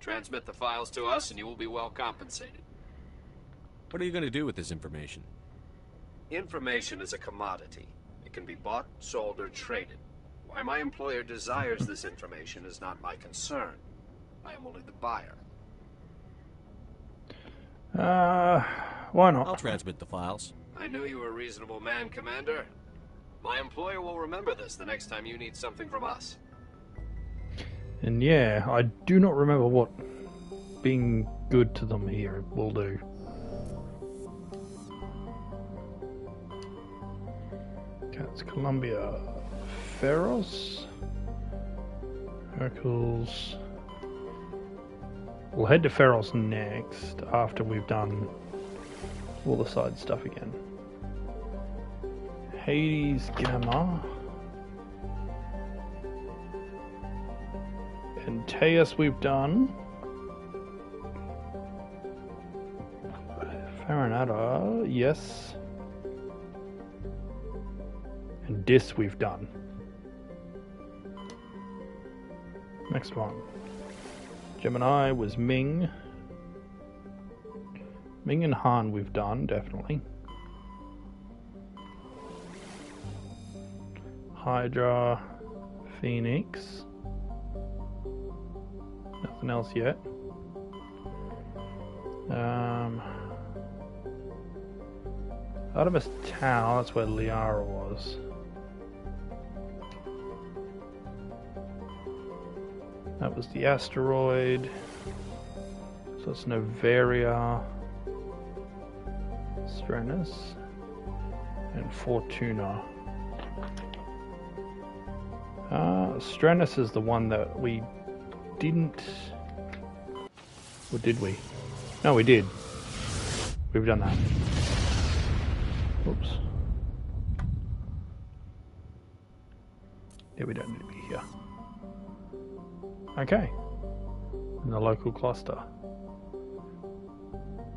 F: Transmit the files to us and you will be well compensated.
D: What are you going to do with this information?
F: Information is a commodity. It can be bought, sold, or traded. Why my employer desires this information is not my concern. I am only the buyer.
A: Why not?
D: I'll transmit the files.
F: I knew you were a reasonable man, Commander. My employer will remember this the next time you need something from us.
A: And yeah, I do not remember what being good to them here will do. Cats Columbia. Pharos. Hercules. We'll head to Pharos next, after we've done all the side stuff again. Hades, Gamma. Antaeus we've done. Farinata, yes. And Dis we've done. Next one. Gemini was Ming. Ming and Han we've done, definitely. Hydra, Phoenix. Nothing else yet. Artemis Tau, that's where Liara was. That was the asteroid. So it's Novaria, Stranus, and Fortuna. Stranus is the one that we didn't... Or did we? No, we did. We've done that. Oops. Yeah, we don't need to be here. Okay. In the local cluster.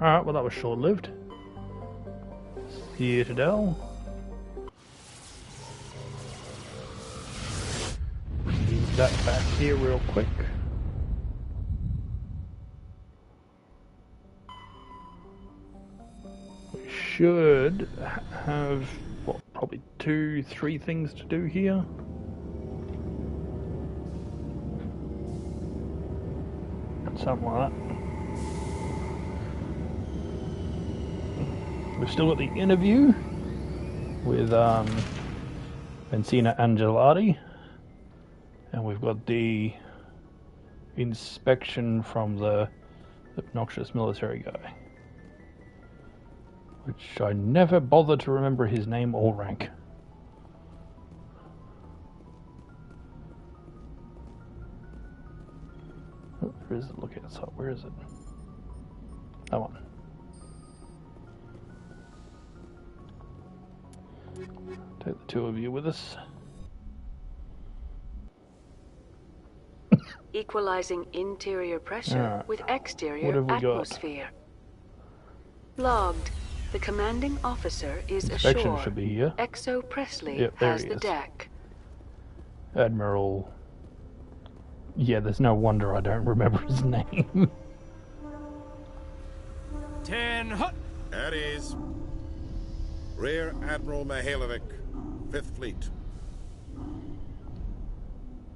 A: Alright, well that was short-lived. Citadel. Leave that back here real quick. We should have, what, probably 2-3 things to do here. Something like that. We've still got the interview with Benzina Angelati, and we've got the inspection from the obnoxious military guy, which I never bothered to remember his name or rank. Oh, where is it? Look at it. Where is it? That one. Take the two of you with us.
O: Equalizing interior pressure with exterior
A: what have we
O: atmosphere. Logged. The commanding officer is
A: Inspection
O: ashore.
A: should be here.
O: Exo Presley
A: Yep, there
O: has
A: he
O: the
A: is.
O: deck.
A: Admiral. Yeah, there's no wonder I don't remember his name.
U: 10 hut.
J: At ease. Rear Admiral Mihailovic, 5th Fleet.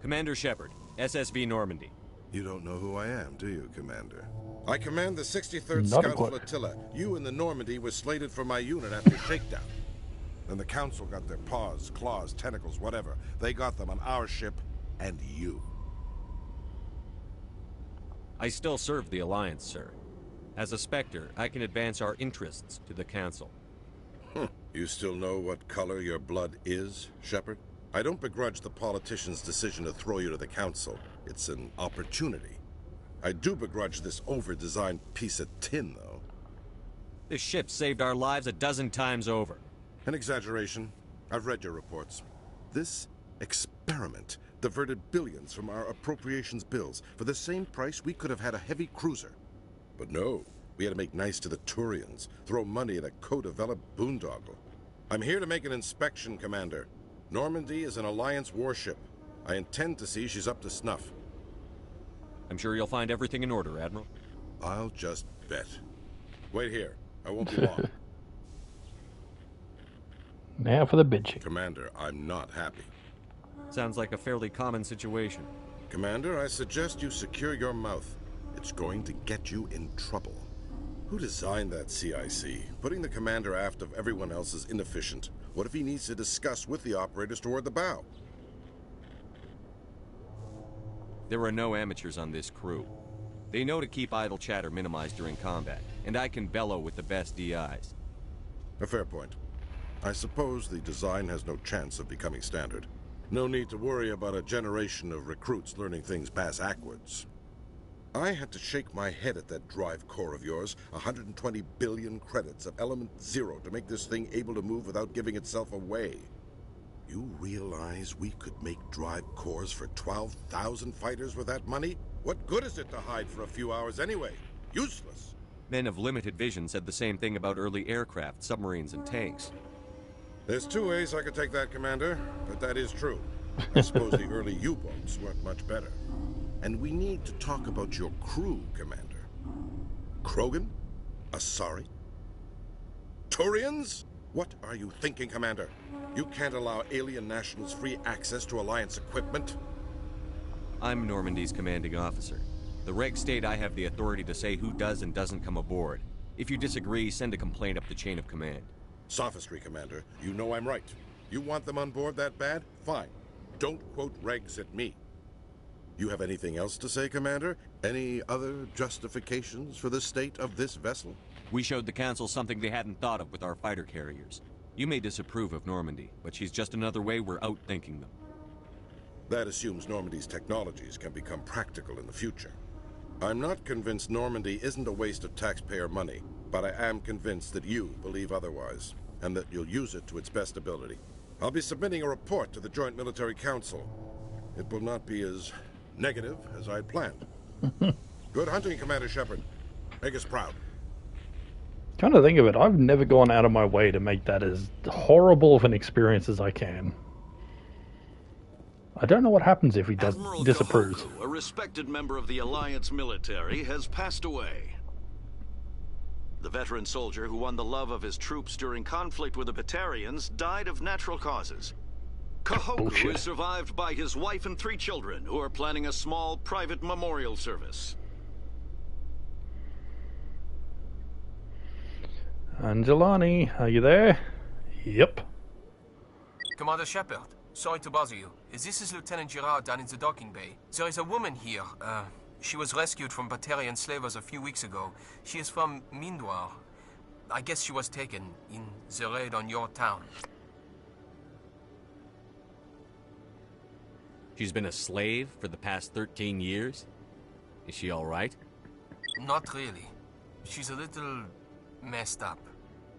D: Commander Shepard, SSV Normandy.
J: You don't know who I am, do you, Commander? I command the 63rd
A: Not a
J: Scout
A: clue.
J: Flotilla. You and the Normandy were slated for my unit after shakedown. Then the Council got their paws, claws, tentacles, whatever. They got them on our ship and you.
D: I still serve the Alliance, sir. As a Spectre, I can advance our interests to the Council.
J: You still know what color your blood is, Shepard? I don't begrudge the politician's decision to throw you to the Council. It's an opportunity. I do begrudge this over-designed piece of tin, though.
D: This ship saved our lives a dozen times over.
J: An exaggeration. I've read your reports. This experiment diverted billions from our appropriations bills. For the same price, we could have had a heavy cruiser. But no, we had to make nice to the Turians, throw money at a co-developed boondoggle. I'm here to make an inspection, Commander. Normandy is an Alliance warship. I intend to see she's up to snuff.
D: I'm sure you'll find everything in order, Admiral.
J: I'll just bet. Wait here. I won't be long.
A: Now for the bitching.
J: Commander, I'm not happy.
D: Sounds like a fairly common situation.
J: Commander, I suggest you secure your mouth. It's going to get you in trouble. Who designed that CIC? Putting the commander aft of everyone else is inefficient. What if he needs to discuss with the operators toward the bow?
D: There are no amateurs on this crew. They know to keep idle chatter minimized during combat, and I can bellow with the best DIs.
J: A fair point. I suppose the design has no chance of becoming standard. No need to worry about a generation of recruits learning things bass-ackwards. I had to shake my head at that drive core of yours. 120 billion credits of element 0 to make this thing able to move without giving itself away. You realize we could make drive cores for 12,000 fighters with that money? What good is it to hide for a few hours anyway? Useless.
D: Men of limited vision said the same thing about early aircraft, submarines, and tanks.
J: There's two ways I could take that, Commander, but that is true. I suppose the early U-boats weren't much better. And we need to talk about your crew, Commander. Krogan? Asari? Turians? What are you thinking, Commander? You can't allow alien nationals free access to Alliance equipment?
D: I'm Normandy's commanding officer. The regs state I have the authority to say who does and doesn't come aboard. If you disagree, send a complaint up the chain of command.
J: Sophistry, Commander. You know I'm right. You want them on board that bad? Fine. Don't quote regs at me. You have anything else to say, Commander? Any other justifications for the state of this vessel?
D: We showed the Council something they hadn't thought of with our fighter carriers. You may disapprove of Normandy, but she's just another way we're outthinking them.
J: That assumes Normandy's technologies can become practical in the future. I'm not convinced Normandy isn't a waste of taxpayer money, but I am convinced that you believe otherwise, and that you'll use it to its best ability. I'll be submitting a report to the Joint Military Council. It will not be as negative as I'd planned. Good hunting, Commander Shepard. Make us proud.
A: Come to think of it, I've never gone out of my way to make that as horrible of an experience as I can. I don't know what happens if he disapproves.
L: Kahoku, a respected member of the Alliance military, has passed away. The veteran soldier who won the love of his troops during conflict with the Batarians died of natural causes. Kahoku is survived by his wife and 3 children, who are planning a small private memorial service.
A: Angelani, are you there? Yep.
Q: Commander Shepard, sorry to bother you. This is Lieutenant Girard down in the docking bay. There is a woman here. She was rescued from Batarian slavers a few weeks ago. She is from Mindwar. I guess she was taken in the raid on your town.
D: She's been a slave for the past 13 years? Is she all right?
Q: Not really. She's a little messed up.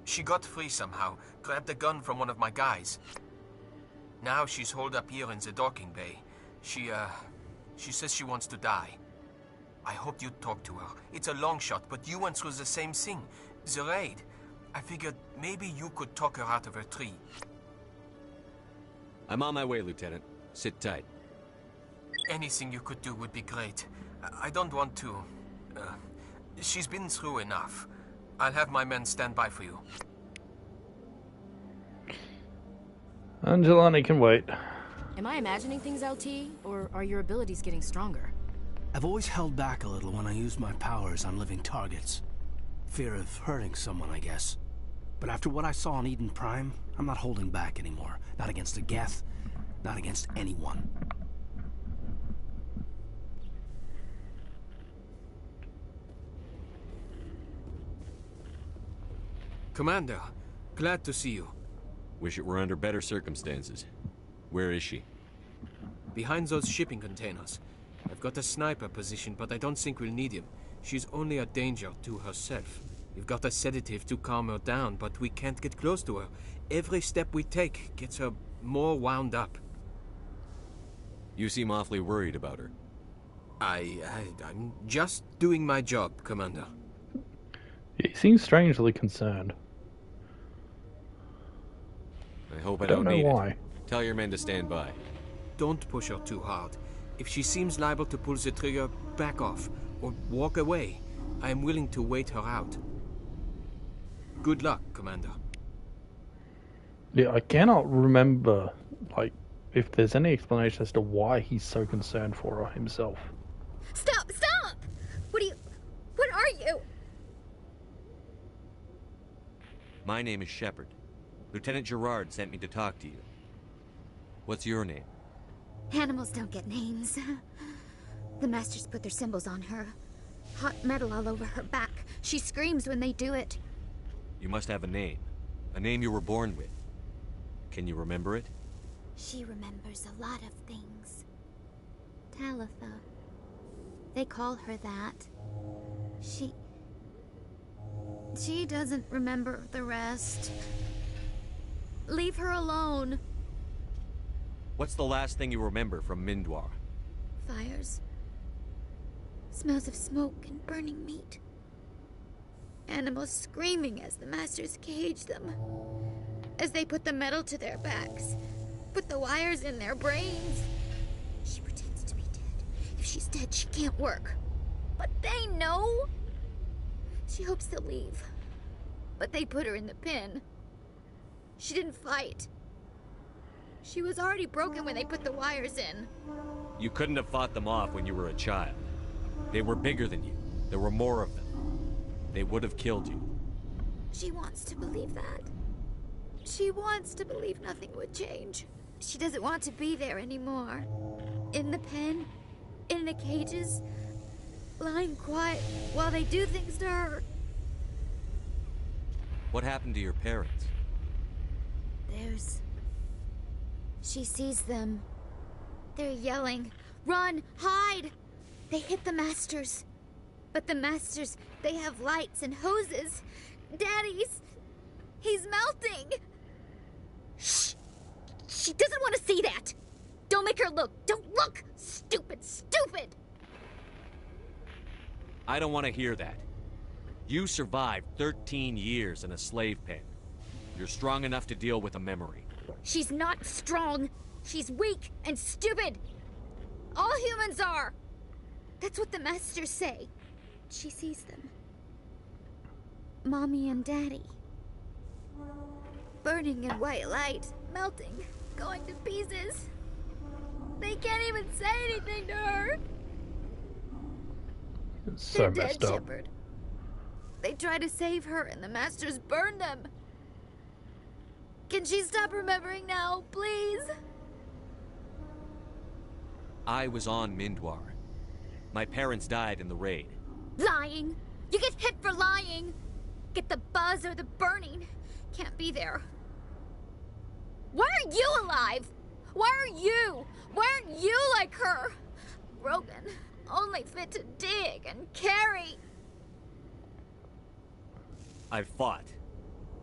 Q: She got free somehow, grabbed a gun from one of my guys. Now she's holed up here in the docking bay. She says she wants to die. I hoped you'd talk to her. It's a long shot, but you went through the same thing. The raid. I figured maybe you could talk her out of her tree.
D: I'm on my way, Lieutenant. Sit tight.
Q: Anything you could do would be great. I don't want to... she's been through enough. I'll have my men stand by for you.
A: Angelani can wait.
N: Am I imagining things, LT? Or are your abilities getting stronger?
G: I've always held back a little when I used my powers on living targets. Fear of hurting someone, I guess. But after what I saw on Eden Prime, I'm not holding back anymore. Not against a Geth, not against anyone.
Q: Commander, glad to see you.
D: Wish it were under better circumstances. Where is she?
Q: Behind those shipping containers. I've got a sniper position, but I don't think we'll need him. She's only a danger to herself. We've got a sedative to calm her down, but we can't get close to her. Every step we take gets her more wound up.
D: You seem awfully worried about her.
Q: I'm just doing my job, Commander.
A: He seems strangely concerned.
D: I hope I don't need
A: know why.
D: it. Tell your men to stand by.
Q: Don't push her too hard. If she seems liable to pull the trigger, back off, or walk away. I am willing to wait her out. Good luck, Commander.
A: Yeah, I cannot remember, like, if there's any explanation as to why he's so concerned for her himself.
W: Stop! Stop! What are you?
D: My name is Shepard. Lieutenant Girard sent me to talk to you. What's your name?
W: Animals don't get names. The Masters put their symbols on her. Hot metal all over her back. She screams when they do it.
D: You must have a name. A name you were born with. Can you remember it?
W: She remembers a lot of things. Talitha. They call her that. She doesn't remember the rest. Leave her alone.
D: What's the last thing you remember from Mindwar?
W: Fires. Smells of smoke and burning meat. Animals screaming as the masters cage them. As they put the metal to their backs. Put the wires in their brains. She pretends to be dead. If she's dead, she can't work. But they know. She hopes they'll leave. But they put her in the pen. She didn't fight. She was already broken when they put the wires in.
D: You couldn't have fought them off when you were a child. They were bigger than you. There were more of them. They would have killed you.
W: She wants to believe that. She wants to believe nothing would change. She doesn't want to be there anymore. In the pen, in the cages, lying quiet while they do things to her.
D: What happened to your parents?
W: She sees them. They're yelling, "Run! Hide!" They hit the masters. But the masters, they have lights and hoses. He's melting! Shh! She doesn't want to see that! Don't make her look! Don't look! Stupid, stupid!
D: I don't want to hear that. You survived 13 years in a slave pen. You're strong enough to deal with a memory.
W: She's not strong. She's weak and stupid. All humans are. That's what the masters say. She sees them. Mommy and Daddy. Burning in white light, melting, going to pieces. They can't even say anything to her.
A: It's so
W: They're
A: messed
W: dead,
A: up.
W: Shepard. They try to save her and the masters burn them. Can she stop remembering now, please?
D: I was on Mindwar. My parents died in the raid.
W: Lying. You get hit for lying. Get the buzz or the burning. Can't be there. Why are you alive? Why are you? Why aren't you like her? Broken. Only fit to dig and carry.
D: I fought.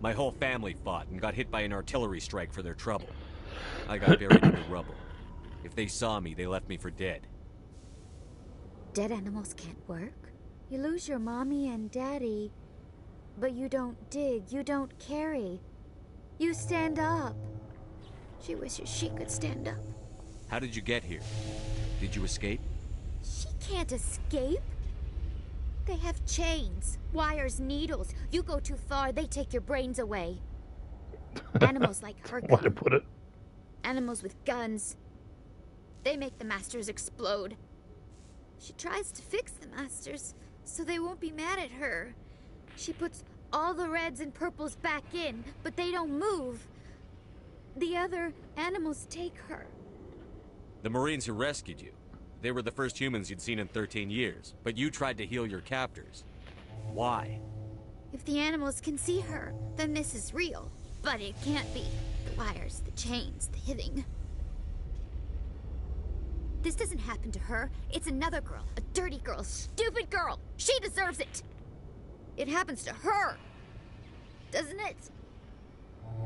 D: My whole family fought and got hit by an artillery strike for their trouble. I got buried in the rubble. If they saw me, they left me for dead.
W: Dead animals can't work. You lose your mommy and daddy, but you don't dig, you don't carry. You stand up. She wishes she could stand up.
D: How did you get here? Did you escape?
W: She can't escape. They have chains, wires, needles. You go too far, they take your brains away. Animals like her.
A: Way to put it.
W: Animals with guns. They make the masters explode. She tries to fix the masters so they won't be mad at her. She puts all the reds and purples back in, but they don't move. The other animals take her.
D: The Marines who rescued you. They were the first humans you'd seen in 13 years, but you tried to heal your captors. Why?
W: If the animals can see her, then this is real. But it can't be. The wires, the chains, the hitting. This doesn't happen to her. It's another girl. A dirty girl. Stupid girl. She deserves it. It happens to her. Doesn't it?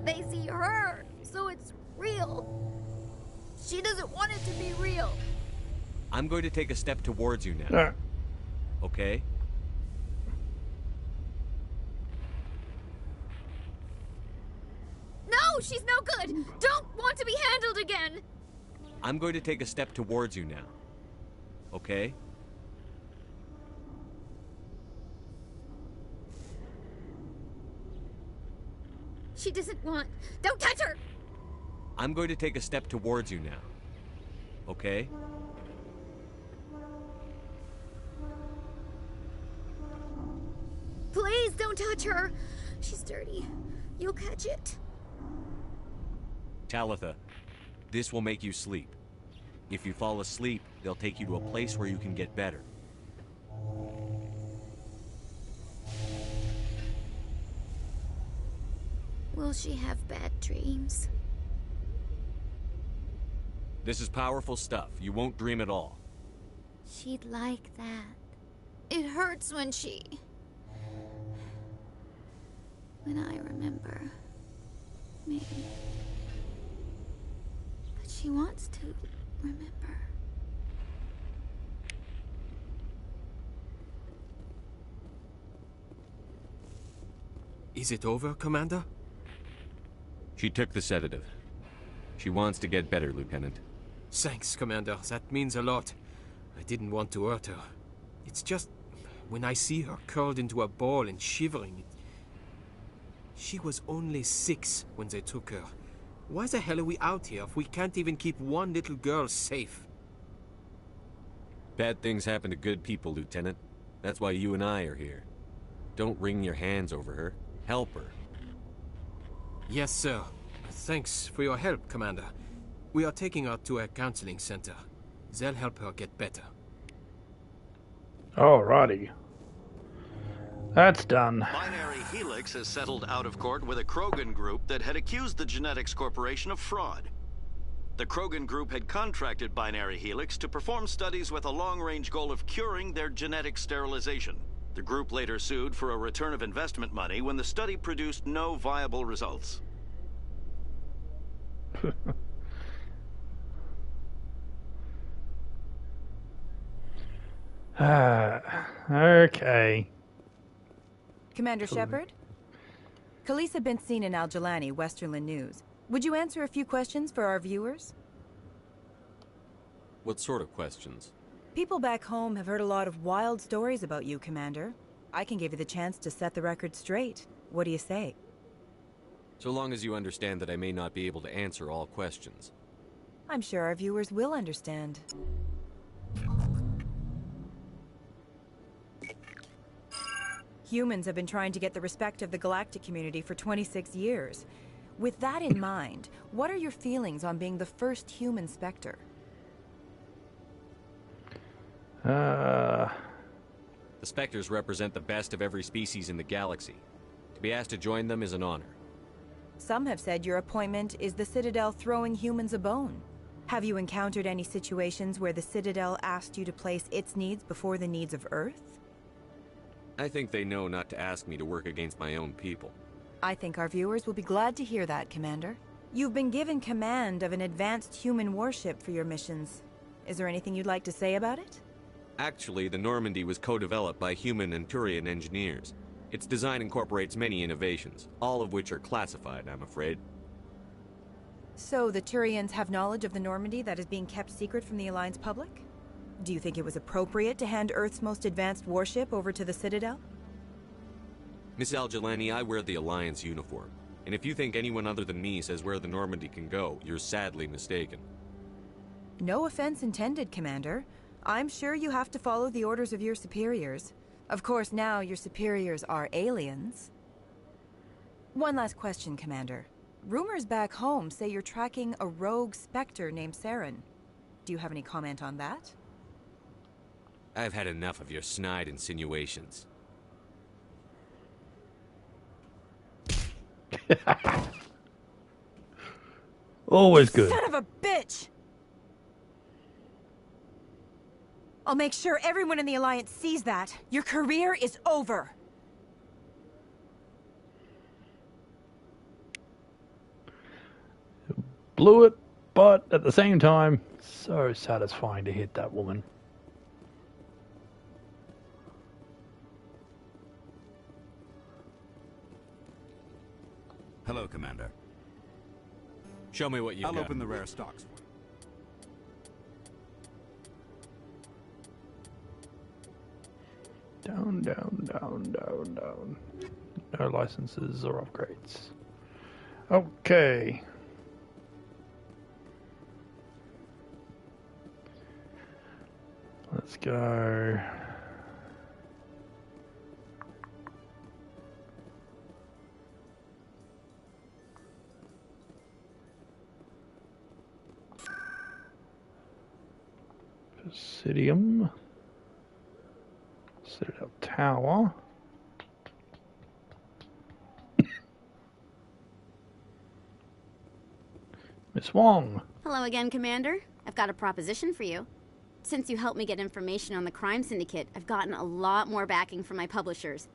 W: They see her, so it's real. She doesn't want it to be real.
D: I'm going to take a step towards you now.
A: Alright.
D: Okay?
W: No, she's no good. Don't want to be handled again.
D: I'm going to take a step towards you now. Okay?
W: She doesn't want. Don't touch her.
D: I'm going to take a step towards you now. Okay?
W: Please don't touch her. She's dirty. You'll catch it.
D: Talitha, this will make you sleep. If you fall asleep, they'll take you to a place where you can get better.
W: Will she have bad dreams?
D: This is powerful stuff. You won't dream at all.
W: She'd like that. It hurts when I remember. Maybe. But she wants to remember.
Q: Is it over, Commander?
D: She took the sedative. She wants to get better, Lieutenant.
Q: Thanks, Commander. That means a lot. I didn't want to hurt her. It's just... when I see her curled into a ball and shivering... She was only 6 when they took her. Why the hell are we out here if we can't even keep one little girl safe?
D: Bad things happen to good people, Lieutenant. That's why you and I are here. Don't wring your hands over her. Help her.
Q: Yes, sir. Thanks for your help, Commander. We are taking her to a counseling center. They'll help her get better.
A: Alrighty. That's done.
L: Binary Helix has settled out of court with a Krogan group that had accused the Genetics Corporation of fraud. The Krogan group had contracted Binary Helix to perform studies with a long-range goal of curing their genetic sterilization. The group later sued for a return of investment money when the study produced no viable results.
A: Okay.
M: Commander Shepard? Khaleesa Bint-Seen and Al-Jalani, Westerland News. Would you answer a few questions for our viewers?
D: What sort of questions?
M: People back home have heard a lot of wild stories about you, Commander. I can give you the chance to set the record straight. What do you say?
D: So long as you understand that I may not be able to answer all questions.
M: I'm sure our viewers will understand. Humans have been trying to get the respect of the galactic community for 26 years. With that in mind, what are your feelings on being the first human Spectre?
D: The Spectres represent the best of every species in the galaxy. To be asked to join them is an honor.
M: Some have said your appointment is the Citadel throwing humans a bone. Have you encountered any situations where the Citadel asked you to place its needs before the needs of Earth?
D: I think they know not to ask me to work against my own people.
M: I think our viewers will be glad to hear that, Commander. You've been given command of an advanced human warship for your missions. Is there anything you'd like to say about it?
D: Actually, the Normandy was co-developed by human and Turian engineers. Its design incorporates many innovations, all of which are classified, I'm afraid.
M: So the Turians have knowledge of the Normandy that is being kept secret from the Alliance public? Do you think it was appropriate to hand Earth's most advanced warship over to the Citadel?
D: Miss Al-Jalani, I wear the Alliance uniform. And if you think anyone other than me says where the Normandy can go, you're sadly mistaken.
M: No offense intended, Commander. I'm sure you have to follow the orders of your superiors. Of course, now your superiors are aliens. One last question, Commander. Rumors back home say you're tracking a rogue Spectre named Saren. Do you have any comment on that?
D: I've had enough of your snide insinuations.
A: Always good.
M: Son of a bitch! I'll make sure everyone in the Alliance sees that. Your career is over.
A: Blew it, but at the same time, so satisfying to hit that woman.
R: Hello, Commander.
D: Show me what you've got.
R: I'll open the rare stocks for you.
A: Down, down, down, down, down. No licenses or upgrades. Okay. Let's go. Presidium. Citadel Tower. Miss Wong.
T: Hello again, Commander.
B: I've got a proposition for you. Since you helped me get information on the crime syndicate, I've gotten a lot more backing from my publishers.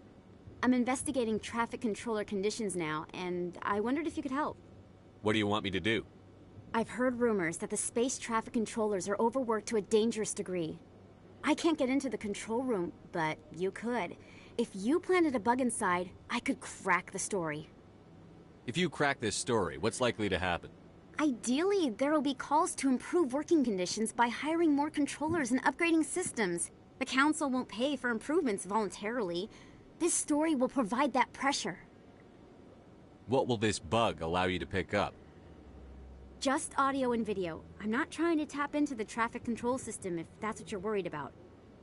B: I'm investigating traffic controller conditions now, and I wondered if you could help.
D: What do you want me to do?
B: I've heard rumors that the space traffic controllers are overworked to a dangerous degree. I can't get into the control room, but you could. If you planted a bug inside, I could crack the story.
D: If you crack this story, what's likely to happen?
B: Ideally, there will be calls to improve working conditions by hiring more controllers and upgrading systems. The council won't pay for improvements voluntarily. This story will provide that pressure.
D: What will this bug allow you to pick up?
B: Just audio and video. I'm not trying to tap into the traffic control system if that's what you're worried about.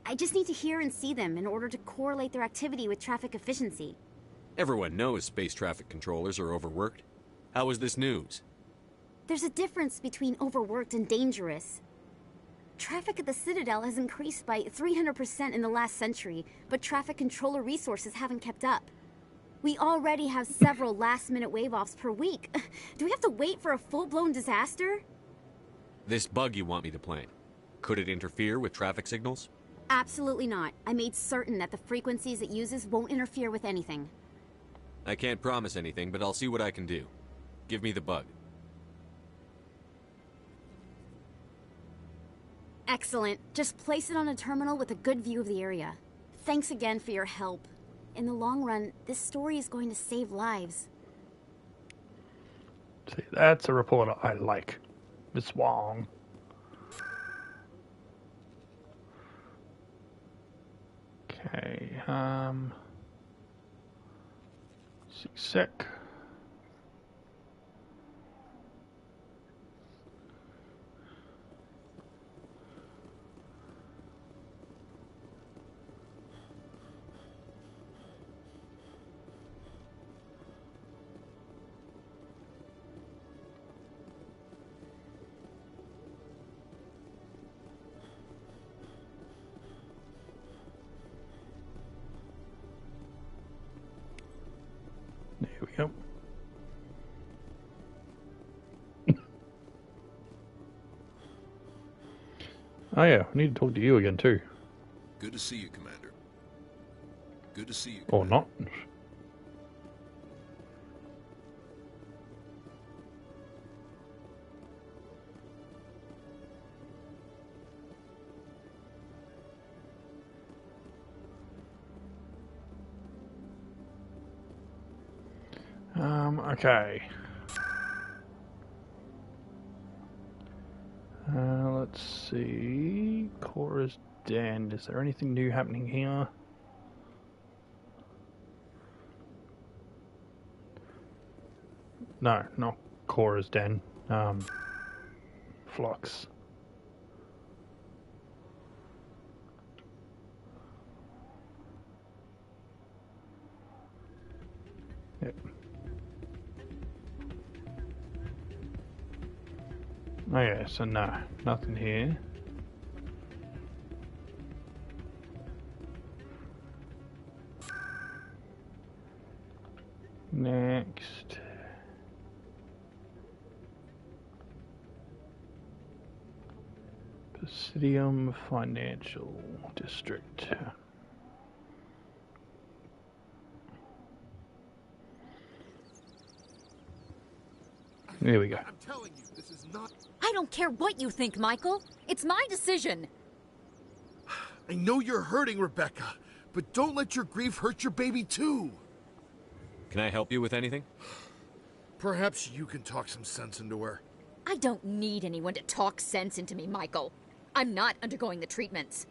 B: I just need to hear and see them in order to correlate their activity with traffic efficiency.
D: Everyone knows space traffic controllers are overworked. How is this news?
B: There's a difference between overworked and dangerous. Traffic at the Citadel has increased by 300% in the last century, but traffic controller resources haven't kept up. We already have several last-minute wave-offs per week. Do we have to wait for a full-blown disaster?
D: This bug you want me to plant, could it interfere with traffic signals?
B: Absolutely not. I made certain that the frequencies it uses won't interfere with anything.
D: I can't promise anything, but I'll see what I can do. Give me the bug.
B: Excellent. Just place it on a terminal with a good view of the area. Thanks again for your help. In the long run, this story is going to save lives.
A: See, that's a reporter I like. Miss Wong. Okay, CSEC. There we go. Oh yeah, I need to talk to you again too.
K: Good to see you, Commander. Good to see you.
A: Or not. Okay. Let's see. Cora's Den. Is there anything new happening here? No, not Cora's Den. Flux. Yep. Oh yeah, so no, nothing here. Next. Presidium Financial District. There we go.
R: I'm telling you, this is not...
T: I don't care what you think, Michael. It's my decision.
R: I know you're hurting, Rebecca, but don't let your grief hurt your baby too.
D: Can I help you with anything?
R: Perhaps you can talk some sense into her.
T: I don't need anyone to talk sense into me, Michael. I'm not undergoing the treatments.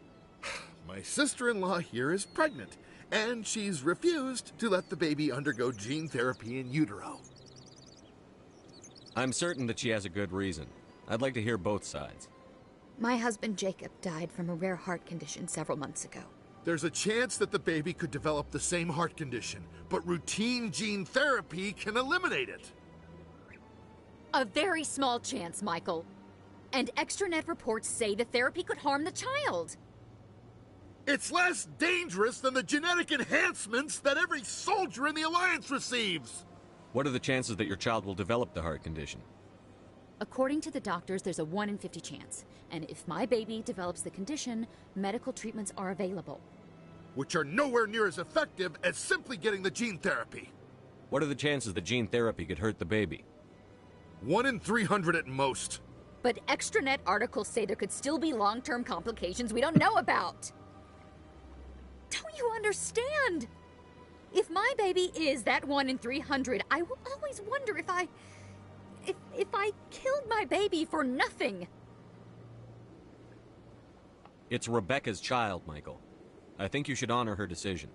R: My sister-in-law here is pregnant, and she's refused to let the baby undergo gene therapy in utero.
D: I'm certain that she has a good reason. I'd like to hear both sides.
T: My husband Jacob died from a rare heart condition several months ago.
R: There's a chance that the baby could develop the same heart condition, but routine gene therapy can eliminate it.
T: A very small chance, Michael. And extranet reports say the therapy could harm the child.
R: It's less dangerous than the genetic enhancements that every soldier in the Alliance receives.
D: What are the chances that your child will develop the heart condition?
T: According to the doctors, there's a 1 in 50 chance. And if my baby develops the condition, medical treatments are available.
R: Which are nowhere near as effective as simply getting the gene therapy.
D: What are the chances the gene therapy could hurt the baby?
R: 1 in 300 at most.
T: But extranet articles say there could still be long-term complications we don't know about. Don't you understand? If my baby is that 1 in 300, I will always wonder if I killed my baby for nothing.
D: It's Rebecca's child, Michael. I think you should honor her decision.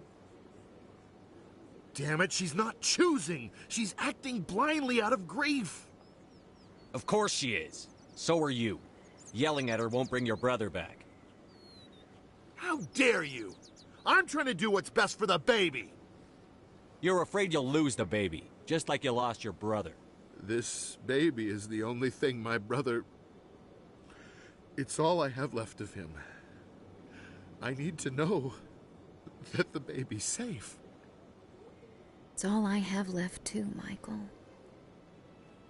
R: Damn it, she's not choosing. She's acting blindly out of grief.
D: Of course she is. So are you. Yelling at her won't bring your brother back.
R: How dare you? I'm trying to do what's best for the baby.
D: You're afraid you'll lose the baby, just like you lost your brother.
R: This baby is the only thing my brother... It's all I have left of him. I need to know that the baby's safe.
T: It's all I have left too, Michael.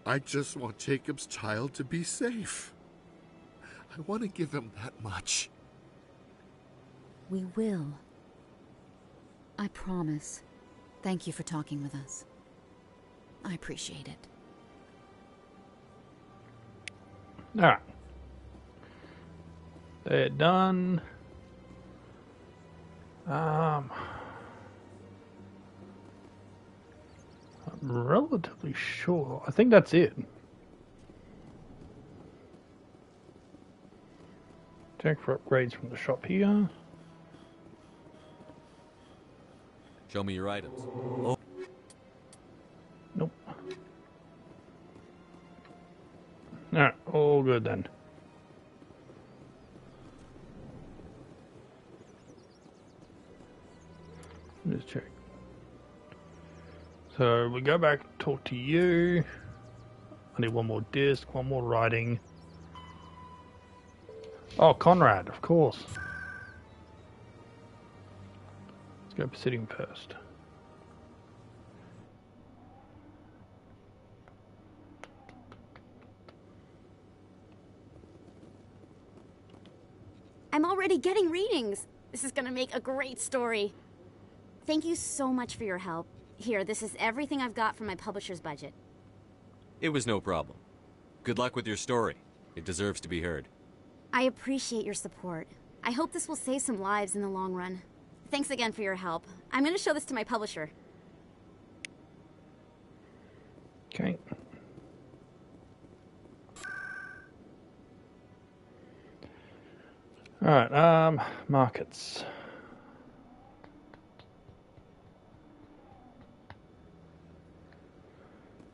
R: I just want Jacob's child to be safe. I want to give him that much.
T: We will. I promise. Thank you for talking with us. I appreciate it.
A: Alright. They're done. I'm relatively sure. I think that's it. Check for upgrades from the shop here.
D: Show me your items.
A: Oh. Nope. Alright, all good then. Just check. So we go back, talk to you. I need one more disc, one more writing. Oh, Conrad, of course. Let's go sitting first.
B: I'm already getting readings. This is gonna make a great story. Thank you so much for your help. Here, this is everything I've got from my publisher's budget.
D: It was no problem. Good luck with your story. It deserves to be heard.
B: I appreciate your support. I hope this will save some lives in the long run. Thanks again for your help. I'm gonna show this to my publisher.
A: Okay. Alright, markets.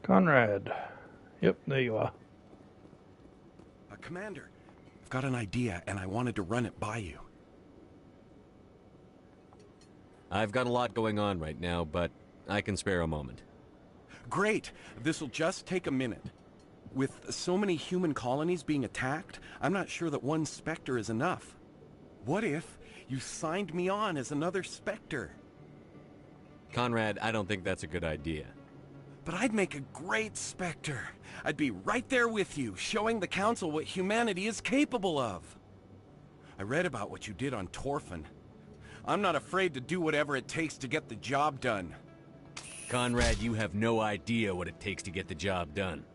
A: Conrad. Yep, there you are.
C: Commander, I've got an idea and I wanted to run it by you.
D: I've got a lot going on right now, but I can spare a moment.
C: Great. This'll just take a minute. With so many human colonies being attacked, I'm not sure that one Spectre is enough. What if you signed me on as another Spectre?
D: Conrad, I don't think that's a good idea.
C: But I'd make a great Spectre. I'd be right there with you, showing the Council what humanity is capable of. I read about what you did on Torfan. I'm not afraid to do whatever it takes to get the job done.
D: Conrad, you have no idea what it takes to get the job done.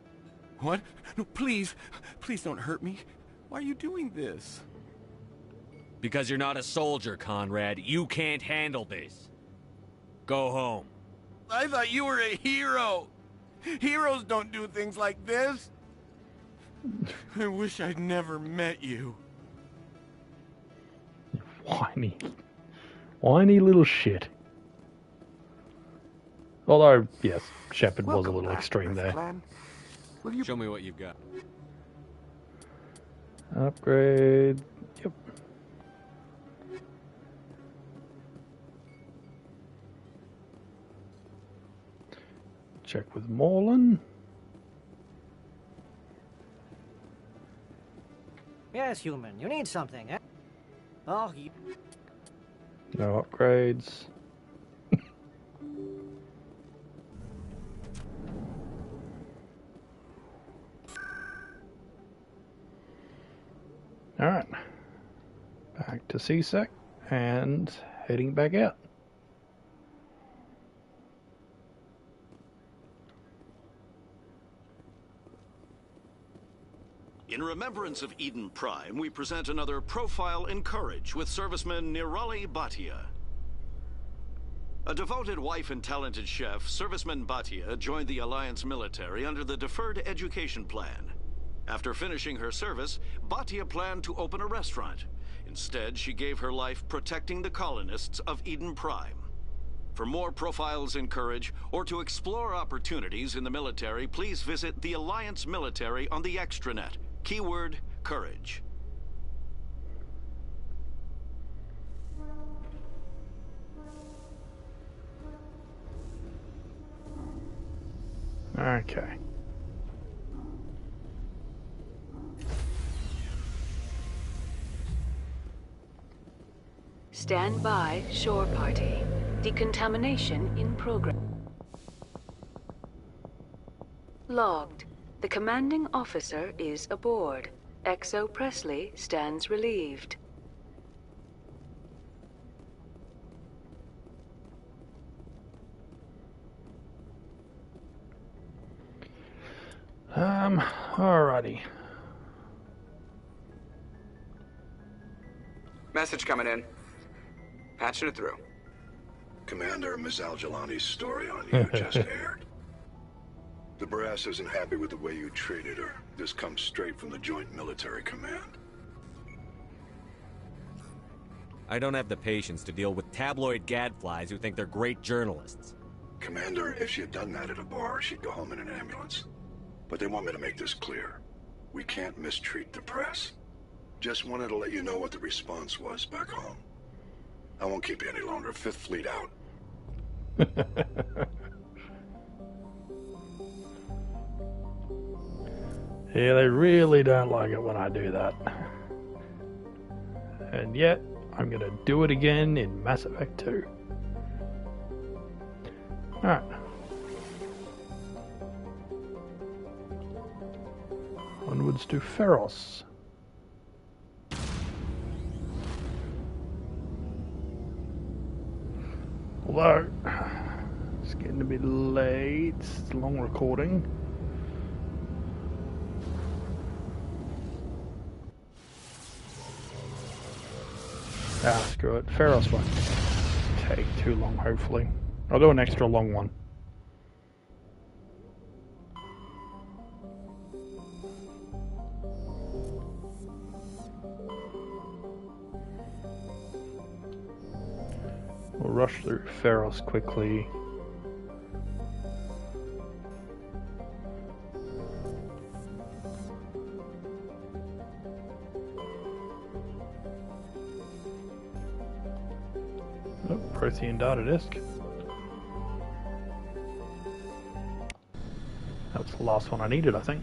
C: What? No, please. Please don't hurt me. Why are you doing this?
D: Because you're not a soldier, Conrad. You can't handle this. Go home.
C: I thought you were a hero. Heroes don't do things like this. I wish I'd never met you.
A: Whiny little shit. Although, yes, Shepard was a little extreme there.
D: Show me what you've got.
A: Upgrade. Yep. Check with Morlun.
E: Yes, human. You need something, eh? Oh, you...
A: No upgrades. Alright. Back to CSEC and heading back out.
L: In remembrance of Eden Prime, we present another profile in courage with serviceman Nirali Bhatia. A devoted wife and talented chef, Serviceman Bhatia joined the Alliance military under the Deferred Education Plan. After finishing her service, Bhatia planned to open a restaurant. Instead, she gave her life protecting the colonists of Eden Prime. For more profiles in courage, or to explore opportunities in the military, please visit the Alliance military on the extranet. Keyword, courage.
A: Okay.
O: Stand by, shore party. Decontamination in progress. Logged. The commanding officer is aboard. XO Presley stands relieved.
A: Alrighty.
S: Message coming in. Patching it through.
H: Commander, Ms. Al-Jalani's story on you just aired. The brass isn't happy with the way you treated her. This comes straight from the Joint Military Command.
D: I don't have the patience to deal with tabloid gadflies who think they're great journalists.
H: Commander, if she had done that at a bar, she'd go home in an ambulance. But they want me to make this clear. We can't mistreat the press. Just wanted to let you know what the response was back home. I won't keep you any longer. Fifth Fleet out.
A: Yeah, they really don't like it when I do that. And yet, I'm gonna do it again in Mass Effect 2. Alright. Onwards to Feros. Although, it's getting a bit late, it's a long recording. Ah, screw it. Feros won't take too long, hopefully. I'll do an extra long one. We'll rush through Feros quickly. Oh, Prothean data disk. That was the last one I needed, I think.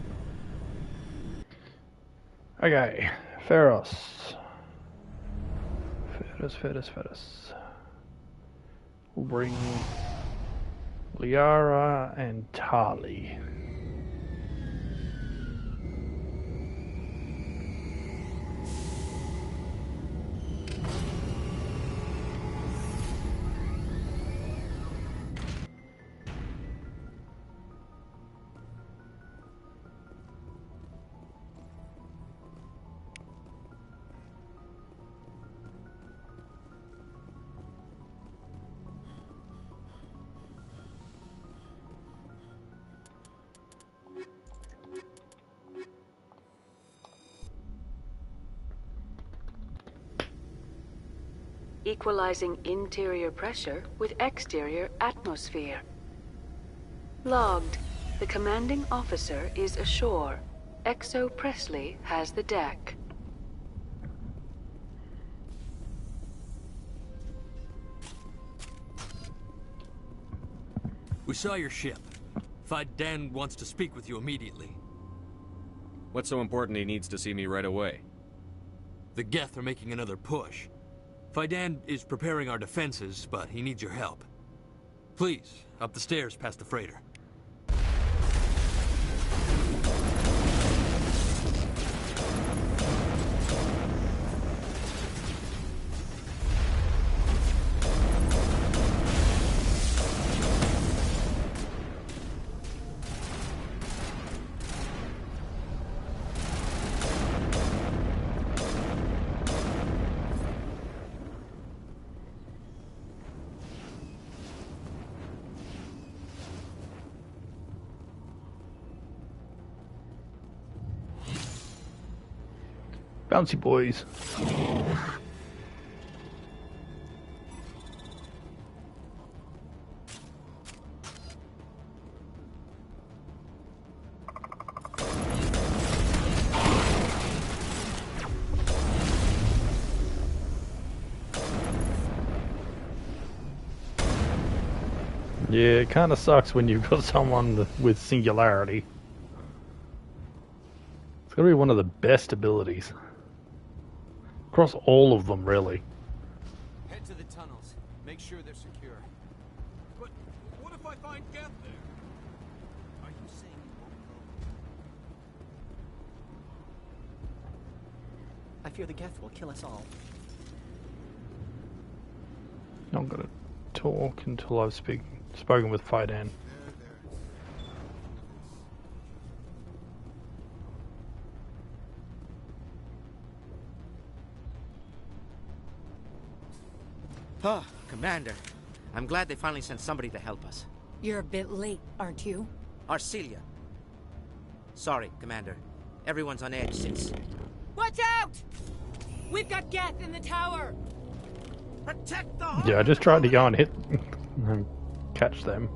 A: Okay, Feros. Feros. We'll bring Liara and Tali.
O: Equalizing interior pressure with exterior atmosphere. Logged. The commanding officer is ashore. XO Presley has the deck.
P: We saw your ship. Faidan wants to speak with you immediately.
D: What's so important he needs to see me right away?
P: The Geth are making another push. Faidan is preparing our defenses, but he needs your help. Please, up the stairs past the freighter.
A: Bouncy boys. Yeah, it kind of sucks when you've got someone with singularity. It's got to be one of the best abilities. Across all of them, really.
U: Head to the tunnels. Make sure they're secure. But what if I find Geth there? Are you saying you won't go?
F: I fear the Geth will kill us all.
A: Not gonna talk until I've spoken with Faidan.
F: Ah, Commander. I'm glad they finally sent somebody to help us.
I: You're a bit late, aren't you?
F: Arcelia. Sorry, Commander. Everyone's on edge since...
I: Watch out! We've got Geth in the tower!
F: Protect the...
A: Yeah, I just tried to go and hit and catch them.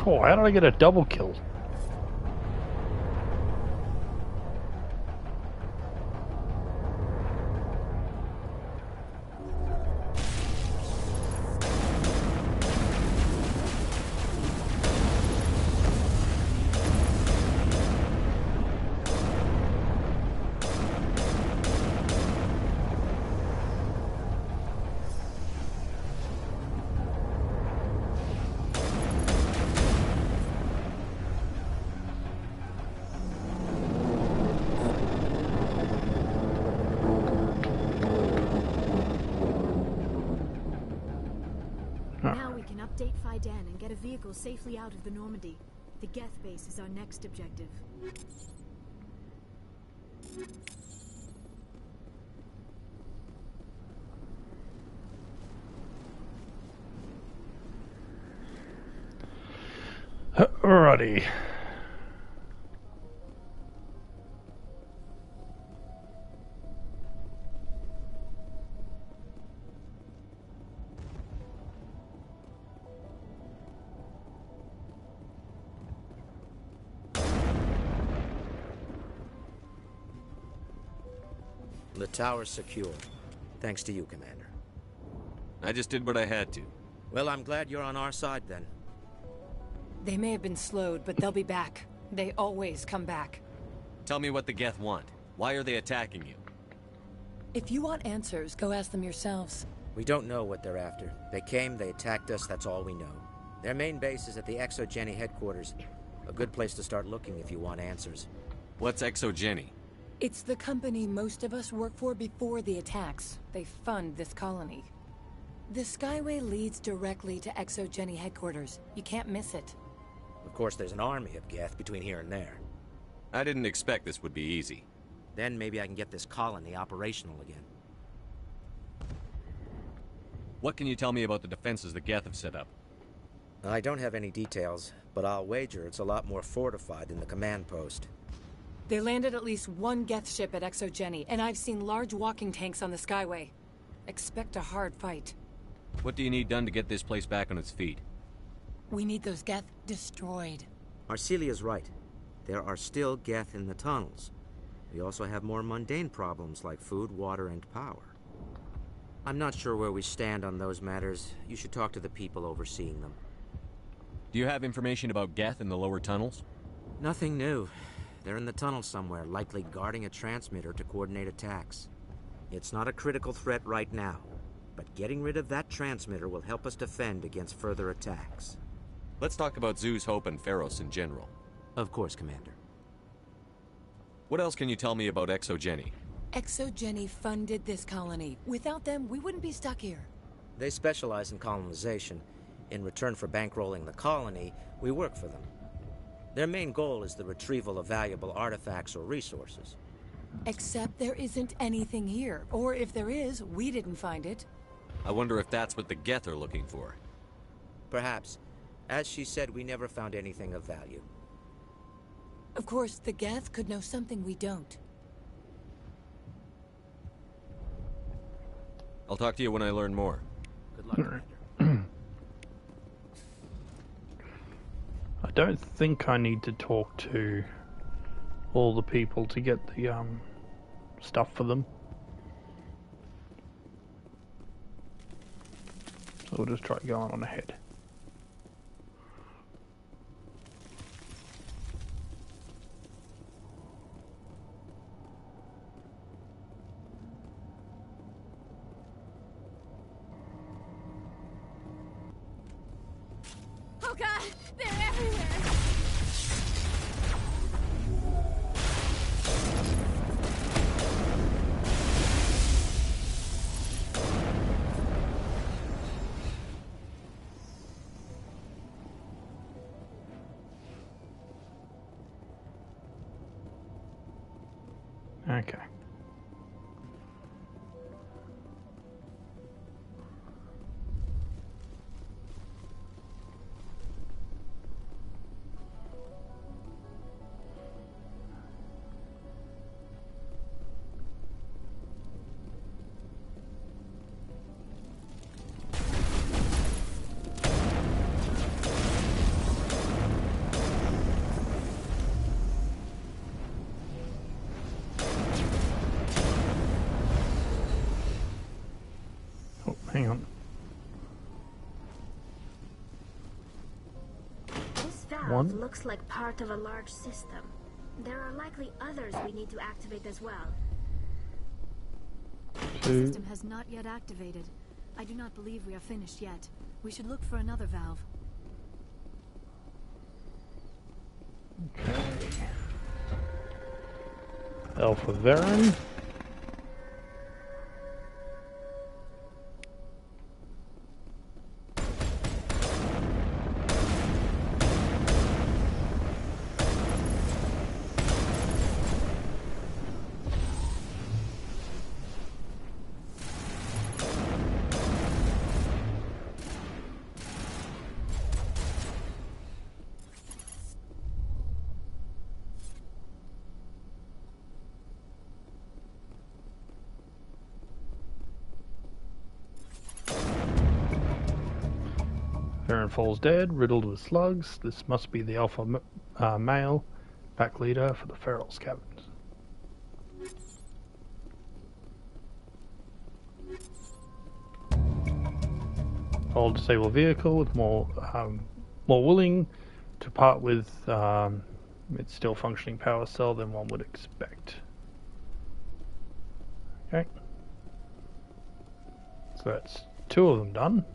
A: Oh, how did I get a double kill?
V: Now we can update Faidan and get a vehicle safely out of the Normandy. The Geth base is our next objective.
A: Alrighty.
F: The tower's secure. Thanks to you, Commander.
D: I just did what I had to.
F: Well, I'm glad you're on our side, then.
I: They may have been slowed, but they'll be back. They always come back.
D: Tell me what the Geth want. Why are they attacking you?
I: If you want answers, go ask them yourselves.
F: We don't know what they're after. They came, they attacked us, that's all we know. Their main base is at the ExoGeni headquarters. A good place to start looking if you want answers.
D: What's ExoGeni?
I: It's the company most of us work for before the attacks. They fund this colony. The Skyway leads directly to ExoGeni headquarters. You can't miss it.
F: Of course, there's an army of Geth between here and there.
D: I didn't expect this would be easy.
F: Then maybe I can get this colony operational again.
D: What can you tell me about the defenses the Geth have set up?
F: I don't have any details, but I'll wager it's a lot more fortified than the command post.
I: They landed at least one Geth ship at ExoGeni, and I've seen large walking tanks on the Skyway. Expect a hard fight.
D: What do you need done to get this place back on its feet?
I: We need those Geth destroyed.
F: Arcelia's right. There are still Geth in the tunnels. We also have more mundane problems like food, water, and power. I'm not sure where we stand on those matters. You should talk to the people overseeing them.
D: Do you have information about Geth in the lower tunnels?
F: Nothing new. They're in the tunnel somewhere, likely guarding a transmitter to coordinate attacks. It's not a critical threat right now, but getting rid of that transmitter will help us defend against further attacks.
D: Let's talk about Zeus, Hope, and Pharos in general.
F: Of course, Commander.
D: What else can you tell me about ExoGeni?
I: ExoGeni funded this colony. Without them, we wouldn't be stuck here.
F: They specialize in colonization. In return for bankrolling the colony, we work for them. Their main goal is the retrieval of valuable artifacts or resources.
I: Except there isn't anything here. Or if there is, we didn't find it.
D: I wonder if that's what the Geth are looking for.
F: Perhaps. As she said, we never found anything of value.
I: Of course, the Geth could know something we don't.
D: I'll talk to you when I learn more.
F: Good luck, Commander.
A: I don't think I need to talk to all the people to get the stuff for them. So we'll just try going on ahead.
V: Oh god, they're everywhere!
A: Okay. Hang on.
G: This valve looks like part of a large system. There are likely others we need to activate as well.
V: The system has not yet activated. I do not believe we are finished yet. We should look for another valve.
A: Okay. Alpha Verin. Verin falls dead, riddled with slugs. This must be the Alpha male, pack leader for the Ferals cabins. Hold disable vehicle with more willing to part with its still functioning power cell than one would expect. Okay. So that's 2 of them done.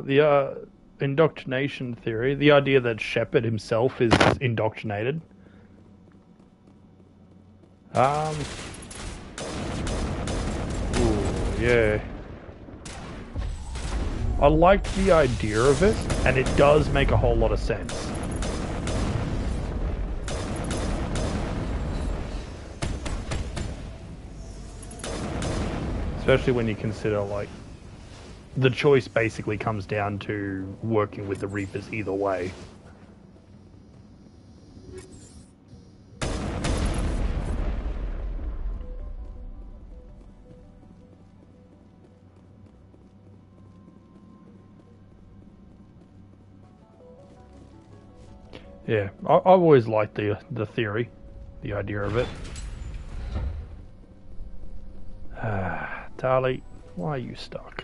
A: The indoctrination theory, the idea that Shepard himself is indoctrinated, Ooh, yeah. I liked the idea of it, and it does make a whole lot of sense. Especially when you consider, like, the choice basically comes down to working with the Reapers either way. Yeah, I've always liked the theory, the idea of it. Tali, why are you stuck?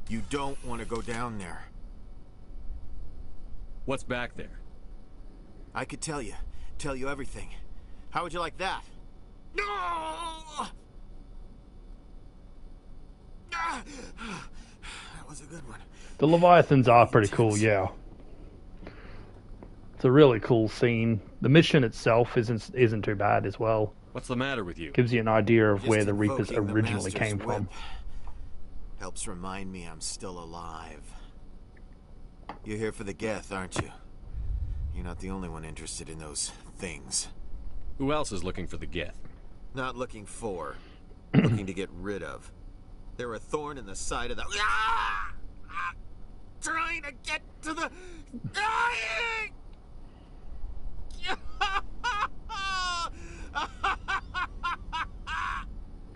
U: You don't want to go down there.
D: What's back there?
U: I could tell you everything. How would you like that? No! That was a good one.
A: The Leviathans are pretty cool, yeah. It's a really cool scene. The mission itself isn't too bad as well.
D: What's the matter with you?
A: Gives you an idea of
U: Just
A: where the Reapers
U: invoking the
A: originally
U: Master's
A: came from.
U: whip helps remind me I'm still alive. You're here for the Geth, aren't you? You're not the only one interested in those things.
D: Who else is looking for the Geth?
U: Not looking for, looking to get rid of. They're a thorn in the side of the... Trying to get to the... Dying!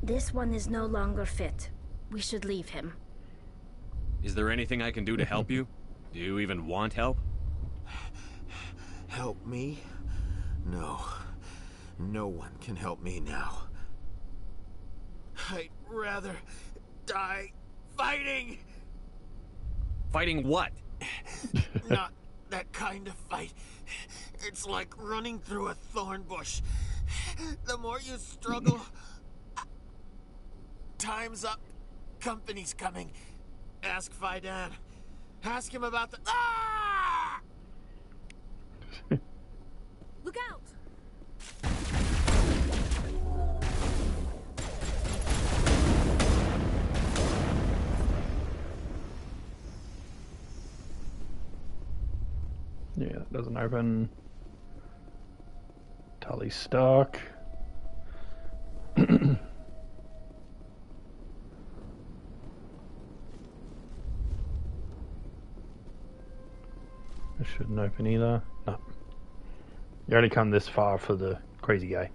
G: This one is no longer fit. We should leave him.
D: Is there anything I can do to help you? Do you even want help?
U: Help me? No. No one can help me now. I'd rather die fighting!
D: Fighting what?
U: Not that kind of fight. It's like running through a thorn bush. The more you struggle... Time's up. Company's coming. Ask Faidan. Ask him about the... Ah!
V: Look out!
A: Yeah, that doesn't open. Tali Stark. It shouldn't open either. No. You only come this far for the crazy guy.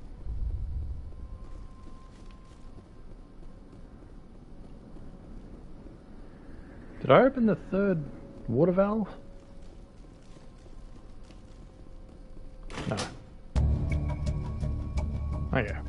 A: Did I open the third water valve? No. Oh yeah.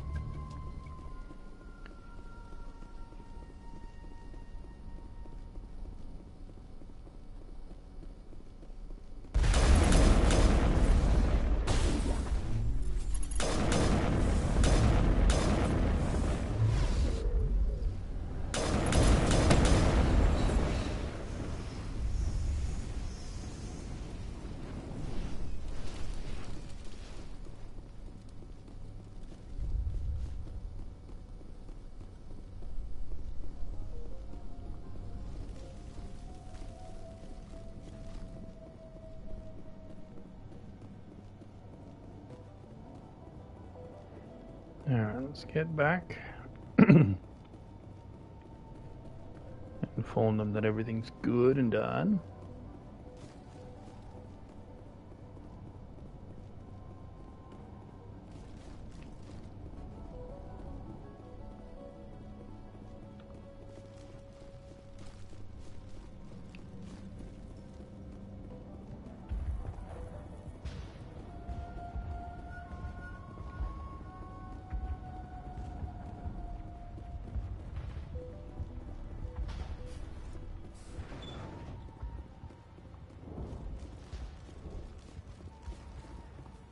A: Alright, let's get back. Inform them that everything's good and done.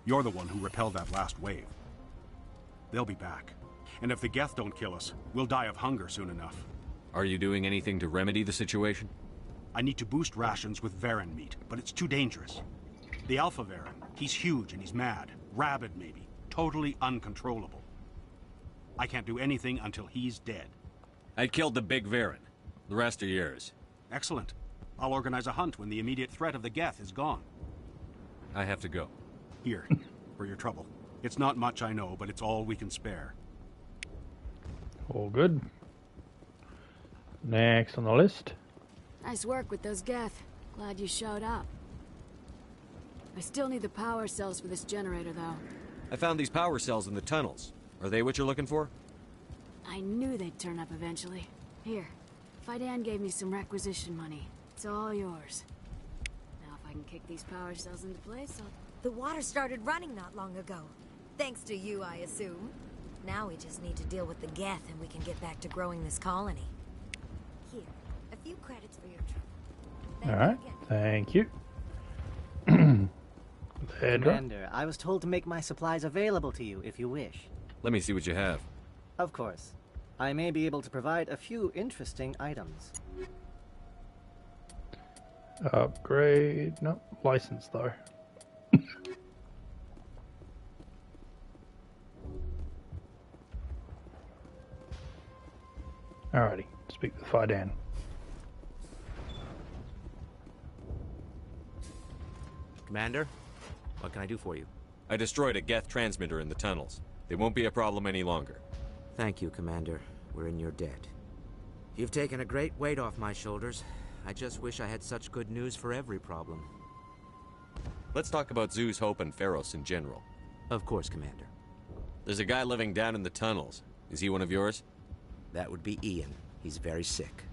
J: You're the one who repelled that last wave. They'll be back. And if the Geth don't kill us, we'll die of hunger soon enough.
D: Are you doing anything to remedy the situation?
J: I need to boost rations with Varren meat, but it's too dangerous. The Alpha Varren, he's huge and he's mad. Rabid, maybe. Totally uncontrollable. I can't do anything until he's dead.
D: I killed the big Varren. The rest are yours.
J: Excellent. I'll organize a hunt when the immediate threat of the Geth is gone.
D: I have to go.
J: Here, for your trouble. It's not much, I know, but it's all we can spare.
A: All good. Next on the list.
N: Nice work with those Geth. Glad you showed up. I still need the power cells for this generator, though.
D: I found these power cells in the tunnels. Are they what you're looking for?
N: I knew they'd turn up eventually. Here, Faidan gave me some requisition money. It's all yours. Now if I can kick these power cells into place, I'll...
W: The water started running not long ago. Thanks to you, I assume. Now we just need to deal with the Geth and we can get back to growing this colony. Here, a few credits for your trouble.
A: Alright, thank you.
E: Commander, I was told to make my supplies available to you if you wish.
D: Let me see what you have.
E: Of course. I may be able to provide a few interesting items.
A: Upgrade. No, license though. Alrighty, speak with Faidan.
F: Commander, what can I do for you?
D: I destroyed a Geth transmitter in the tunnels. They won't be a problem any longer.
F: Thank you, Commander. We're in your debt. You've taken a great weight off my shoulders. I just wish I had such good news for every problem.
D: Let's talk about Zhu's Hope and Pharos in general.
F: Of course, Commander.
D: There's a guy living down in the tunnels. Is he one of yours?
F: That would be Ian. He's very sick.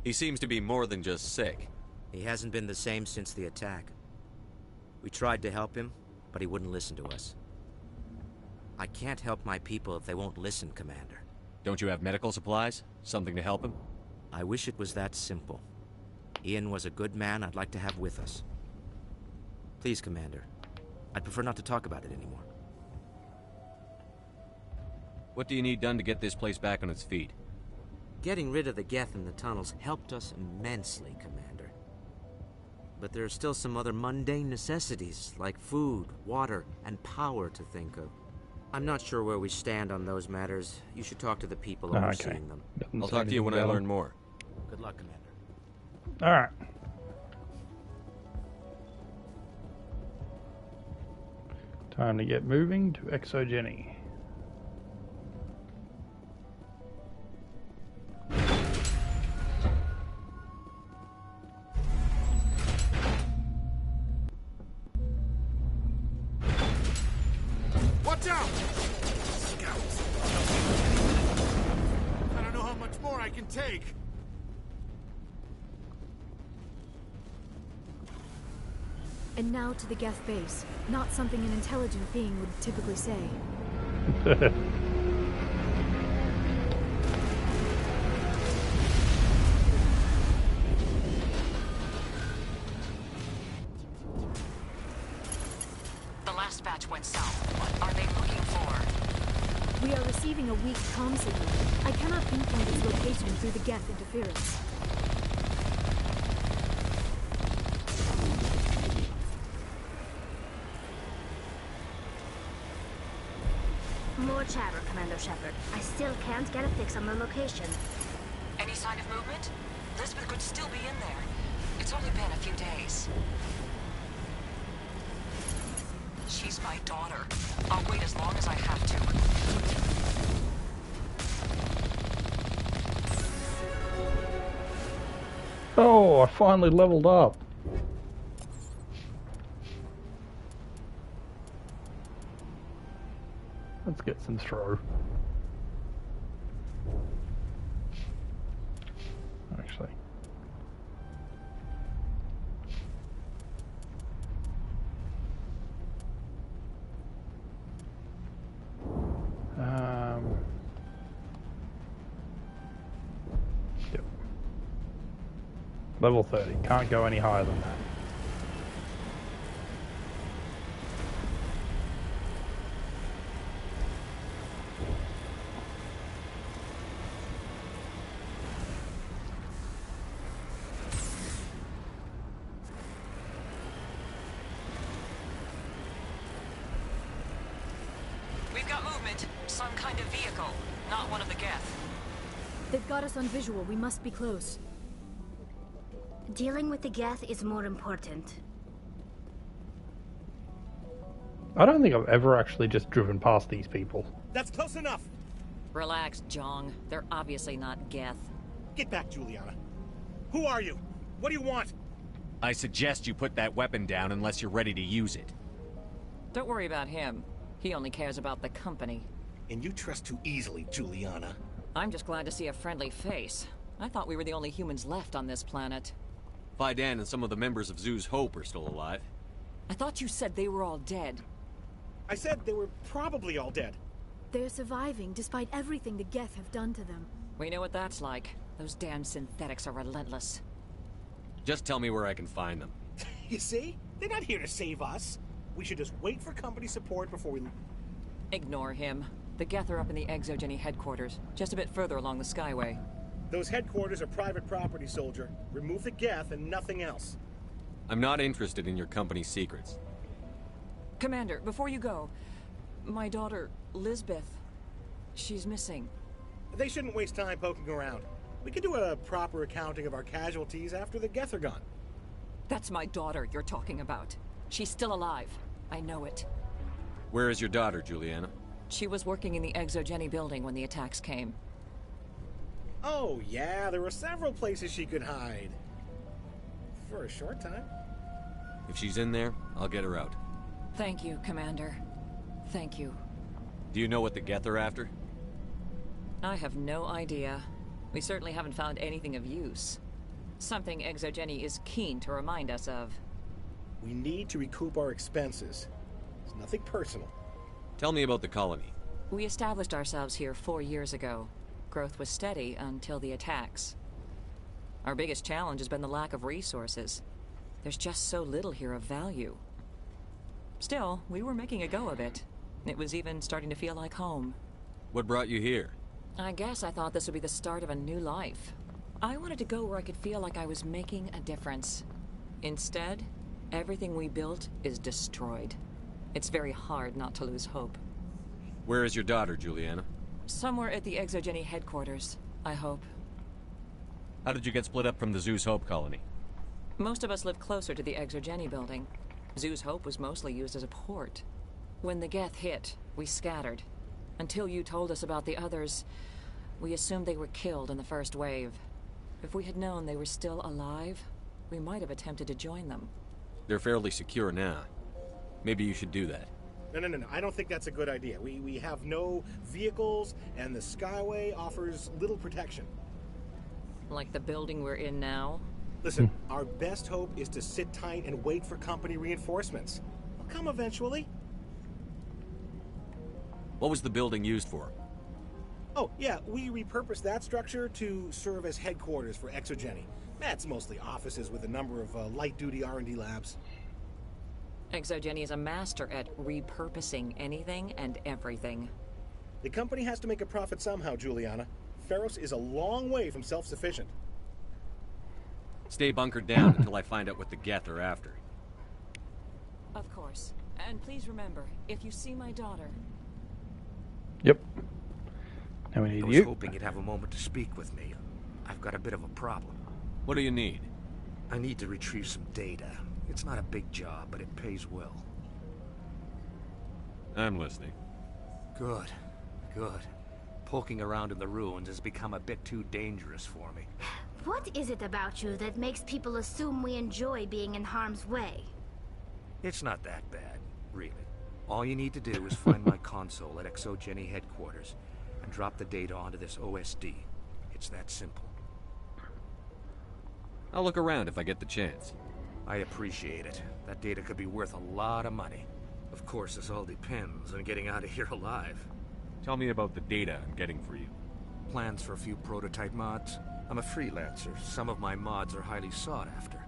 D: He seems to be more than just sick.
F: He hasn't been the same since the attack. We tried to help him, but he wouldn't listen to us. I can't help my people if they won't listen, Commander.
D: Don't you have medical supplies? Something to help him?
F: I wish it was that simple. Ian was a good man I'd like to have with us. Please, Commander. I'd prefer not to talk about it anymore.
D: What do you need done to get this place back on its feet?
F: Getting rid of the Geth in the tunnels helped us immensely, Commander. But there are still some other mundane necessities, like food, water, and power to think of. I'm not sure where we stand on those matters. You should talk to the people overseeing them.
D: I'll talk to you when I learn more.
F: Good luck, Commander.
A: Alright. Time to get moving to Exogeny.
R: Watch out! Scouts. I don't know how much more I can take.
V: And now to the Geth base. Not something an intelligent being would typically say.
O: The last batch went south. What are they looking for?
V: We are receiving a weak comm signal. I cannot pinpoint its location through the Geth interference.
G: More chatter, Commander Shepard. I still can't get a fix on the location.
O: Any sign of movement? Lisbeth could still be in there. It's only been a few days. She's my daughter. I'll wait as long as I have to.
A: Oh, I finally leveled up. Let's get some throw. Actually. Yep. Level 30. Can't go any higher than that.
K: it some kind of vehicle, not one of the Geth.
V: They've got us on visual. We must be close.
G: Dealing with the Geth is more important.
A: I don't think I've ever actually just driven past these people.
M: That's close enough!
K: Relax, Jong. They're obviously not Geth.
M: Get back, Juliana. Who are you? What do you want?
D: I suggest you put that weapon down unless you're ready to use it.
K: Don't worry about him. He only cares about the company.
M: And you trust too easily, Juliana.
K: I'm just glad to see a friendly face. I thought we were the only humans left on this planet.
D: Faidan and some of the members of Zoo's Hope are still alive.
K: I thought you said they were all dead.
M: I said they were probably all dead.
V: They're surviving despite everything the Geth have done to them.
K: We know what that's like. Those damn synthetics are relentless.
D: Just tell me where I can find them.
M: You see? They're not here to save us. We should just wait for company support before we...
K: Ignore him. The Geth are up in the Exogeny headquarters, just a bit further along the Skyway.
M: Those headquarters are private property, soldier. Remove the Geth and nothing else.
D: I'm not interested in your company's secrets.
K: Commander, before you go, my daughter, Lisbeth, she's missing.
M: They shouldn't waste time poking around. We can do a proper accounting of our casualties after the Geth are gone.
K: That's my daughter you're talking about. She's still alive. I know it.
D: Where is your daughter, Juliana?
K: She was working in the Exogeny building when the attacks came.
M: Oh, yeah, there were several places she could hide. For a short time.
D: If she's in there, I'll get her out.
K: Thank you, Commander. Thank you.
D: Do you know what the Geth are after?
K: I have no idea. We certainly haven't found anything of use. Something Exogeny is keen to remind us of.
M: We need to recoup our expenses. It's nothing personal.
D: Tell me about the colony.
K: We established ourselves here 4 years ago. Growth was steady until the attacks. Our biggest challenge has been the lack of resources. There's just so little here of value. Still, we were making a go of it. It was even starting to feel like home.
D: What brought you here?
K: I guess I thought this would be the start of a new life. I wanted to go where I could feel like I was making a difference. Instead, everything we built is destroyed. It's very hard not to lose hope.
D: Where is your daughter, Juliana?
K: Somewhere at the Exogeny headquarters, I hope.
D: How did you get split up from the Zoo's Hope colony?
K: Most of us live closer to the Exogeny building. Zoo's Hope was mostly used as a port. When the Geth hit, we scattered. Until you told us about the others, we assumed they were killed in the first wave. If we had known they were still alive, we might have attempted to join them.
D: They're fairly secure now. Maybe you should do that.
M: No. I don't think that's a good idea. We have no vehicles, and the Skyway offers little protection.
K: Like the building we're in now?
M: Listen, our best hope is to sit tight and wait for company reinforcements. They'll come eventually.
D: What was the building used for?
M: Oh, yeah, we repurposed that structure to serve as headquarters for Exogeny. That's mostly offices with a number of light-duty R&D labs.
K: Exogeny is a master at repurposing anything and everything.
M: The company has to make a profit somehow, Juliana. Feros is a long way from self-sufficient.
D: Stay bunkered down until I find out what the Geth are after.
K: Of course. And please remember, if you see my daughter...
A: Yep. Now we need
F: I was
A: you.
F: hoping you'd have a moment to speak with me. I've got a bit of a problem.
D: What do you need?
F: I need to retrieve some data. It's not a big job, but it pays well.
D: I'm listening.
F: Good. Poking around in the ruins has become a bit too dangerous for me.
G: What is it about you that makes people assume we enjoy being in harm's way?
F: It's not that bad, really. All you need to do is find my console at Exogeny headquarters and drop the data onto this OSD. It's that simple.
D: I'll look around if I get the chance.
F: I appreciate it. That data could be worth a lot of money. Of course, this all depends on getting out of here alive.
D: Tell me about the data I'm getting for you.
F: Plans for a few prototype mods. I'm a freelancer. Some of my mods are highly sought after.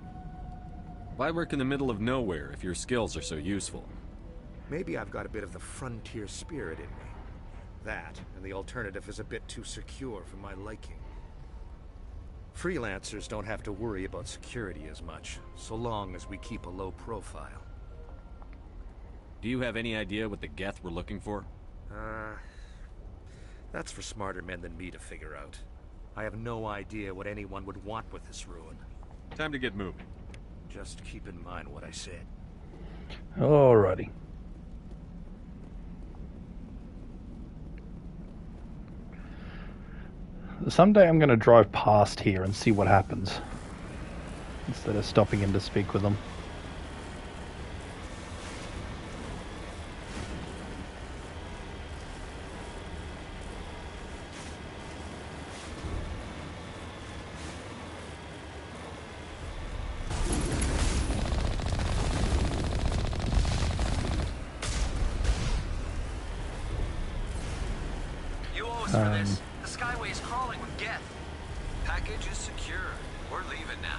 D: Why work in the middle of nowhere if your skills are so useful?
F: Maybe I've got a bit of the frontier spirit in me. That, and the alternative is a bit too secure for my liking. Freelancers don't have to worry about security as much, so long as we keep a low profile.
D: Do you have any idea what the Geth were looking for?
B: That's for smarter men than me to figure out. I have no idea what anyone would want with this ruin.
D: Time to get moving.
B: Just keep in mind what I said.
A: Alrighty. Someday I'm going to drive past here and see what happens, instead of stopping in to speak with them.
Q: You owe us for this. The Skyway is crawling with Geth. Package is secure. We're leaving now.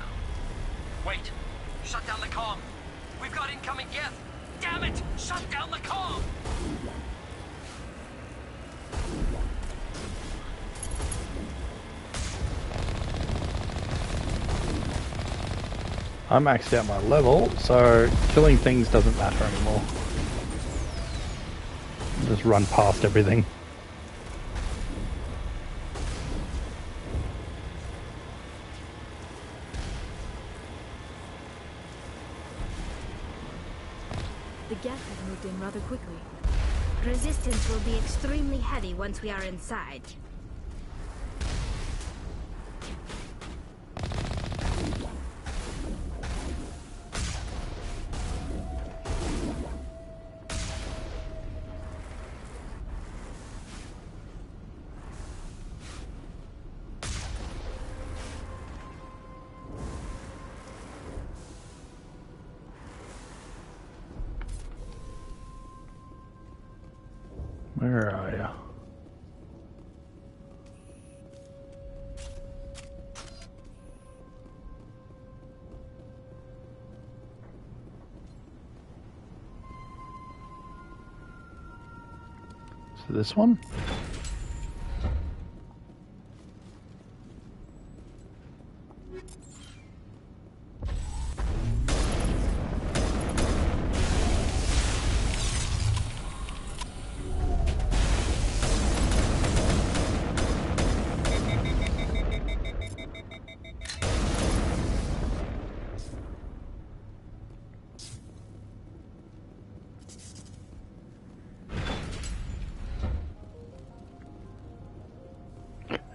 Q: Wait! Shut down the comm! We've got incoming Geth! Damn it! Shut down the comm!
A: I maxed out my level, so killing things doesn't matter anymore. Just run past everything.
V: The Geth have moved in rather quickly.
G: Resistance will be extremely heavy once we are inside.
A: Where are ya? So this one?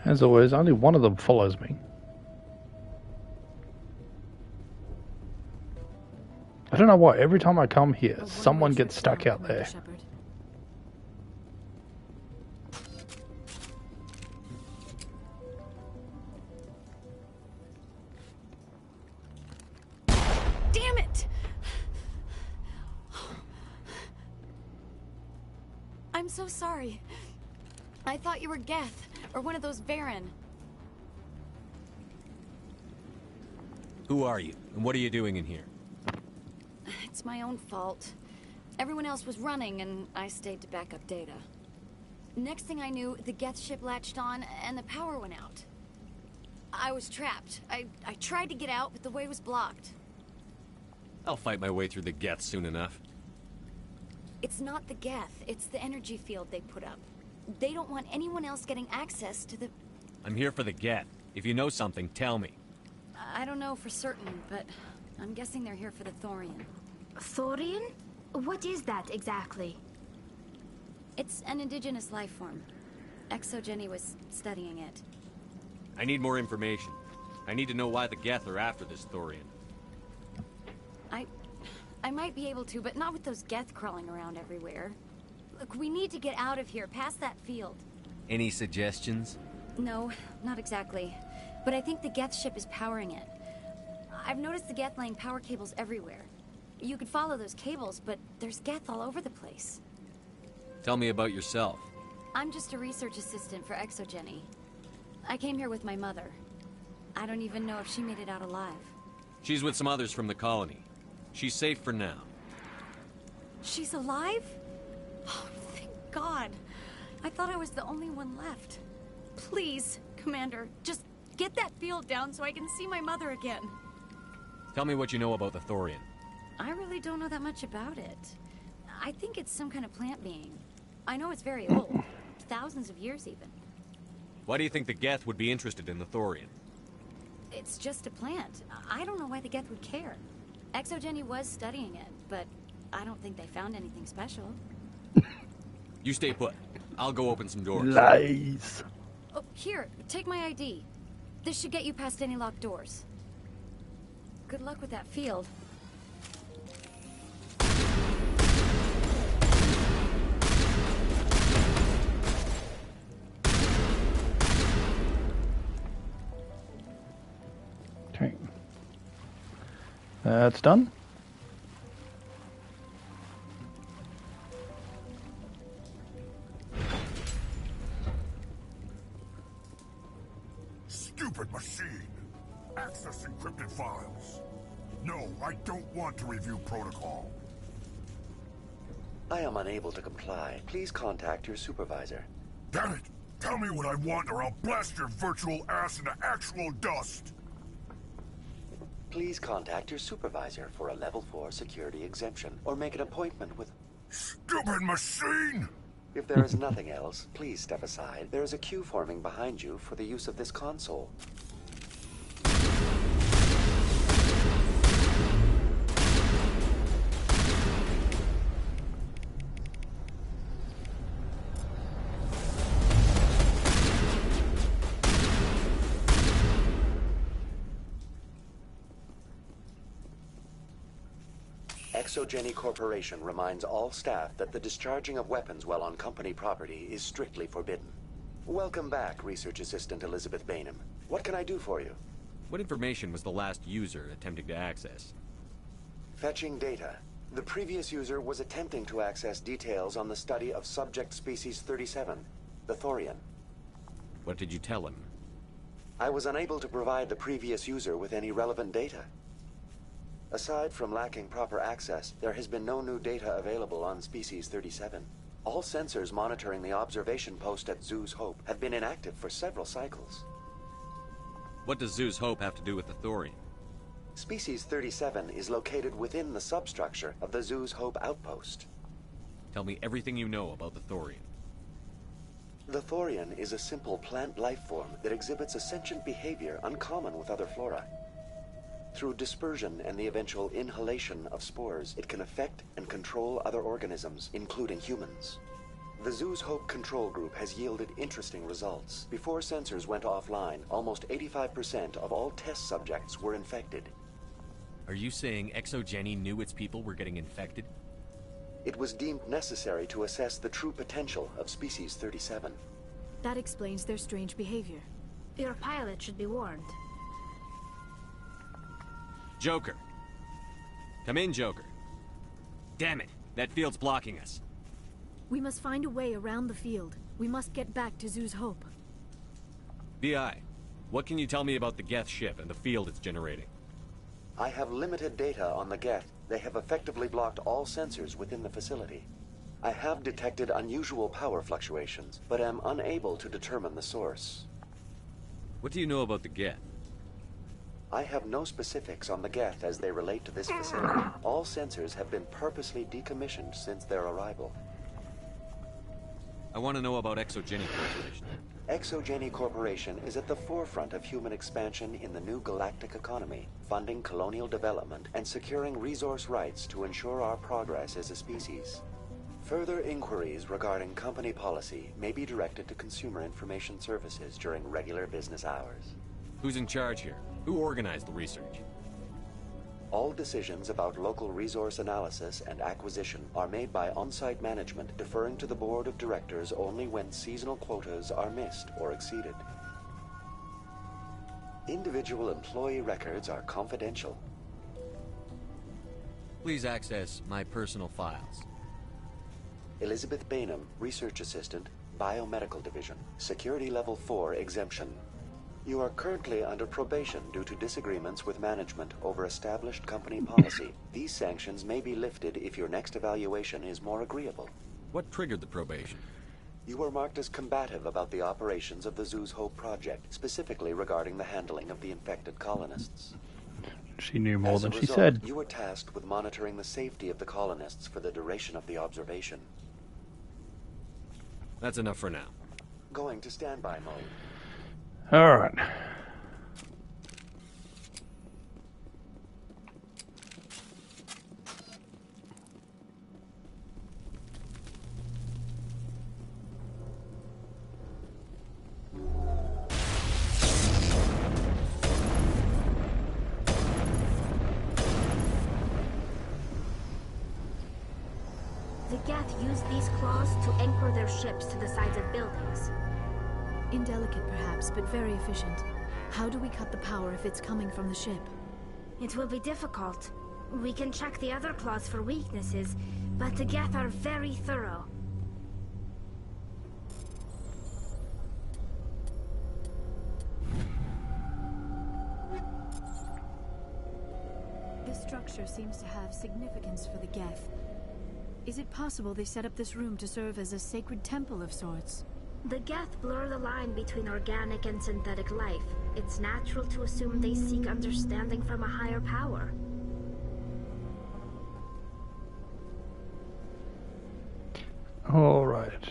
A: As always, only one of them follows me. I don't know why, every time I come here, someone gets stuck out there.
V: Damn it! I'm so sorry. I thought you were Geth, or one of those Varen.
D: Who are you, and what are you doing in here?
V: It's my own fault. Everyone else was running, and I stayed to back up data. Next thing I knew, the Geth ship latched on, and the power went out. I was trapped. I tried to get out, but the way was blocked.
D: I'll fight my way through the Geth soon enough.
V: It's not the Geth, it's the energy field they put up. They don't want anyone else getting access to the...
D: I'm here for the Geth. If you know something, tell me.
V: I don't know for certain, but I'm guessing they're here for the Thorian.
G: Thorian? What is that exactly?
V: It's an indigenous life form. ExoGeni was studying it.
D: I need more information. I need to know why the Geth are after this Thorian.
V: I might be able to, but not with those Geth crawling around everywhere. Look, we need to get out of here, past that field.
D: Any suggestions?
V: No, not exactly. But I think the Geth ship is powering it. I've noticed the Geth laying power cables everywhere. You could follow those cables, but there's Geth all over the place.
D: Tell me about yourself.
V: I'm just a research assistant for ExoGeni. I came here with my mother. I don't even know if she made it out alive.
D: She's with some others from the colony. She's safe for now.
V: She's alive? Oh, thank God. I thought I was the only one left. Please, Commander, just get that field down so I can see my mother again.
D: Tell me what you know about the Thorian.
V: I really don't know that much about it. I think it's some kind of plant being. I know it's very old. Thousands of years, even.
D: Why do you think the Geth would be interested in the thorium?
V: It's just a plant. I don't know why the Geth would care. ExoGeni was studying it, but I don't think they found anything special.
D: You stay put. I'll go open some doors.
A: Lies.
V: Oh, here, take my ID. This should get you past any locked doors. Good luck with that field.
A: Okay. That's done.
C: Stupid machine. Access encrypted files. No, I don't want to review protocol.
L: I am unable to comply. Please contact your supervisor.
C: Damn it! Tell me what I want or I'll blast your virtual ass into actual dust!
L: Please contact your supervisor for a level 4 security exemption, or make an appointment with...
C: Stupid machine!
L: If there is nothing else, please step aside. There is a queue forming behind you for the use of this console. ExoGeni Corporation reminds all staff that the discharging of weapons while on company property is strictly forbidden. Welcome back, Research Assistant Elizabeth Bainham. What can I do for you?
D: What information was the last user attempting to access?
L: Fetching data. The previous user was attempting to access details on the study of subject species 37, the Thorian.
D: What did you tell him?
L: I was unable to provide the previous user with any relevant data. Aside from lacking proper access, there has been no new data available on Species 37. All sensors monitoring the observation post at Zoo's Hope have been inactive for several cycles.
D: What does Zoo's Hope have to do with the thorium?
L: Species 37 is located within the substructure of the Zoo's Hope outpost.
D: Tell me everything you know about the thorium.
L: The Thorian is a simple plant life form that exhibits a sentient behavior uncommon with other flora. Through dispersion and the eventual inhalation of spores, it can affect and control other organisms, including humans. The Zoo's Hope control group has yielded interesting results. Before sensors went offline, almost 85% of all test subjects were infected.
D: Are you saying ExoGeni knew its people were getting infected?
L: It was deemed necessary to assess the true potential of Species 37.
N: That explains their strange behavior.
G: Your pilot should be warned.
D: Joker. Come in, Joker. Damn it, that field's blocking us.
N: We must find a way around the field. We must get back to Zoo's Hope.
D: BI, what can you tell me about the Geth ship and the field it's generating?
L: I have limited data on the Geth. They have effectively blocked all sensors within the facility. I have detected unusual power fluctuations, but am unable to determine the source.
D: What do you know about the Geth?
L: I have no specifics on the Geth as they relate to this facility. All sensors have been purposely decommissioned since their arrival.
D: I want to know about ExoGeni Corporation.
L: ExoGeni Corporation is at the forefront of human expansion in the new galactic economy, funding colonial development and securing resource rights to ensure our progress as a species. Further inquiries regarding company policy may be directed to Consumer Information Services during regular business hours.
D: Who's in charge here? Who organized the research?
L: All decisions about local resource analysis and acquisition are made by on-site management, deferring to the board of directors only when seasonal quotas are missed or exceeded. Individual employee records are confidential.
D: Please access my personal files.
L: Elizabeth Bainham, Research Assistant, Biomedical Division, Security Level 4 exemption. You are currently under probation due to disagreements with management over established company policy. These sanctions may be lifted if your next evaluation is more agreeable.
D: What triggered the probation?
L: You were marked as combative about the operations of the Zoo's Hope project, specifically regarding the handling of the infected colonists.
A: She knew more than she
L: said.
A: said.
L: You were tasked with monitoring the safety of the colonists for the duration of the observation.
D: That's enough for now.
L: Going to standby mode.
A: Alright.
G: The Geth use these claws to anchor their ships to the sides of buildings.
N: Indelicate, perhaps, but very efficient. How do we cut the power if it's coming from the ship?
G: It will be difficult. We can check the other claws for weaknesses, but the Geth are very thorough.
N: This structure seems to have significance for the Geth. Is it possible they set up this room to serve as a sacred temple of sorts?
G: The Geth blur the line between organic and synthetic life. It's natural to assume they seek understanding from a higher power.
A: Alright,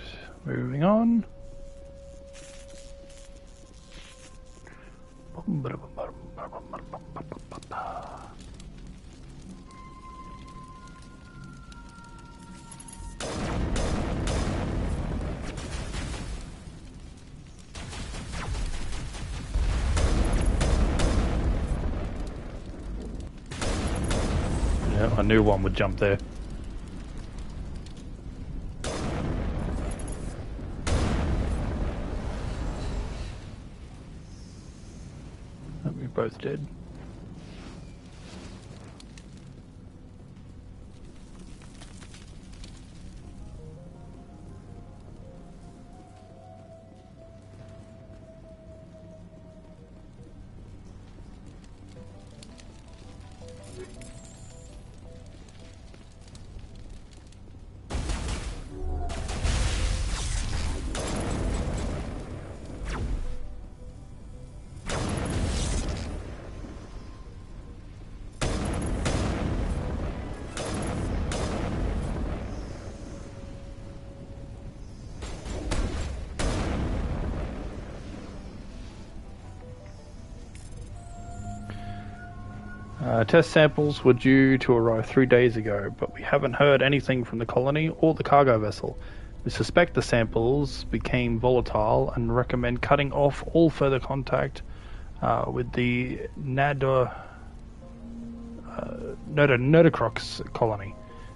A: moving on. Yeah, I knew one would jump there. We're both dead. Test samples were due to arrive 3 days ago, but we haven't heard anything from the colony or the cargo vessel. We suspect the samples became volatile and recommend cutting off all further contact with the Nerdocrox colony.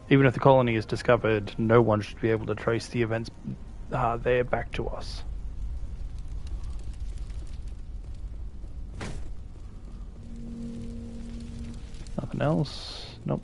A: Even if the colony is discovered, no one should be able to trace the events there back to us. Nothing else? Nope.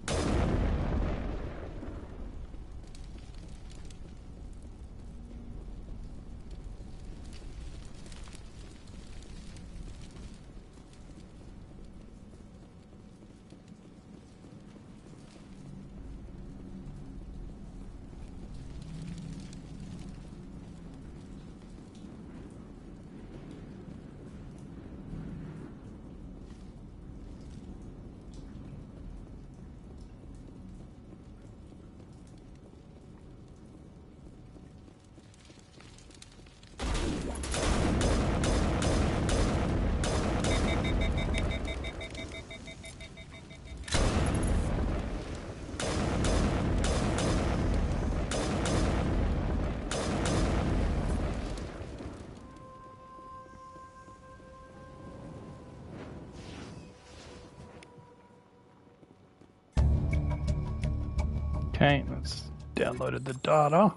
A: Okay, let's downloaded the data.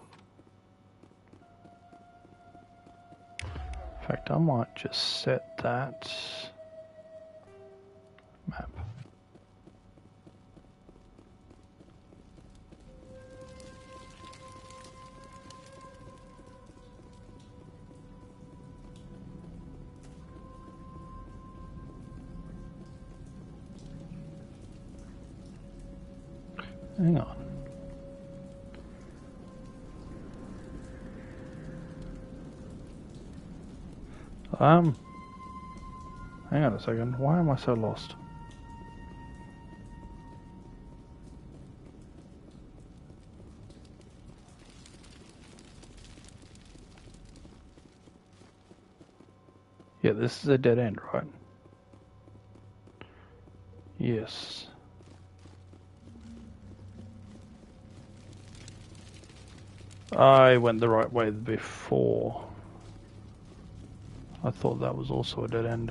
A: In fact, I might just set that map. Hang on. Hang on a second. Why am I so lost? Yeah, this is a dead end, right? Yes. I went the right way before. I thought that was also a dead end.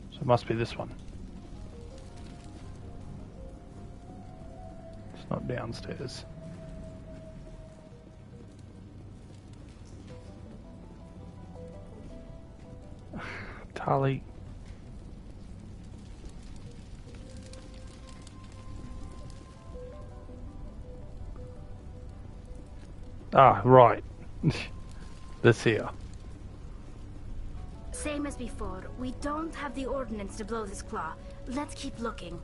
A: So it must be this one. It's not downstairs. Tali. Ah, right. This here.
G: Same as before. We don't have the ordnance to blow this claw. Let's keep looking.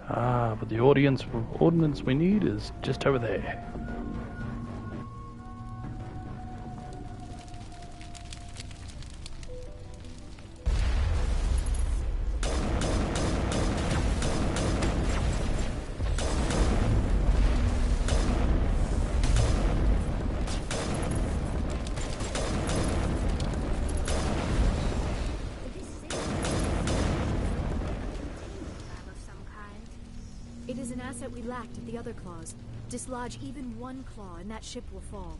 A: Ah, but the ordnance we need is just over there.
N: It is an asset we lacked at the other claws. Dislodge even one claw and that ship will fall.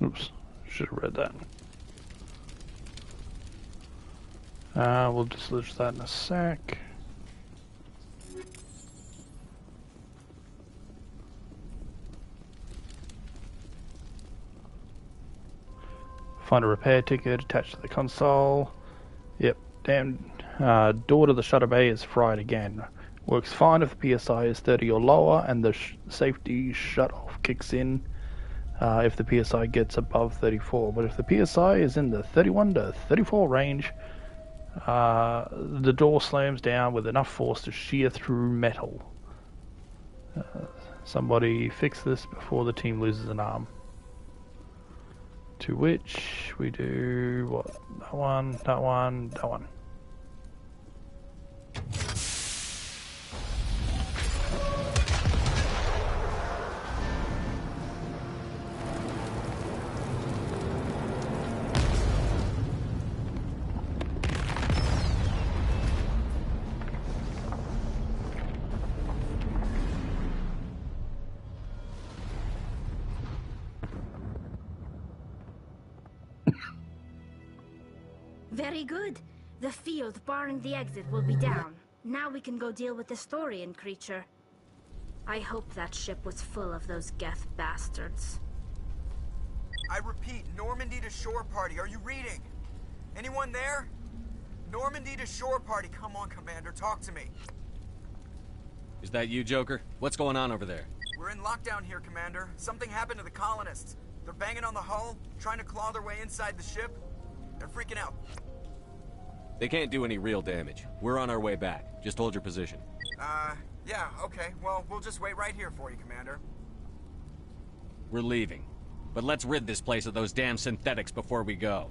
A: Oops, should have read that. We'll dislodge that in a sec. Find a repair ticket attached to the console. Yep, damn. Door to the shutter bay is fried again. Works fine if the PSI is 30 or lower and the safety shut-off kicks in. If the PSI gets above 34, but if the PSI is in the 31 to 34 range, the door slams down with enough force to shear through metal. Somebody fix this before the team loses an arm. To which we do what? That one, that one, that one.
G: Very good. The field barring the exit will be down. Now we can go deal with the Storian creature. I hope that ship was full of those Geth bastards.
H: I repeat, Normandy to shore party. Are you reading? Anyone there? Normandy to shore party. Come on, Commander. Talk to me.
D: Is that you, Joker? What's going on over there?
H: We're in lockdown here, Commander. Something happened to the colonists. They're banging on the hull, trying to claw their way inside the ship. They're freaking out.
D: They can't do any real damage. We're on our way back. Just hold your position.
H: Yeah, okay. Well, we'll just wait right here for you, Commander.
D: We're leaving. But let's rid this place of those damn synthetics before we go.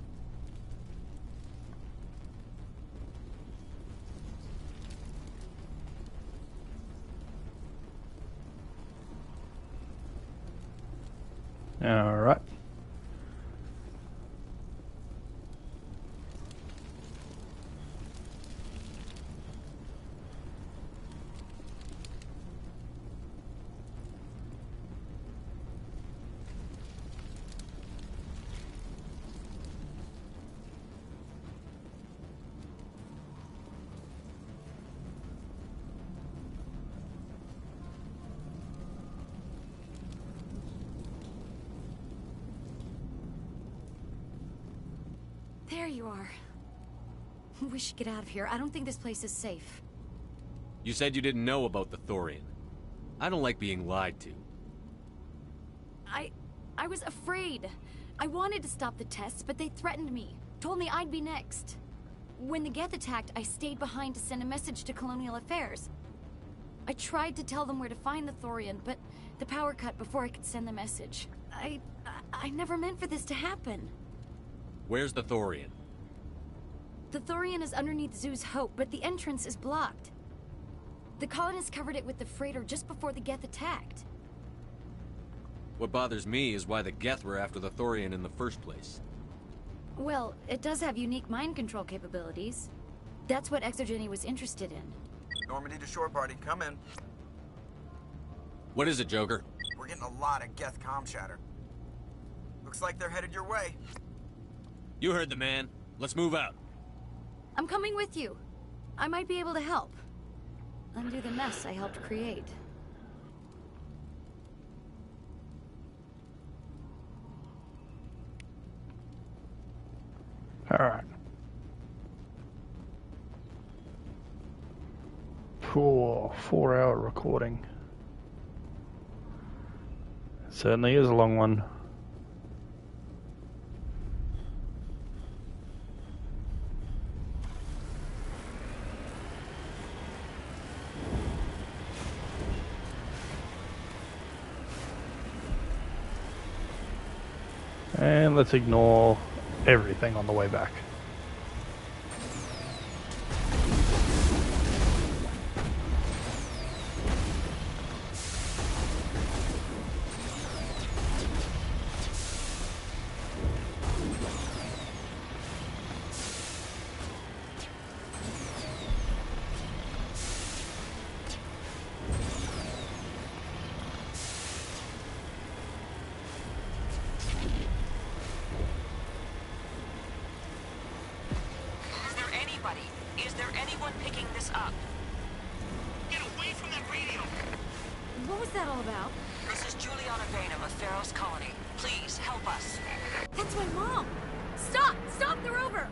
A: All right.
V: There you are. We should get out of here. I don't think this place is safe.
D: You said you didn't know about the Thorian. I don't like being lied to.
V: I was afraid. I wanted to stop the tests, but they threatened me. Told me I'd be next. When the Geth attacked, I stayed behind to send a message to Colonial Affairs. I tried to tell them where to find the Thorian, but the power cut before I could send the message. I never meant for this to happen.
D: Where's the Thorian?
V: The Thorian is underneath Zoo's Hope, but the entrance is blocked. The colonists covered it with the freighter just before the Geth attacked.
D: What bothers me is why the Geth were after the Thorian in the first place.
V: Well, it does have unique mind control capabilities. That's what Exogeny was interested in.
H: Normandy to shore party, come in.
D: What is it, Joker?
H: We're getting a lot of Geth comm chatter. Looks like they're headed your way.
D: You heard the man. Let's move out.
V: I'm coming with you. I might be able to help. Undo the mess I helped create.
A: Alright. Cool. 4-hour recording. Certainly is a long one. And let's ignore everything on the way back.
K: Is there anyone picking this up?
M: Get away from that radio!
V: What was that all about?
K: This is Juliana Bainham of Pharaoh's Colony. Please, help us.
V: That's my mom! Stop! Stop the rover!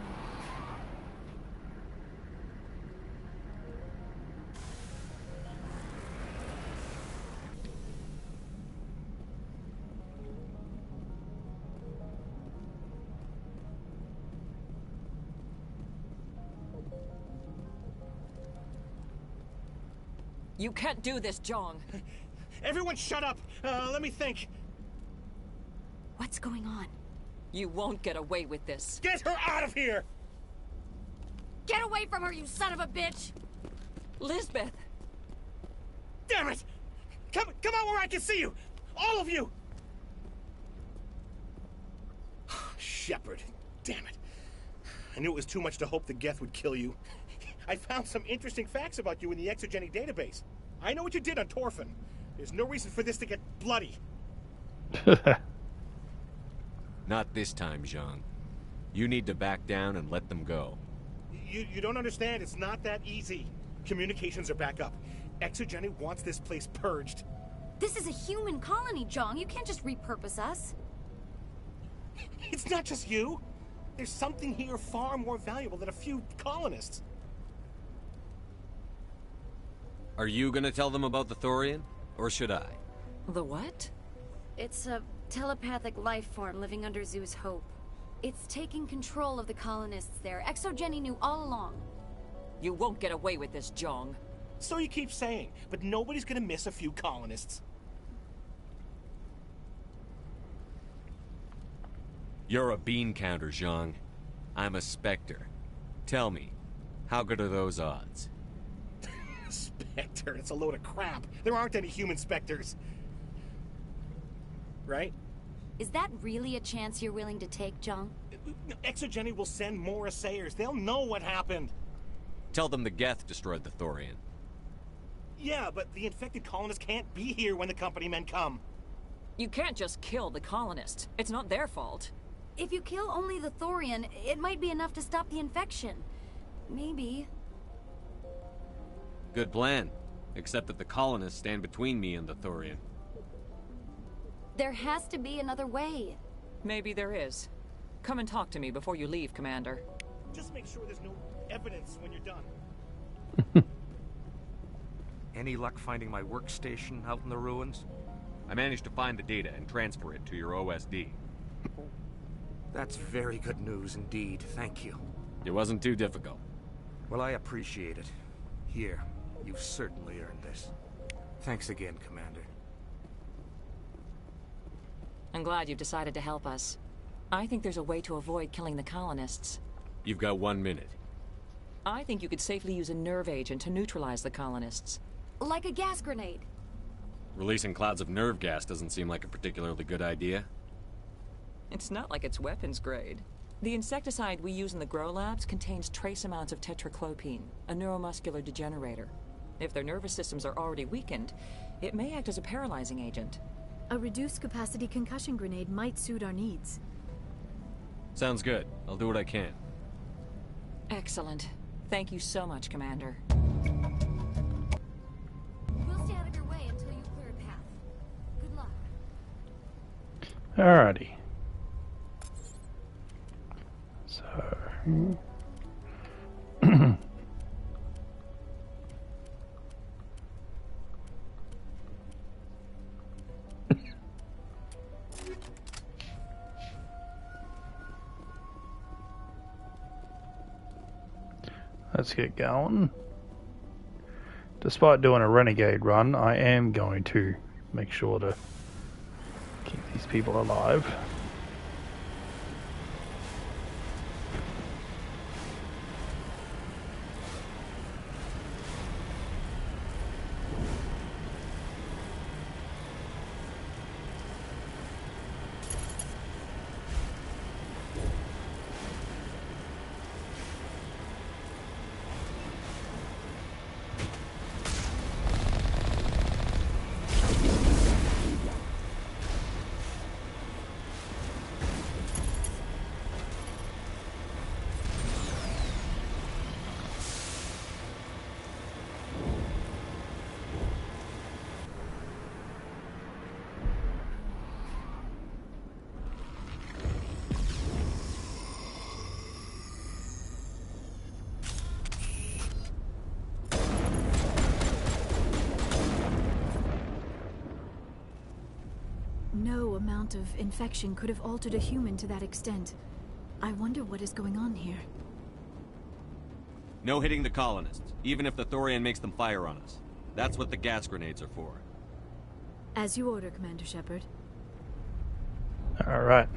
K: You can't do this, Jong.
M: Everyone shut up! Let me think.
V: What's going on?
K: You won't get away with this.
M: Get her out of here!
V: Get away from her, you son of a bitch!
K: Lisbeth!
M: Damn it! Come out where I can see you! All of you! Shepard, damn it. I knew it was too much to hope the Geth would kill you. I found some interesting facts about you in the Exogeny database. I know what you did on Torfin. There's no reason for this to get bloody.
D: Not this time, Zhang. You need to back down and let them go.
M: You don't understand. It's not that easy. Communications are back up. Exogeny wants this place purged.
V: This is a human colony, Jong. You can't just repurpose us.
M: It's not just you. There's something here far more valuable than a few colonists.
D: Are you gonna tell them about the Thorian? Or should I?
K: The what?
V: It's a telepathic life form living under Zoo's Hope. It's taking control of the colonists there. Exogeny knew all along.
K: You won't get away with this, Jong.
M: So you keep saying, but nobody's gonna miss a few colonists.
D: You're a bean counter, Zhang. I'm a Spectre. Tell me, how good are those odds?
M: Spectre, it's a load of crap. There aren't any human Spectres. Right?
V: Is that really a chance you're willing to take, Jong?
M: Exogeny will send more assayers. They'll know what happened.
D: Tell them the Geth destroyed the Thorian.
M: Yeah, but the infected colonists can't be here when the company men come.
K: You can't just kill the colonists. It's not their fault.
V: If you kill only the Thorian, it might be enough to stop the infection. Maybe.
D: Good plan. Except that the colonists stand between me and the Thorian.
V: There has to be another way.
K: Maybe there is. Come and talk to me before you leave, Commander.
M: Just make sure there's no evidence when you're done.
B: Any luck finding my workstation out in the ruins?
D: I managed to find the data and transfer it to your OSD.
B: That's very good news indeed. Thank you.
D: It wasn't too difficult.
B: Well, I appreciate it. Here, you've certainly earned this. Thanks again, Commander.
K: I'm glad you've decided to help us. I think there's a way to avoid killing the colonists.
D: You've got 1 minute.
K: I think you could safely use a nerve agent to neutralize the colonists.
V: Like a gas grenade.
D: Releasing clouds of nerve gas doesn't seem like a particularly good idea.
K: It's not like it's weapons grade. The insecticide we use in the Grow Labs contains trace amounts of tetraclopine, a neuromuscular degenerator. If their nervous systems are already weakened, it may act as a paralyzing agent.
P: A reduced-capacity concussion grenade might suit our needs.
D: Sounds good. I'll do what I can.
K: Excellent. Thank you so much, Commander.
V: We'll stay out of your way until you clear a path. Good luck.
A: Alrighty. So... Let's get going. Despite doing a renegade run, I am going to make sure to keep these people alive.
P: No amount of infection could have altered a human to that extent. I wonder what is going on here.
D: No hitting the colonists, even if the Thorian makes them fire on us. That's what the gas grenades are for.
P: As you order, Commander Shepard.
A: Alright.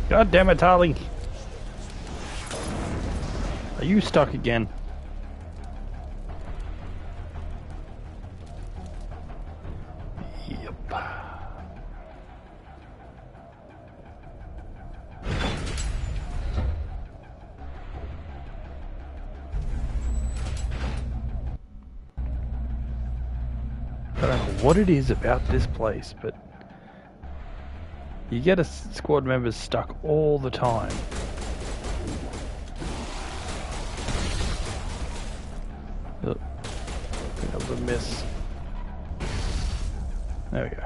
A: God damn it, Harley. Are you stuck again? Yep. I don't know what it is about this place, but you get squad members stuck all the time. Ugh. That was a miss. There we go.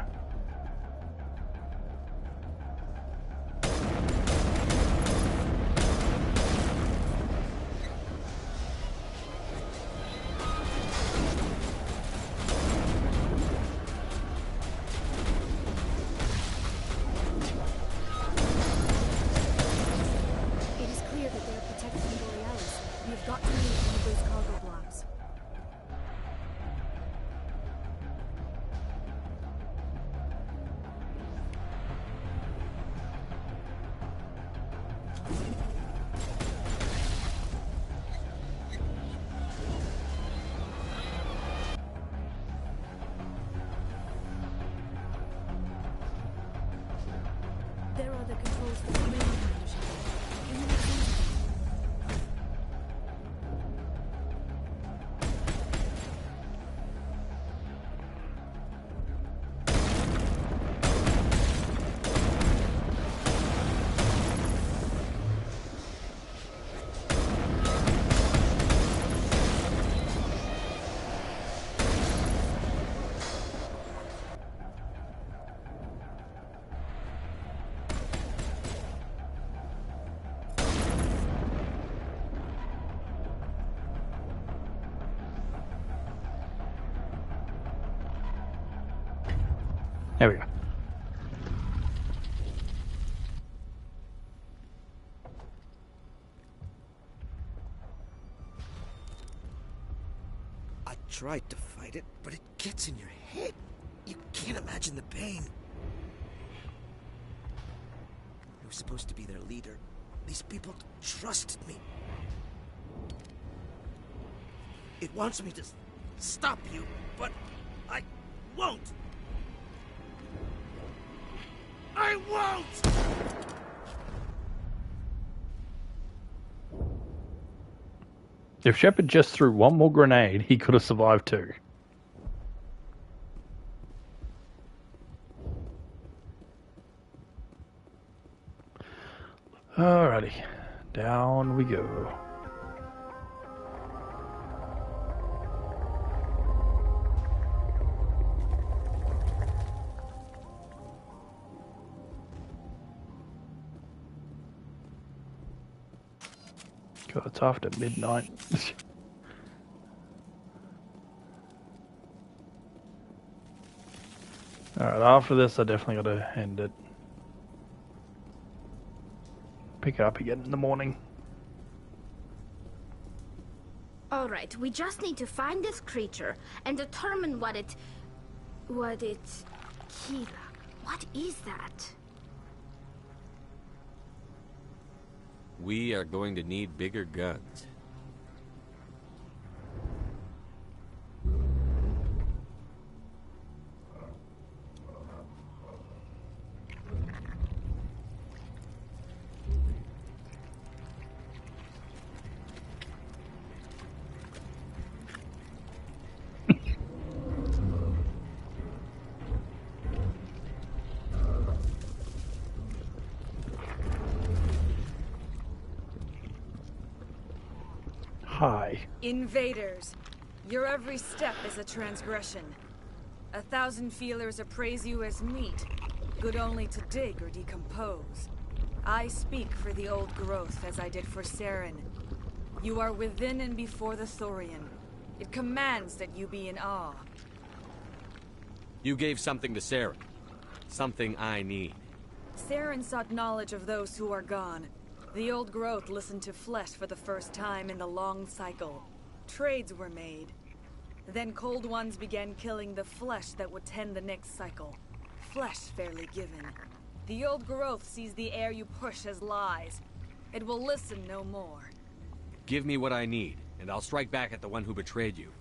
P: There are the controls for the main Commander Shepard. Can you make sense of them?
A: There we go.
I: I tried to fight it, but it gets in your head. You can't imagine the pain. I was supposed to be their leader. These people trusted me. It wants me to stop you, but I won't. I won't!
A: If Shepard just threw one more grenade, he could have survived too. Alrighty, down we go. God, it's after midnight. Alright, after this I definitely gotta end it. Pick it up again in the morning.
G: Alright, we just need to find this creature and determine what it... Kira, what is that?
D: We are going to need bigger guns.
A: Hi.
S: Invaders, your every step is a transgression. 1,000 feelers appraise you as meat, good only to dig or decompose. I speak for the old growth as I did for Saren. You are within and before the Thorian. It commands that you be in awe.
D: You gave something to Saren. Something I need.
S: Saren sought knowledge of those who are gone. The old growth listened to flesh for the first time in the long cycle. Trades were made. Then cold ones began killing the flesh that would tend the next cycle. Flesh fairly given. The old growth sees the air you push as lies. It will listen no more.
D: Give me what I need, and I'll strike back at the one who betrayed you.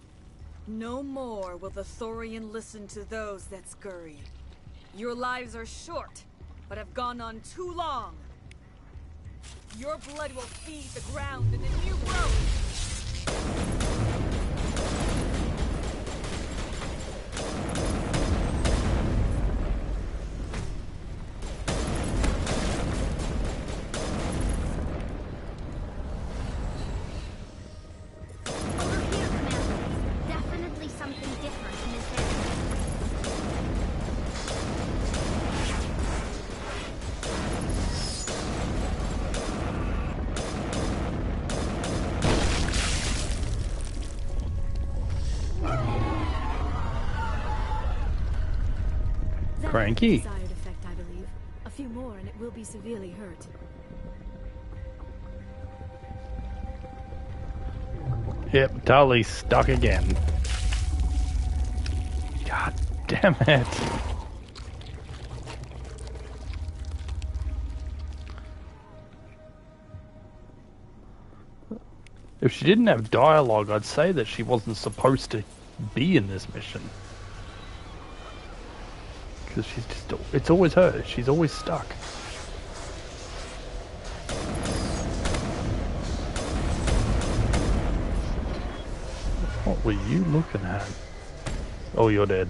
S: No more will the Thorian listen to those that scurry. Your lives are short, but have gone on too long. Your blood will feed the ground in a new growth.
G: Over here, Commander. Definitely something different in this area.
A: Cranky.
P: Desired effect, I believe. A few more and it will be severely hurt.
A: Yep, Tully's stuck again. God damn it. If she didn't have dialogue, I'd say that she wasn't supposed to be in this mission. Because she's just, it's always her. She's always stuck. What were you looking at? Oh, you're dead.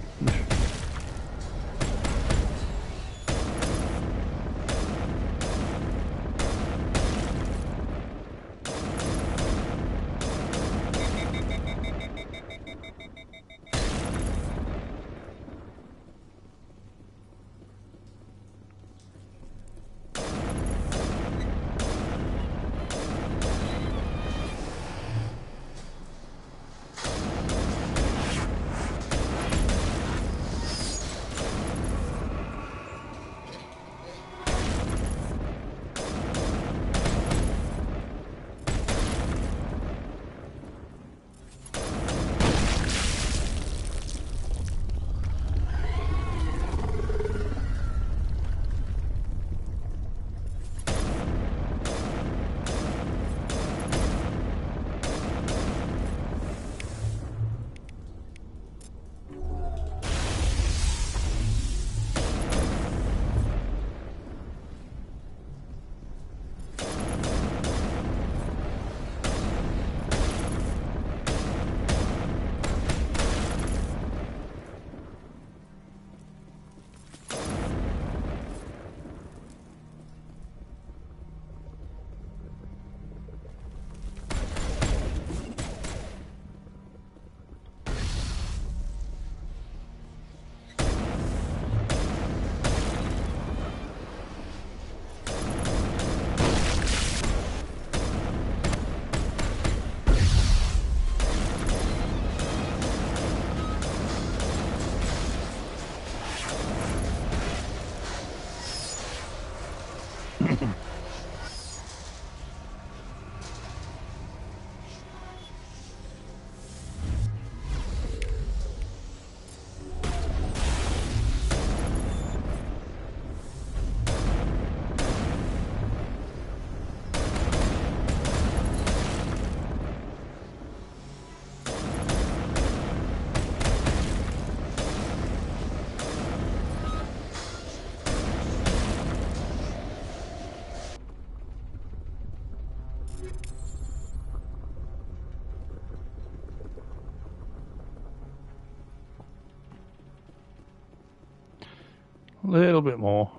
A: A little bit more.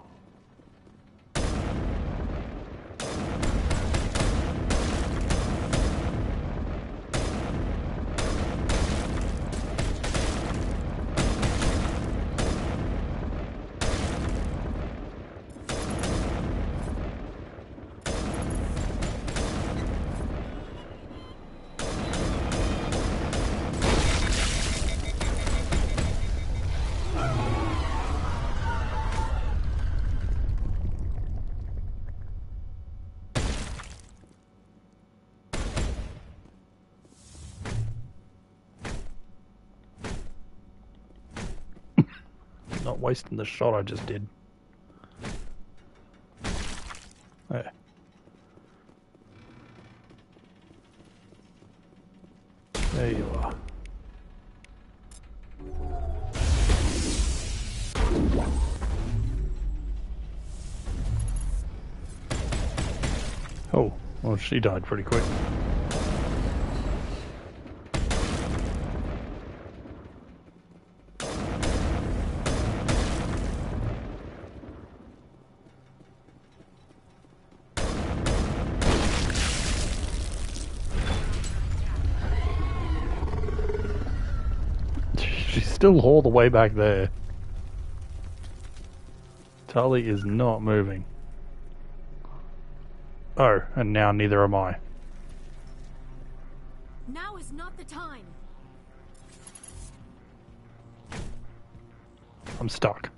A: Not wasting the shot I just did. There. There you are. Oh, well, she died pretty quick. She's still all the way back there. Tali is not moving. Oh, and now neither am I.
N: Now is not the time.
A: I'm stuck.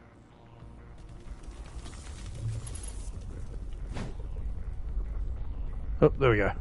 A: Oh, there we go.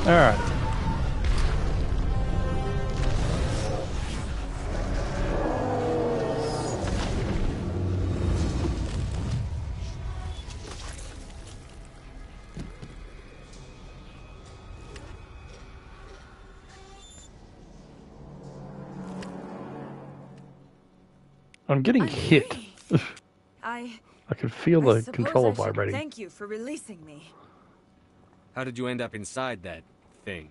A: All right. I'm getting hit.
S: I
A: could feel the controller vibrating.
S: Thank you for releasing me.
D: How did you end up inside that thing?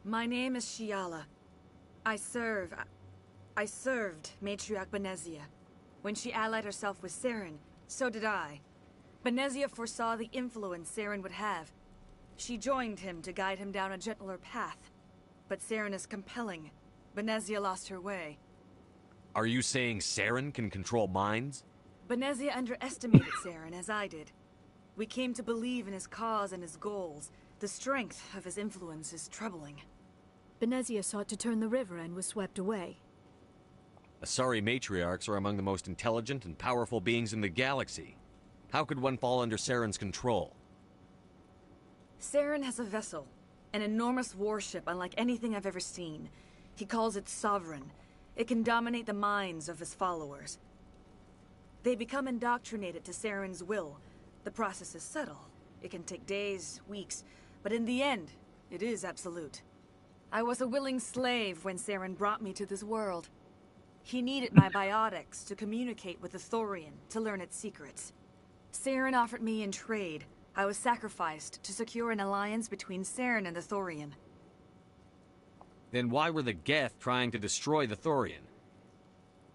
S: My name is Shiala. I served Matriarch Benezia. When she allied herself with Saren, so did I. Benezia foresaw the influence Saren would have, She joined him to guide him down a gentler path. But Saren is compelling. Benezia lost her way.
D: Are you saying Saren can control minds?
S: Benezia underestimated Saren, as I did. We came to believe in his cause and his goals. The strength of his influence is troubling.
P: Benezia sought to turn the river and was swept away.
D: Asari matriarchs are among the most intelligent and powerful beings in the galaxy. How could one fall under Saren's control?
S: Saren has a vessel, an enormous warship unlike anything I've ever seen. He calls it Sovereign. It can dominate the minds of his followers. They become indoctrinated to Saren's will. The process is subtle. It can take days, weeks, but in the end, it is absolute. I was a willing slave when Saren brought me to this world. He needed my biotics to communicate with the Thorian, to learn its secrets. Saren offered me in trade. I was sacrificed to secure an alliance between Saren and the Thorian.
D: Then why were the Geth trying to destroy the Thorian?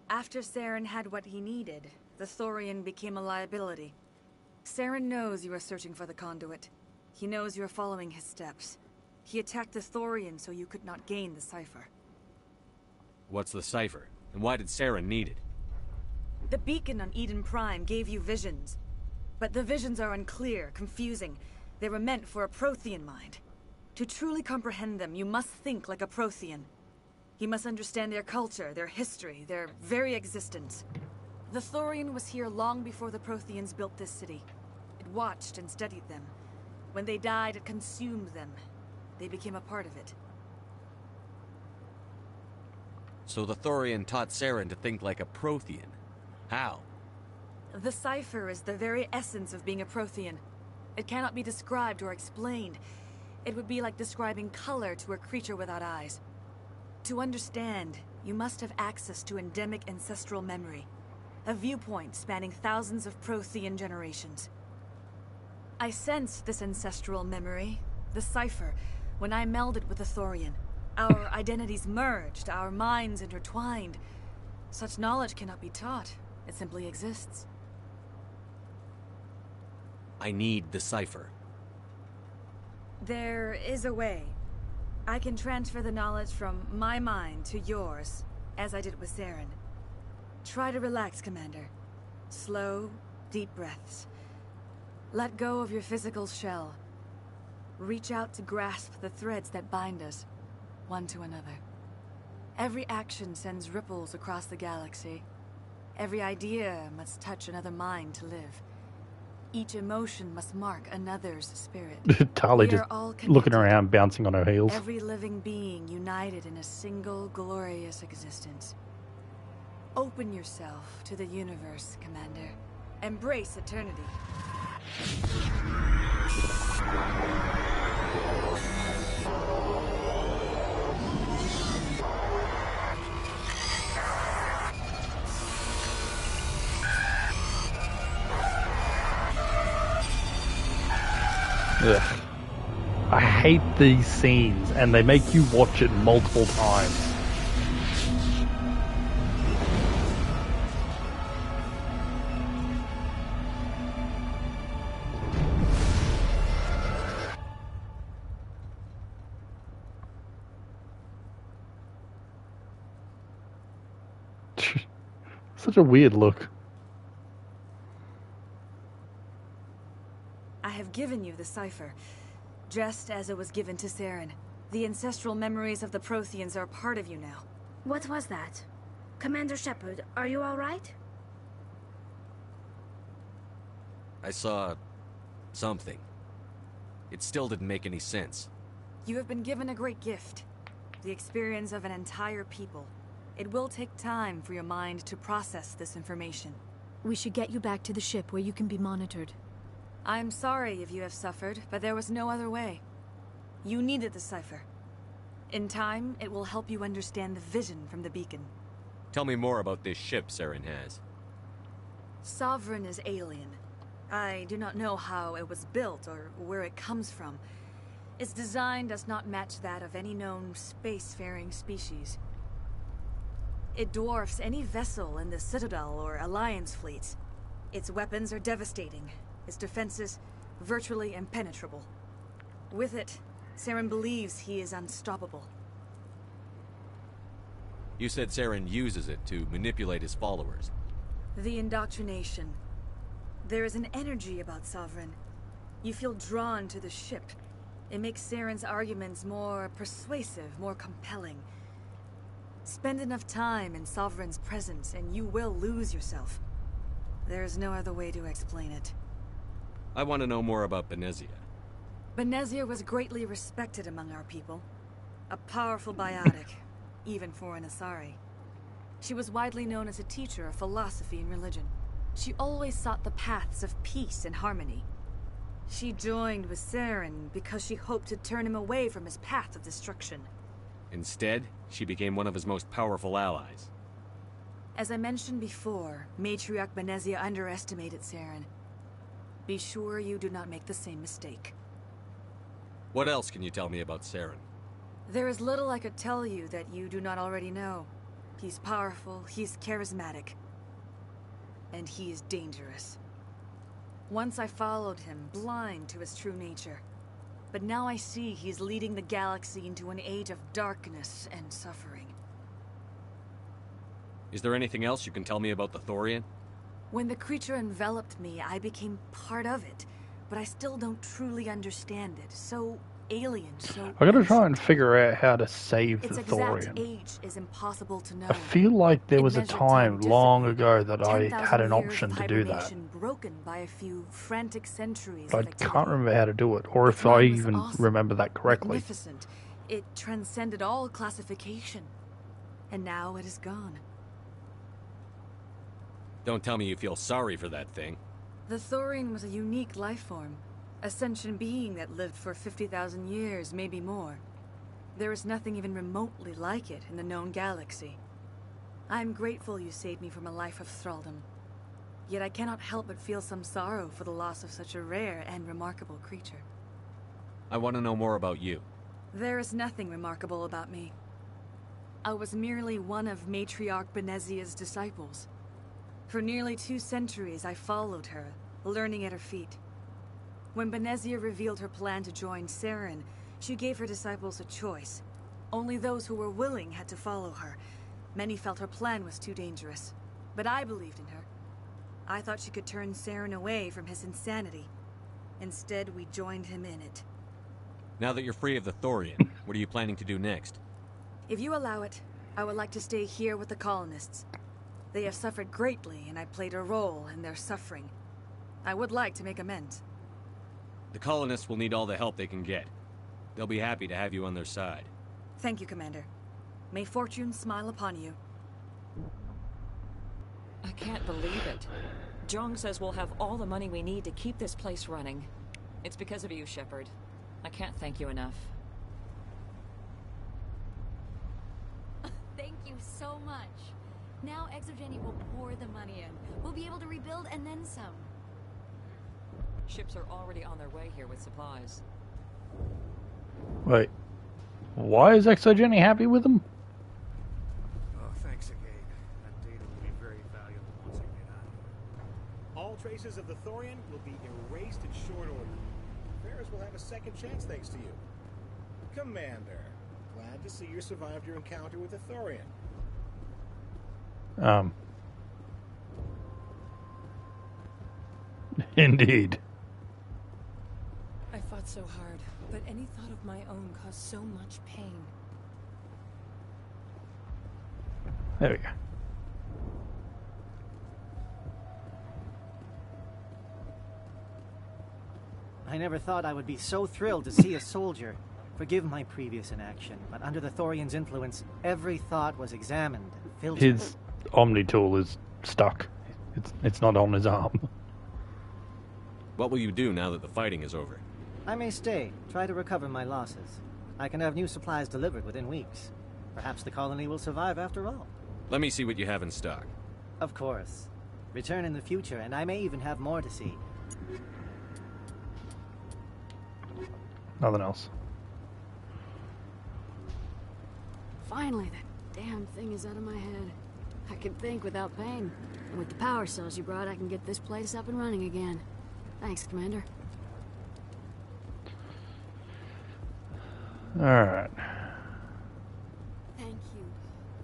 S: After Saren had what he needed, the Thorian became a liability. Saren knows you are searching for the conduit. He knows you are following his steps. He attacked the Thorian so you could not gain the cipher.
D: What's the cipher? And why did Saren need it?
S: The beacon on Eden Prime gave you visions. But the visions are unclear, confusing. They were meant for a Prothean mind. To truly comprehend them, you must think like a Prothean. You must understand their culture, their history, their very existence. The Thorian was here long before the Protheans built this city. It watched and studied them. When they died, it consumed them. They became a part of it.
D: So the Thorian taught Saren to think like a Prothean. How?
S: The cipher is the very essence of being a Prothean. It cannot be described or explained. It would be like describing color to a creature without eyes. To understand, you must have access to endemic ancestral memory. A viewpoint spanning thousands of Prothean generations. I sensed this ancestral memory, the cipher, when I melded with the Thorian. Our identities merged, our minds intertwined. Such knowledge cannot be taught. It simply exists.
D: I need the cipher.
S: There is a way. I can transfer the knowledge from my mind to yours, as I did with Saren. Try to relax, Commander. Slow, deep breaths. Let go of your physical shell. Reach out to grasp the threads that bind us, one to another. Every action sends ripples across the galaxy. Every idea must touch another mind to live. Each emotion must mark another's spirit.
A: Tali just looking around, bouncing on her heels.
S: Every living being united in a single glorious existence. Open yourself to the universe, Commander. Embrace eternity.
A: Ugh. I hate these scenes, and they make you watch it multiple times. Such a weird look.
S: I have given you the cipher, just as it was given to Saren. The ancestral memories of the Protheans are a part of you now.
G: What was that? Commander Shepard, are you all right?
D: I saw something. It still didn't make any sense.
S: You have been given a great gift. The experience of an entire people. It will take time for your mind to process this information.
P: We should get you back to the ship where you can be monitored.
S: I'm sorry if you have suffered, but there was no other way. You needed the cipher. In time, it will help you understand the vision from the beacon.
D: Tell me more about this ship Saren has.
S: Sovereign is alien. I do not know how it was built or where it comes from. Its design does not match that of any known spacefaring species. It dwarfs any vessel in the Citadel or Alliance fleets. Its weapons are devastating. Its defenses virtually impenetrable. With it, Saren believes he is unstoppable.
D: You said Saren uses it to manipulate his followers.
S: The indoctrination. There is an energy about Sovereign. You feel drawn to the ship. It makes Saren's arguments more persuasive, more compelling. Spend enough time in Sovereign's presence and you will lose yourself. There is no other way to explain it.
D: I want to know more about Benezia.
S: Benezia was greatly respected among our people. A powerful biotic, even for an Asari. She was widely known as a teacher of philosophy and religion. She always sought the paths of peace and harmony. She joined with Saren because she hoped to turn him away from his path of destruction.
D: Instead, she became one of his most powerful allies.
S: As I mentioned before, Matriarch Benezia underestimated Saren. Be sure you do not make the same mistake.
D: What else can you tell me about Saren?
S: There is little I could tell you that you do not already know. He's powerful, he's charismatic, and he is dangerous. Once I followed him, blind to his true nature. But now I see he's leading the galaxy into an age of darkness and suffering.
D: Is there anything else you can tell me about the Thorian?
S: When the creature enveloped me, I became part of it, but I still don't truly understand it. So alien, so...
A: I gotta try and figure out how to save the
S: its
A: Thorian.
S: exact age is impossible to know.
A: I feel like there was a
S: measured
A: time
S: time
A: long ago that I
S: 10,000
A: had an
S: years
A: option
S: of
A: to do that.
S: hibernation broken by a few frantic centuries
A: But
S: of
A: I
S: activity.
A: can't remember how to do it, or if
S: Its mind
A: I
S: was
A: even
S: awesome,
A: remember that correctly.
S: Magnificent. It transcended all classification. And now it is gone.
D: Don't tell me you feel sorry for that thing.
S: The Thorian was a unique life form. A sentient being that lived for 50,000 years, maybe more. There is nothing even remotely like it in the known galaxy. I'm grateful you saved me from a life of thraldom. Yet I cannot help but feel some sorrow for the loss of such a rare and remarkable creature.
D: I want to know more about you.
S: There is nothing remarkable about me. I was merely one of Matriarch Benezia's disciples. For nearly 2 centuries I followed her, learning at her feet. When Benezia revealed her plan to join Saren, she gave her disciples a choice. Only those who were willing had to follow her. Many felt her plan was too dangerous, but I believed in her. I thought she could turn Saren away from his insanity. Instead, we joined him in it.
D: Now that you're free of the Thorian, what are you planning to do next?
S: If you allow it, I would like to stay here with the colonists. They have suffered greatly, and I played a role in their suffering. I would like to make amends.
D: The colonists will need all the help they can get. They'll be happy to have you on their side.
S: Thank you, Commander. May fortune smile upon you.
K: I can't believe it. Jong says we'll have all the money we need to keep this place running. It's because of you, Shepard. I can't thank you enough.
V: Thank you so much. Now Exogeny will pour the money in. We'll be able to rebuild and then some.
K: Ships are already on their way here with supplies.
A: Wait, why is Exogeny happy with them?
M: Oh, thanks again. That data will be very valuable once I get out of here. All traces of the Thorian will be erased in short order. Ferris will have a second chance thanks to you. Commander, glad to see you survived your encounter with the Thorian.
A: Indeed.
J: I fought so hard, but any thought of my own caused so much pain.
A: There we go.
E: I never thought I would be so thrilled to see a soldier. Forgive my previous inaction, but under the Thorian's influence, every thought was examined and filtered.
A: His Omni tool is stuck. It's not on his arm.
D: What will you do now that the fighting is over?
E: I may stay, try to recover my losses. I can have new supplies delivered within weeks. Perhaps the colony will survive after all.
D: Let me see what you have in stock.
E: Of course. Return in the future, and I may even have more to see.
A: Nothing else.
N: Finally, that damn thing is out of my head. I can think without pain. And with the power cells you brought, I can get this place up and running again. Thanks, Commander.
A: Alright.
N: Thank you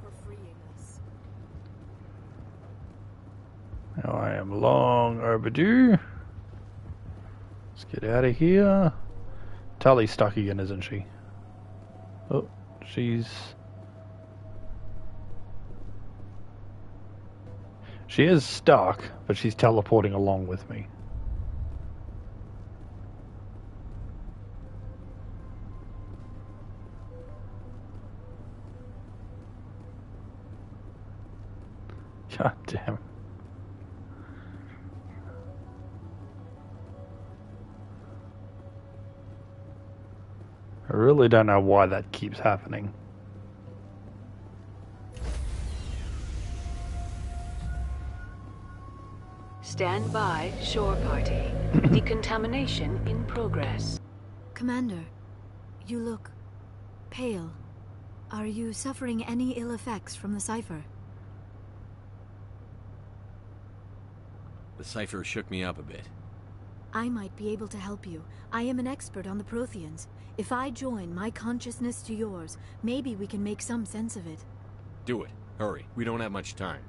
N: for freeing us.
A: Now I am long overdue. Let's get out of here. Tully's stuck again, isn't she? Oh, she is stuck, but she's teleporting along with me. God damn. I really don't know why that keeps happening.
O: Stand by, shore party. Decontamination in progress.
P: Commander, you look pale. Are you suffering any ill effects from the cipher?
D: The cipher shook me up a bit.
P: I might be able to help you. I am an expert on the Protheans. If I join my consciousness to yours, maybe we can make some sense of it.
D: Do it. Hurry. We don't have much time.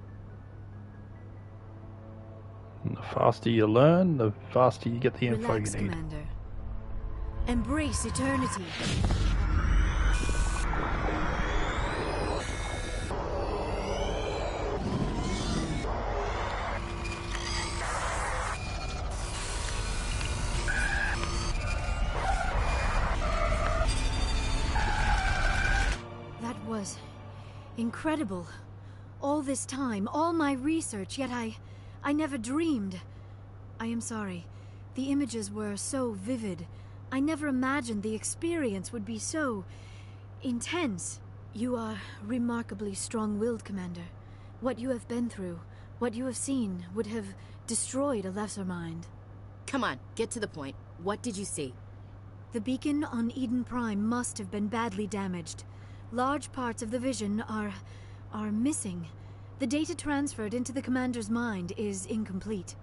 A: And the faster you learn, the faster you get the info
P: Relax,
A: you need.
P: Commander. Embrace eternity. That was incredible. All this time, all my research, yet I never dreamed. I am sorry. The images were so vivid. I never imagined the experience would be so intense. You are remarkably strong-willed, Commander. What you have been through, what you have seen, would have destroyed a lesser mind.
T: Come on, get to the point. What did you see?
P: The beacon on Eden Prime must have been badly damaged. Large parts of the vision are missing. The data transferred into the Commander's mind is incomplete.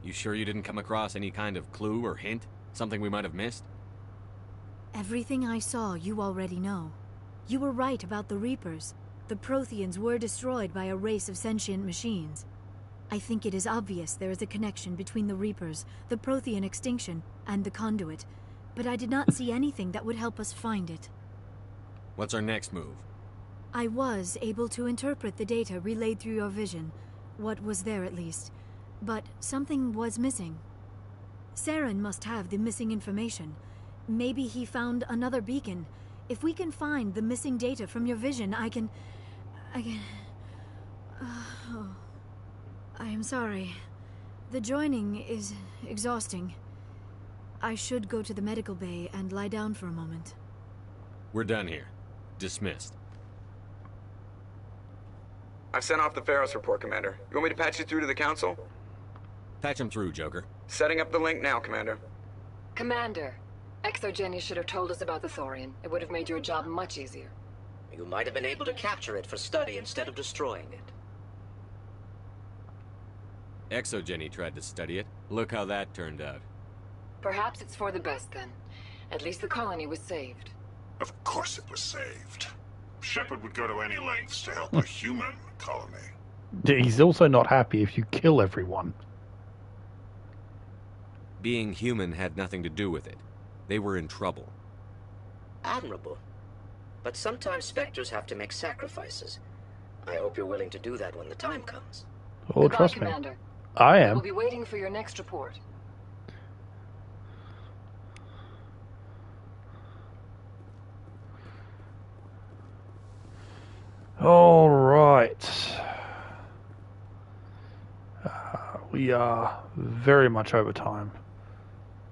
D: You sure you didn't come across any kind of clue or hint? Something we might have missed?
P: Everything I saw, you already know. You were right about the Reapers. The Protheans were destroyed by a race of sentient machines. I think it is obvious there is a connection between the Reapers, the Prothean extinction, and the Conduit, but I did not see anything that would help us find it.
D: What's our next move?
P: I was able to interpret the data relayed through your vision, what was there at least, but something was missing. Saren must have the missing information. Maybe he found another beacon. If we can find the missing data from your vision, I can... Oh, I am sorry. The joining is exhausting. I should go to the medical bay and lie down for a moment.
D: We're done here. Dismissed.
U: I've sent off the Pharos report, Commander. You want me to patch you through to the Council?
D: Patch him through, Joker.
U: Setting up the link now, Commander.
K: Commander, Exogeny should have told us about the Thorian. It would have made your job much easier.
W: You might have been able to capture it for study instead of destroying it.
D: Exogeny tried to study it. Look how that turned out.
K: Perhaps it's for the best then. At least the colony was saved.
C: Of course it was saved. Shepard would go to any lengths to help a human colony.
A: He's also not happy if you kill everyone.
D: Being human had nothing to do with it. They were in trouble.
W: Admirable. But sometimes Spectres have to make sacrifices. I hope you're willing to do that when the time comes.
A: Oh,
K: Goodbye,
A: trust me.
K: Commander.
A: I am.
K: We'll be waiting for your next report.
A: All right. We are very much over time.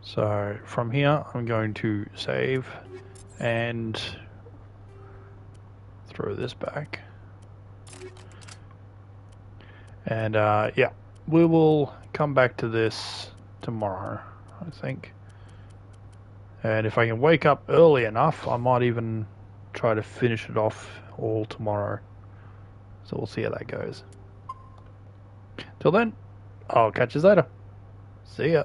A: So from here, I'm going to save and throw this back. And yeah, we will come back to this tomorrow, I think. And if I can wake up early enough, I might even try to finish it off all tomorrow. So we'll see how that goes. Till then, I'll catch you later. See ya.